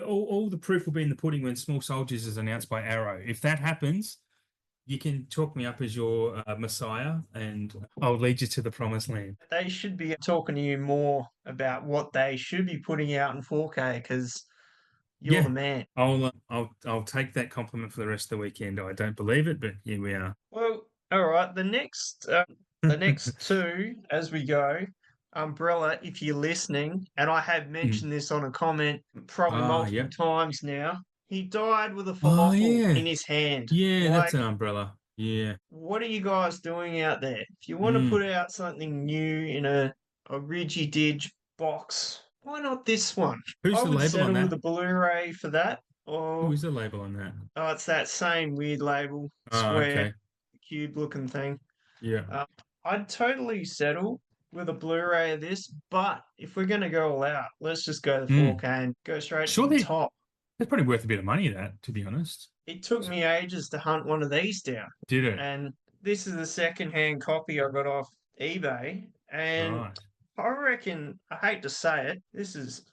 all the proof will be in the pudding when Small Soldiers is announced by Arrow. If that happens, you can talk me up as your messiah, and I'll lead you to the promised land. They should be talking to you more about what they should be putting out in 4K because You're the Yeah, man. I'll take that compliment for the rest of the weekend. I don't believe it, but here we are. Well, all right. The next two as we go. Umbrella, if you're listening, and I have Mm. mentioned this on a comment probably multiple Yeah. times now. He died with a Oh falafel yeah. in his hand. Yeah, that's Like, an umbrella. Yeah. what are you guys doing out there? If you want to Mm. put out something new in a Ridgy-Dig box, why not this one? Who's I the would label on settle with that? a Blu-ray for that, Who or is the label on that? oh, it's that same weird label, Oh, square, okay. cube-looking thing. Yeah. Uh, I'd totally settle with a Blu-ray of this, but if we're gonna go all out, let's just go the Mm. 4K and go straight to Sure, the top. that's probably worth a bit of money, that, to be honest. It took me ages to hunt one of these down, Did it? and this is a second-hand copy I got off eBay, and Right. I reckon, I hate to say it, this is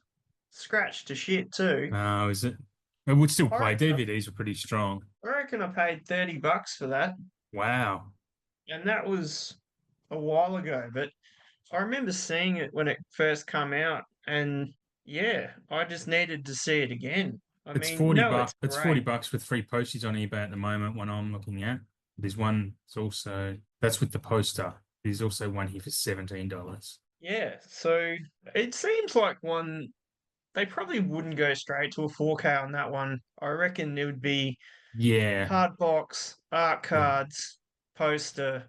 scratched to shit too. Oh, is it? It would still I play. reckon DVDs are pretty strong. I paid $30 for that, Wow. and that was a while ago, but I remember seeing it when it first come out, and yeah, I just needed to see it again. I It's mean, 40 no, bucks. it's It's 40 great. bucks with free postage on eBay at the moment when I'm looking at. There's one, it's also that's with the poster. There's also one here for $17. Yeah, so it seems like one they probably wouldn't go straight to a 4K on that one. I reckon it would be Yeah. hard box, art Yeah. cards, poster,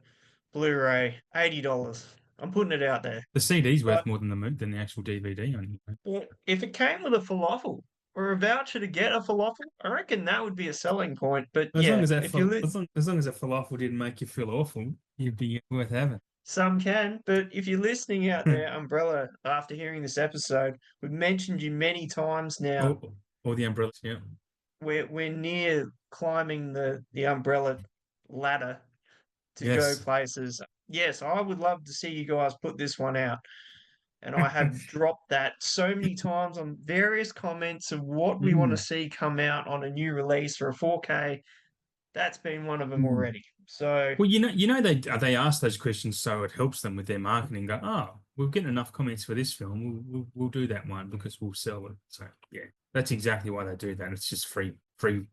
Blu-ray, $80. I'm putting it out there. The CD's worth But more than the actual DVD on here. if it came with a falafel or a voucher to get a falafel, I reckon that would be a selling point. But As long yeah, as that if you as long as a falafel didn't make you feel awful, you'd be worth having. some can, but if you're listening out there, Umbrella, after hearing this episode, we've mentioned you many times now. Or the umbrellas, yeah. We're near climbing the umbrella ladder to go Yes. places. Yes, I would love to see you guys put this one out. And I have dropped that so many times on various comments of what we want to Mm. see come out on a new release or a 4K. That's been one of them Mm. already. So Well, they ask those questions so it helps them with their marketing. Go, oh, we're getting enough comments for this film. We'll do that one because we'll sell it. So yeah, that's exactly why they do that. It's just free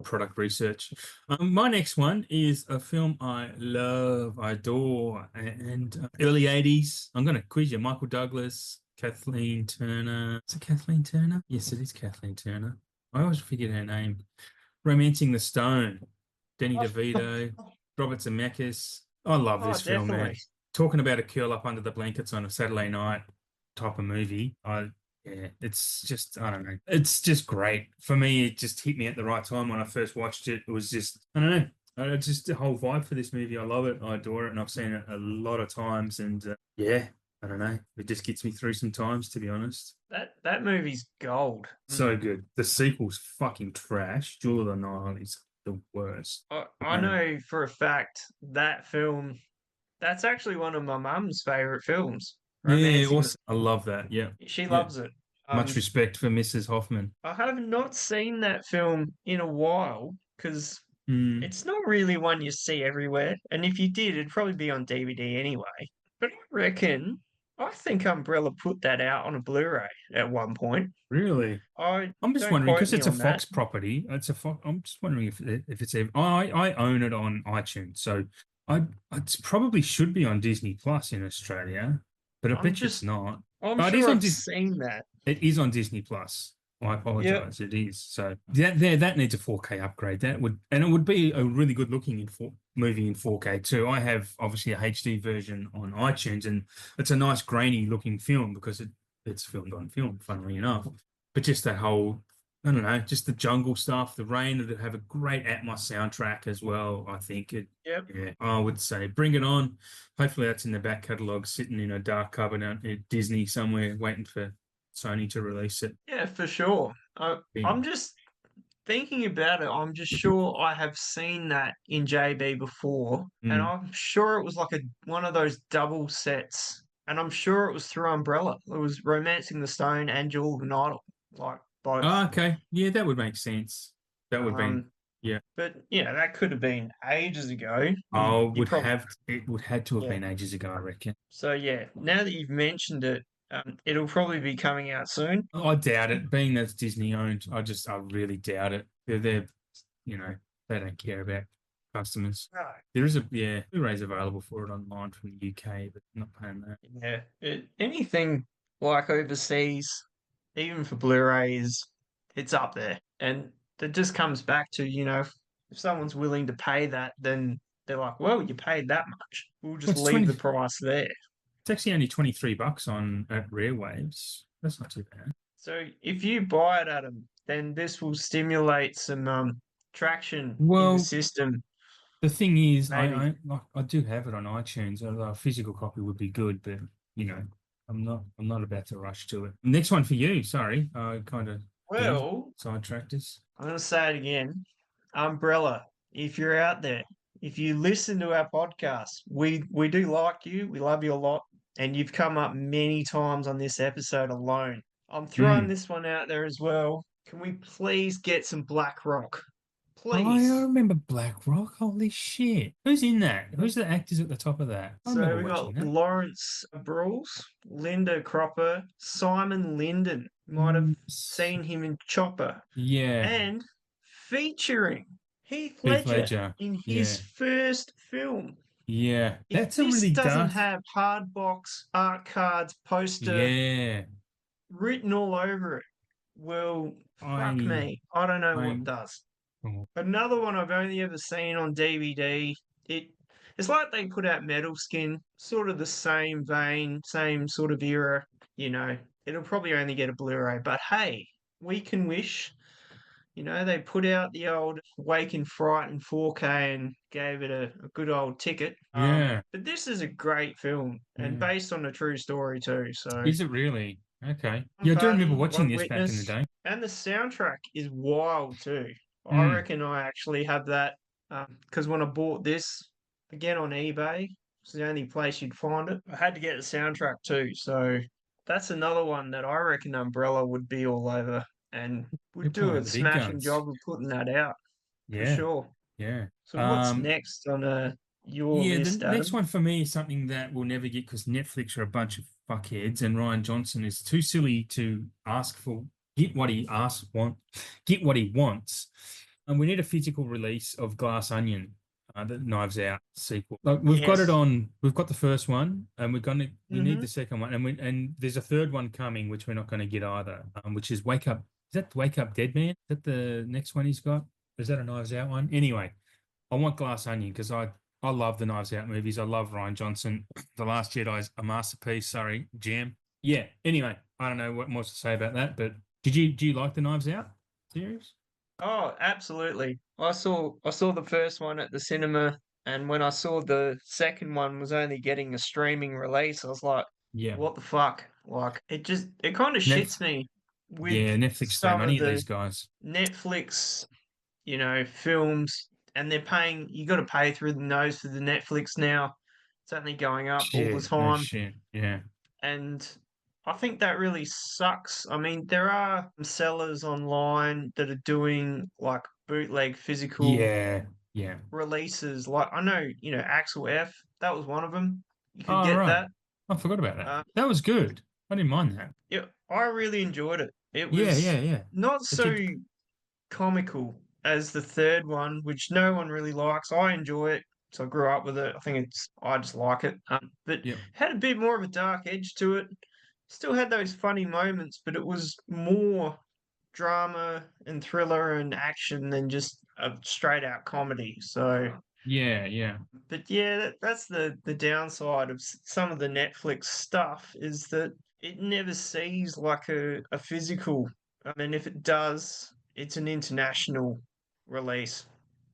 product research. My next one is a film I love, I adore, and early '80s. I'm going to quiz you. Michael Douglas, Kathleen Turner. Is it Kathleen Turner? Yes, it is Kathleen Turner. I always forget her name. Romancing the Stone. Danny DeVito. Robert Zemeckis. I love oh, this film, man. definitely. Talking about a curl up under the blankets on a Saturday night type of movie. It's just I don't know. It's just great for me. It just hit me at the right time when I first watched it. It was just I don't know. It's just the whole vibe for this movie. I love it. I adore it, and I've seen it a lot of times. And yeah, I don't know. It just gets me through some times, to be honest. That movie's gold. So good. The sequel's fucking trash. Jewel of the Nile is the worst. I know for a fact that film, that's actually one of my mum's favorite films. Yeah, Romancing the awesome. I love that. Yeah. She Yeah. loves it. Much respect for Mrs. Hoffman. I have not seen that film in a while because Mm, it's not really one you see everywhere. And if you did, it'd probably be on DVD anyway. But I think Umbrella put that out on a Blu-ray at one point. really? I I'm just don't wondering quote because me it's a on that. Fox property. It's a Fox. I'm just wondering if it's even. I own it on iTunes, so it probably should be on Disney Plus in Australia, but I bet you it's not. I'm Oh, it is sure on I've seen that. It is on Disney Plus. I Yep. apologize. It is. So that needs a 4K upgrade. It would be a really good looking movie in 4K too. I have obviously a HD version on iTunes, and it's a nice grainy looking film because it's filmed on film, funnily enough. But just that whole, I don't know, just the jungle stuff, the rain, that have a great Atmos soundtrack as well. I think Yep. yeah, I would say bring it on. Hopefully that's in the back catalogue, sitting in a dark cupboard out at Disney somewhere, waiting for Sony to release it. Yeah, for sure. I'm just thinking about it. I'm just sure I have seen that in JB before, and Mm. I'm sure it was like one of those double sets, and I'm sure it was through Umbrella. It was Romancing the Stone and Jewel of the Night, like both. Oh, okay. Yeah, that would make sense. That would be, Um, yeah. but yeah, that could have been ages ago. Oh, You probably it would had to have yeah. been ages ago, I reckon. So yeah, now that you've mentioned it, It'll probably be coming out soon. I doubt it. Being that's Disney owned, I really doubt it. They're they don't care about customers. No. There is Blu-ray's available for it online from the UK, but I'm not paying that. Yeah, anything like overseas, even for Blu-rays, it's up there. And it just comes back to, if someone's willing to pay that, then they're like, well, you paid that much. We'll Well, just leave the price there. it's actually only $23 on at Rare Waves. That's not too bad. So if you buy it, Adam, then this will stimulate some traction in the Well, system. the thing is, Maybe. I do have it on iTunes. A physical copy would be good, but you know, I'm not about to rush to it. Next one for you. Sorry, I kind of Well, sidetracked us. I'm going to say it again. Umbrella, if you're out there, if you listen to our podcast, we do like you. We love you a lot. And you've come up many times on this episode alone. I'm throwing Mm. this one out there as well. Can we please get some Black Rock? Oh, I Please. remember Black Rock. Holy shit! Who's in that? Who's the actors at the top of that? I remember So we watching got that. Lawrence Brules, Linda Cropper, Simon Linden. You might have seen him in Chopper. Yeah, And featuring Heath Heath Ledger Ledger. in his Yeah, first film. yeah. If That's a this really doesn't dark. have hard box art cards poster Yeah, written all over it, well, fuck I, me. I don't know what I. does. Oh, Another one I've only ever seen on DVD. It's like they put out Metal Skin, sort of the same vein, same sort of era. You know, it'll probably only get a Blu-ray, but hey, we can wish. They put out the old Wake in Fright in 4K and gave it a good old ticket. yeah, But this is a great film and yeah. based on a true story too. So Is it really? Okay. one Yeah, I do remember pardon, watching one this back in the witness, day. and the soundtrack is wild too. I Mm. reckon I actually have that because when I bought this again on eBay, it's the only place you'd find it. I had to get the soundtrack too, so that's another one that I reckon Umbrella would be all over and You're would do pulling out a the big smashing guns. job of putting that out for Yeah, sure. yeah. So what's next on your Yeah, the list, next Adam? one for me is something that we'll never get because Netflix are a bunch of fuckheads, and Ryan Johnson is too silly to ask for get what he wants. And we need a physical release of Glass Onion, the Knives Out sequel. Like Yes. we've got the first one, and we need Mm-hmm. the second one, and there's a third one coming, which we're not going to get either. Which is Wake Up. Is that Wake Up Dead Man? Is that the next one he's got? Or is that a Knives Out one? Anyway, I want Glass Onion because I love the Knives Out movies. I love Ryan Johnson. The Last Jedi is a masterpiece. Sorry, Jam. Yeah. Anyway, I don't know what more to say about that, but do you like the Knives Out series? Oh, absolutely. I saw the first one at the cinema, and when I saw the second one was only getting a streaming release, I was like, Yeah. what the fuck? Like it kind of Netf shits me with yeah, Netflix throw some of money at the these guys. Netflix, films, and they're paying, you got to pay through the nose for the Netflix now. It's only going up all the Shit. No time. shit. Yeah. And I think that really sucks. I mean, there are sellers online that are doing like bootleg physical Yeah. Yeah. releases. Like I know, Axel F, that was one of them. You could Oh, get right. that. I forgot about that. Uh, That was good. I didn't mind that. yeah, I really enjoyed it. It Yeah, was yeah, yeah. not The so kid. comical as the third one, which no one really likes. I enjoy it. So I grew up with it. I just like it. But Yeah. had a bit more of a dark edge to it. Still had those funny moments, but it was more drama and thriller and action than just a straight out comedy. So, Yeah, yeah. but yeah, that's the downside of some of the Netflix stuff is that it never sees like a physical. I mean, if it does, it's an international release,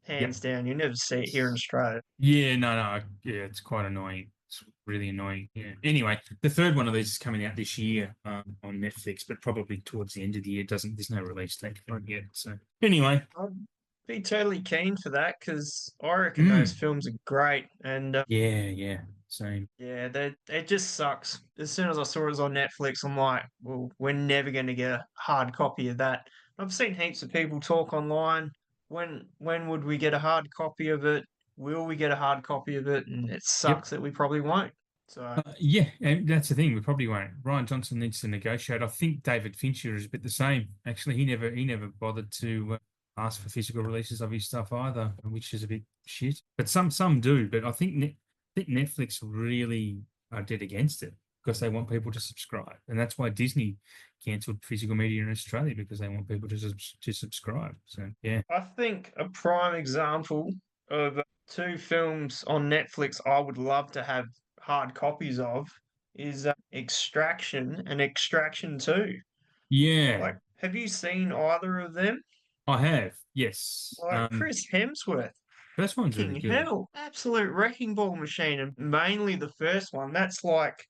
Yep. hands down. You never see it here in Australia. Yeah, no. Yeah, it's quite annoying. It's really annoying. Yeah. Anyway, the third one of these is coming out this year on Netflix, but probably towards the end of the year. There's no release date for it yet. So anyway, I'd be totally keen for that because I reckon those mm, films are great. And yeah, yeah, same. yeah, it just sucks. As soon as I saw it was on Netflix, I'm like, well, we're never going to get a hard copy of that. I've seen heaps of people talk online. When would we get a hard copy of it? Will we get a hard copy of it? And it Yep. sucks that we probably won't. So Yeah, and that's the thing. We probably won't. Ryan Johnson needs to negotiate. I think David Fincher is a bit the same. Actually, he never bothered to ask for physical releases of his stuff either, which is a bit shit. But some do. But I think Netflix really are dead against it because they want people to subscribe, and that's why Disney cancelled physical media in Australia because they want people to subscribe. So yeah, I think a prime example of two films on Netflix I would love to have hard copies of is Extraction and Extraction 2. yeah, Like, have you seen either of them? I have. Yes, Like Chris Hemsworth, first one's really fucking good. hell, absolute wrecking ball machine, and mainly the first one. That's like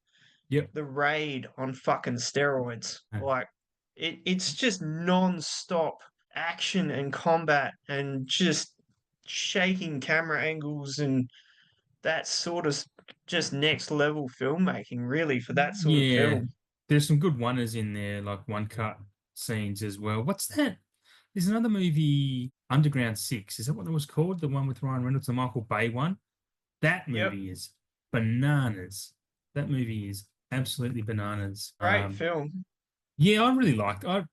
Yep. the Raid on fucking steroids. Like it's just non-stop action and combat and just shaking camera angles and that sort of just next level filmmaking really for that sort of Yeah, film. there's some good oneers in there, like one cut scenes as well. What's that? There's another movie, Underground Six. Is that what it was called? The one with Ryan Reynolds, the Michael Bay one? That Yep, movie is bananas. That movie is absolutely bananas. great film. Yeah, I really liked. I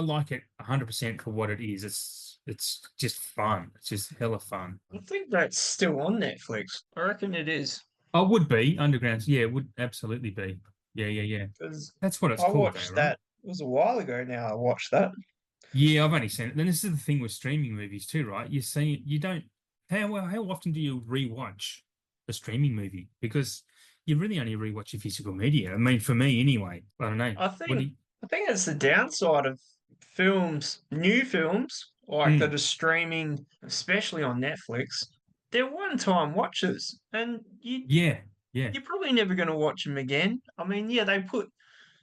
like it 100% for what it is. It's just fun. It's just hella fun. I think that's still on Netflix. I reckon it is I would be Underground. Yeah, it would absolutely be. Yeah, yeah, yeah. because That's what it's I called, though, watched right? that. It was a while ago now. I watched that. Yeah, I've only seen it. Then this is the thing with streaming movies too, right? You see, you don't. How often do you rewatch a streaming movie? Because you really only rewatch your physical media. I mean, for me anyway. I don't know. I What do think you? I think it's the downside of films, new films like that Mm, are streaming, especially on Netflix. They're one-time watches, and yeah, yeah, you're probably never going to watch them again. I mean, yeah, they put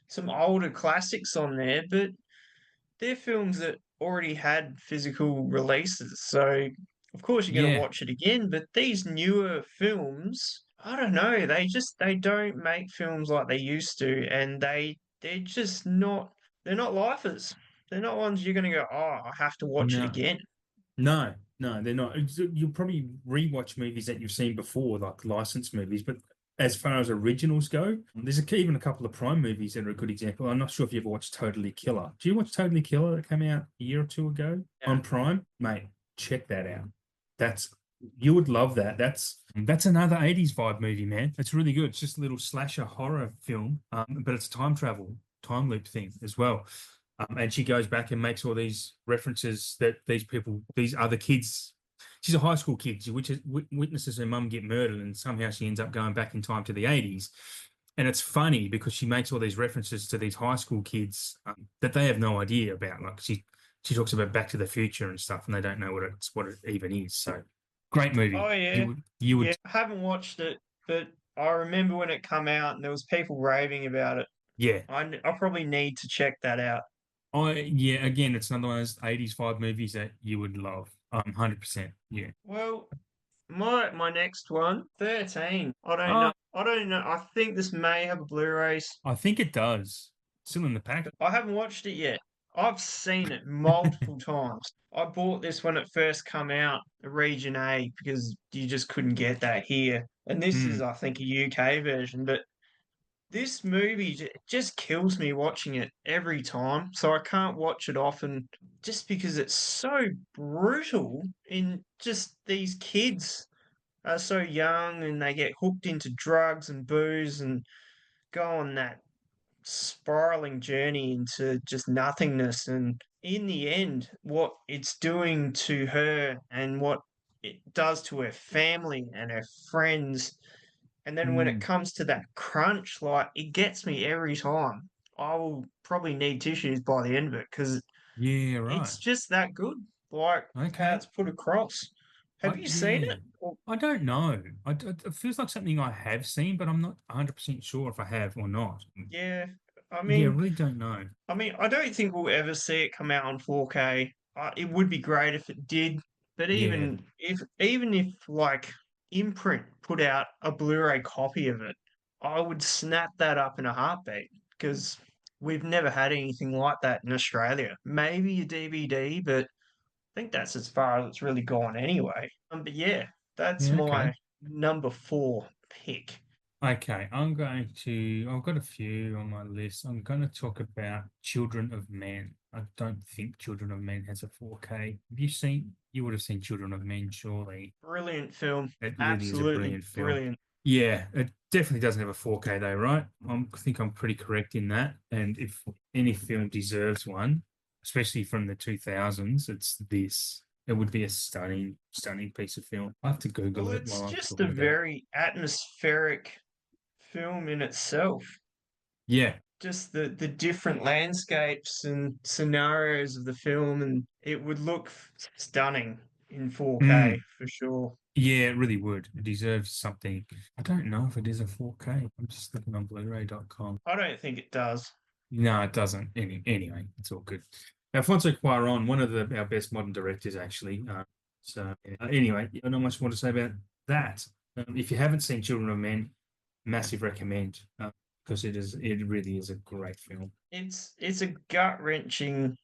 some older classics on there, but they're films that already had physical releases. So, of course, you're going to yeah. watch it again. But these newer films, I don't know. They don't make films like they used to, and they're just not. They're not lifers. They're not ones you're going to go, oh, I have to watch it No, again. no, they're not. You'll probably rewatch movies that you've seen before, like licensed movies. But as far as originals go, there's even a couple of Prime movies that are a good example. I'm not sure if you ever watched Totally Killer. Do you watch Totally Killer that came out a year or two ago Yeah. on Prime? Mate, check that out. That's you would love that. That's another 80s vibe movie, man. It's really good. It's just a little slasher horror film, but it's time travel, time loop thing as well. And she goes back and makes all these references that these people, these other kids. She's a high school kid, which witnesses her mum get murdered, and somehow she ends up going back in time to the 80s. And it's funny because she makes all these references to these high school kids that they have no idea about. Like she talks about Back to the Future and stuff, and they don't know what it even is. So great movie. Oh You yeah, would you yeah. would I haven't watched it, but I remember when it come out and there was people raving about it. yeah. I probably need to check that out. Yeah, again, it's another one of those 80s vibe movies that you would love. 100%. Yeah. Well, my next one, 13. I don't know. Uh, I don't know. I think this may have a Blu-rays. I think it does. Still in the pack. I haven't watched it yet. I've seen it multiple times. I bought this when it first come out, Region A, because you just couldn't get that here. And this is, Mm, I think, a UK version. But this movie just kills me watching it every time. So I can't watch it often just because it's so brutal in just these kids are so young and they get hooked into drugs and booze and go on that spiraling journey into just nothingness. And in the end, what it's doing to her and what it does to her family and her friends. And then when it mm. comes to that crunch, like it gets me every time. I will probably need tissues by the end of it because Yeah, right. it's just that good. Like how Okay. it's put across. Have you seen Yeah. it? Or I don't know. It feels like something I have seen, but I'm not 100% sure if I have or not. yeah, I Yeah, I mean, really don't know. I don't think we'll ever see it come out on 4K. It would be great if it did, but Yeah. even if like Imprint put out a Blu-ray copy of it, I would snap that up in a heartbeat because we've never had anything like that in Australia. Maybe a DVD, but I think that's as far as it's really gone anyway. But yeah, that's Yeah, okay. my number four pick. Okay, I've got a few on my list. I'm going to talk about Children of Men. I don't think Children of Men has a 4K. You would have seen Children of Men, surely. Brilliant film. It really is a Absolutely brilliant film. brilliant. Yeah, it definitely doesn't have a 4K though, right? I think I'm pretty correct in that. And if any film deserves one, especially from the 2000s, it's this. It would be a stunning, stunning piece of film. I have to Google Well, it it's while I'm just a talking about it. very atmospheric film in itself. Yeah. Just the different landscapes and scenarios of the film, and it would look stunning in 4K Mm. for sure. Yeah, it really would. It deserves something. I don't know if it is a 4K. I'm just looking on Blu-ray.com. I don't think it does. No, it doesn't. Anyway, it's all good. Alfonso Cuarón, one of our best modern directors, actually. Anyway, I don't know much more to say about that. If you haven't seen Children of Men, massive recommend because it really is a great film. It's a gut-wrenching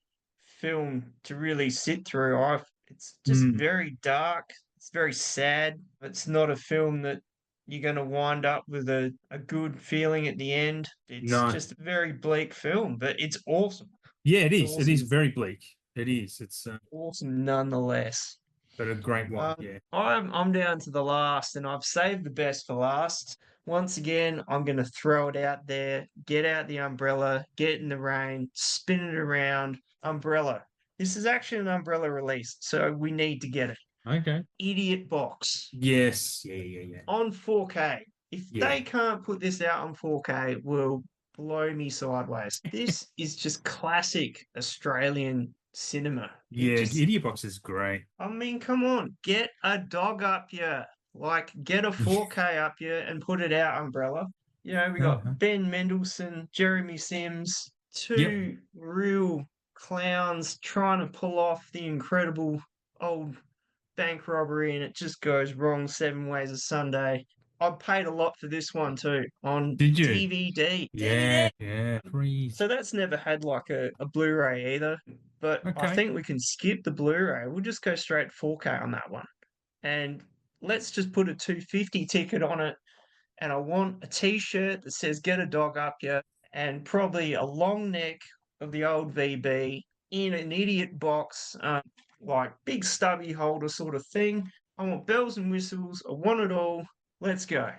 film to really sit through. It's just Mm, very dark. It's very sad. It's not a film that you're going to wind up with a good feeling at the end. It's no, just a very bleak film, but it's awesome. yeah, it It's is. It is awesome. very bleak. It is. It's Awesome nonetheless. but a great one. Yeah. I'm down to the last, and I've saved the best for last. Once again, I'm going to throw it out there. Get out the umbrella, get in the rain, spin it around. Umbrella. This is actually an umbrella release, so we need to get it. Okay. Idiot Box Yes. Yeah. Yeah. Yeah. on 4K. If Yeah. they can't put this out on 4K, it will blow me sideways. This is just classic Australian cinema. It Yeah. just Idiot Box is great. I mean, come on, get a dog up here. Like, get a 4K up here and put it out, Umbrella. You know, we got Uh-huh. Ben Mendelsohn, Jeremy Sims, Yep. two real clowns trying to pull off the incredible old bank robbery, and it just goes wrong 7 ways a Sunday. I paid a lot for this one too on Did you? DVD. DVD! Yeah. Yeah. Freeze. So that's never had like a Blu-ray either. But I Okay. think we can skip the Blu-ray. We'll just go straight 4K on that one. And let's just put a 250 ticket on it. And I want a t-shirt that says get a dog up here and probably a long neck of the old VB in an idiot box, like big stubby holder sort of thing. I want bells and whistles. I want it all. Let's go.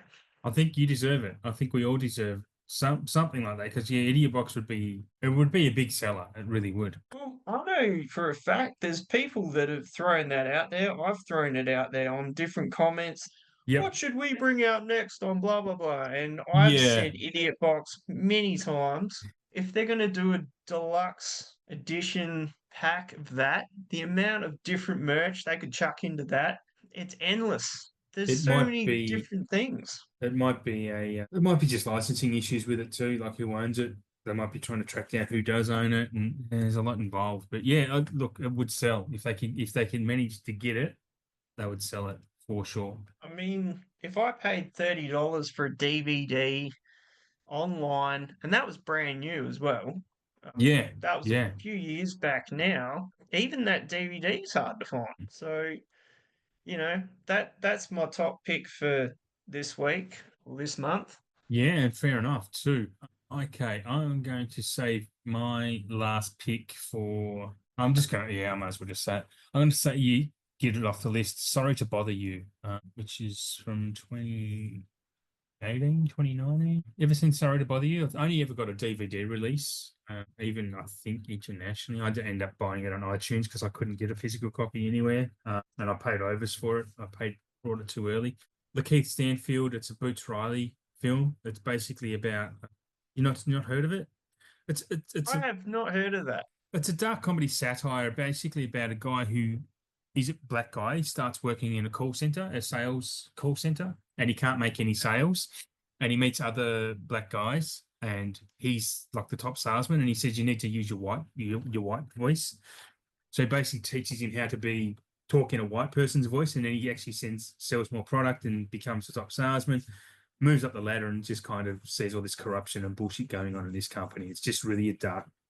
I think you deserve it. I think we all deserve something like that because yeah, Idiot Box would be a big seller. It really would. Well, I know for a fact there's people that have thrown that out there. I've thrown it out there on different comments. Yep. What should we bring out next on blah blah blah? And I've Yeah. said Idiot Box many times. If they're going to do a deluxe edition pack of that, the amount of different merch they could chuck into that, it's endless. There's It so might many be different things. it might be just licensing issues with it too, like who owns it. They might be trying to track down who does own it, and there's a lot involved. But yeah, look, it would sell if they can manage to get it, they would sell it for sure. I mean, if I paid $30 for a DVD online, and that was brand new as well. Yeah, That was a yeah, few years back now. Even that DVD is hard to find. So, that's my top pick for this week or this month. yeah, and fair enough too. Okay, I'm going to save my last pick for. I'm just going to, yeah, I might as well just say it. I'm going to say you get it off the list. Sorry to bother you, which is from 2018, 2019. Ever since Sorry to Bother You, I've only ever got a DVD release, even I think internationally. I did end up buying it on iTunes because I couldn't get a physical copy anywhere, and I paid overs for it. Bought it too early. Lakeith Stanfield, it's a Boots Riley film. It's basically about you not heard of it? I have not heard of that. It's a dark comedy satire, basically about a guy who he's a black guy. He starts working in a call center, a sales call center, and he can't make any sales. And he meets other black guys, and he's like the top salesman. And he says you need to use your white voice. So he basically teaches him how to talk in a white person's voice, and then he actually sells more product and becomes the top salesman. Moves up the ladder and just kind of sees all this corruption and bullshit going on in this company. It's just really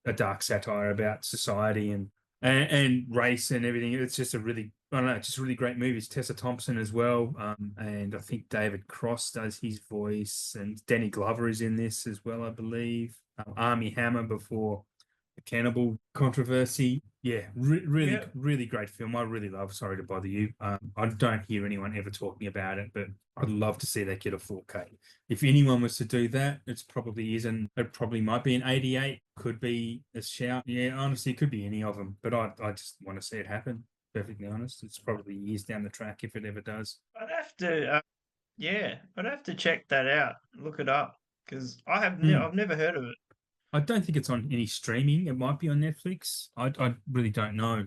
a dark satire about society and and race and everything. It's just a really, I don't know, just a really great movie. It's Tessa Thompson as well, and I think David Cross does his voice, and Danny Glover is in this as well, I believe. Armie Hammer before the cannibal controversy. Yeah, really, Yeah. really great film. I really love. Sorry to bother you. I don't hear anyone ever talking about it, but I'd love to see that get a 4K. If anyone was to do that, it's probably isn't. It probably might be an 88. Could be a shout. Yeah, honestly, it could be any of them. But I just want to see it happen. Perfectly honest, it's probably years down the track if it ever does. I'd have to, yeah, I'd have to check that out, look it up, because Mm. I've never heard of it. I don't think it's on any streaming. It might be on Netflix. I really don't know.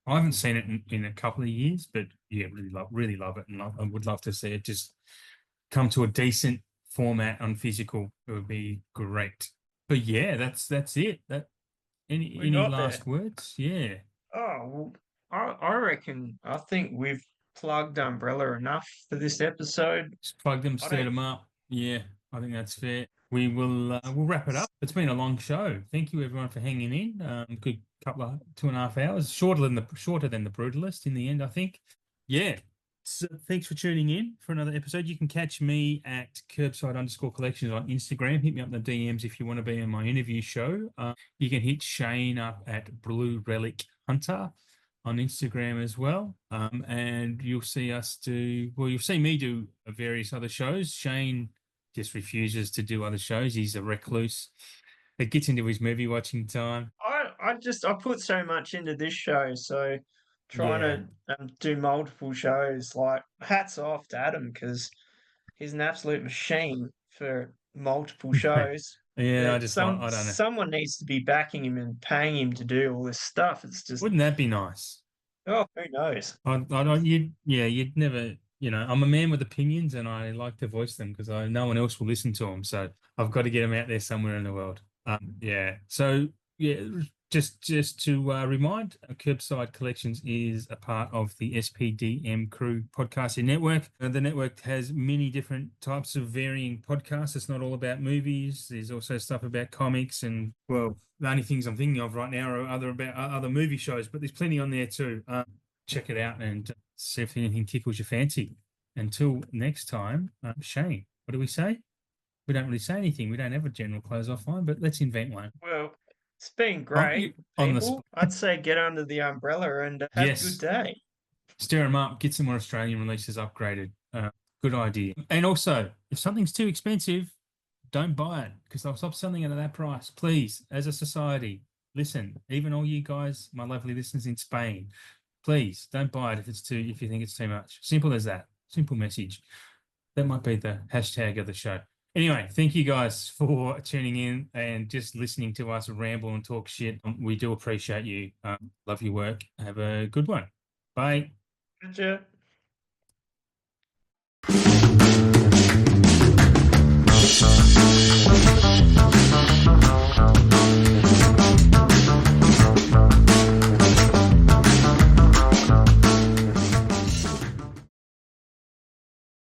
I haven't seen it in a couple of years, but yeah, really love it, and I would love to see it just come to a decent format on physical. It would be great. But yeah, that's it. That We any got there. last words? Yeah, Oh, well, I reckon, I think we've plugged Umbrella enough for this episode. just plug them, I stir don't, them up. Yeah, I think that's fair. We'll wrap it up. It's been a long show. Thank you everyone for hanging in. Good couple of 2.5 hours, shorter than the Brutalist in the end, I think. Yeah. So thanks for tuning in for another episode. You can catch me at KerbSide_collections on Instagram. Hit me up in the DMs if you want to be on my interview show. You can hit Shane up at Blue Relic Hunter on Instagram as well. And you'll see you'll see me do various other shows. Shane just refuses to do other shows. He's a recluse. It gets into his movie watching time. I put so much into this show, so trying Yeah. to do multiple shows, like hats off to Adam because he's an absolute machine for multiple shows. Yeah, I But just like, I don't know. someone needs to be backing him and paying him to do all this stuff. It's just, Wouldn't that be nice? oh, who knows? I don't, you'd never, I'm a man with opinions and I like to voice them because no one else will listen to them. So I've got to get them out there somewhere in the world. Yeah. So yeah, just to remind, Curbside Collections is a part of the SPDM Crew podcasting network. The network has many different types of varying podcasts. It's not all about movies. There's also stuff about comics and, well, the only things I'm thinking of right now are other movie shows, but there's plenty on there too. Check it out and see if anything tickles your fancy. Until next time, Shane, what do we say? We don't really say anything. We don't have a general close off line, but let's invent one. Well, it's been On, great, on the people. I'd say get under the umbrella and have a good yes, day. stir them up, get some more Australian releases upgraded. Good idea. And also, if something's too expensive, don't buy it because they'll stop selling it at that price. Please, as a society, listen. Even all you guys, my lovely listeners in Spain, please don't buy it if you think it's too much. Simple as that. Simple message. That might be the hashtag of the show. Anyway, thank you guys for tuning in and just listening to us ramble and talk shit. We do appreciate you. Love your work. Have a good one. Bye. Gotcha.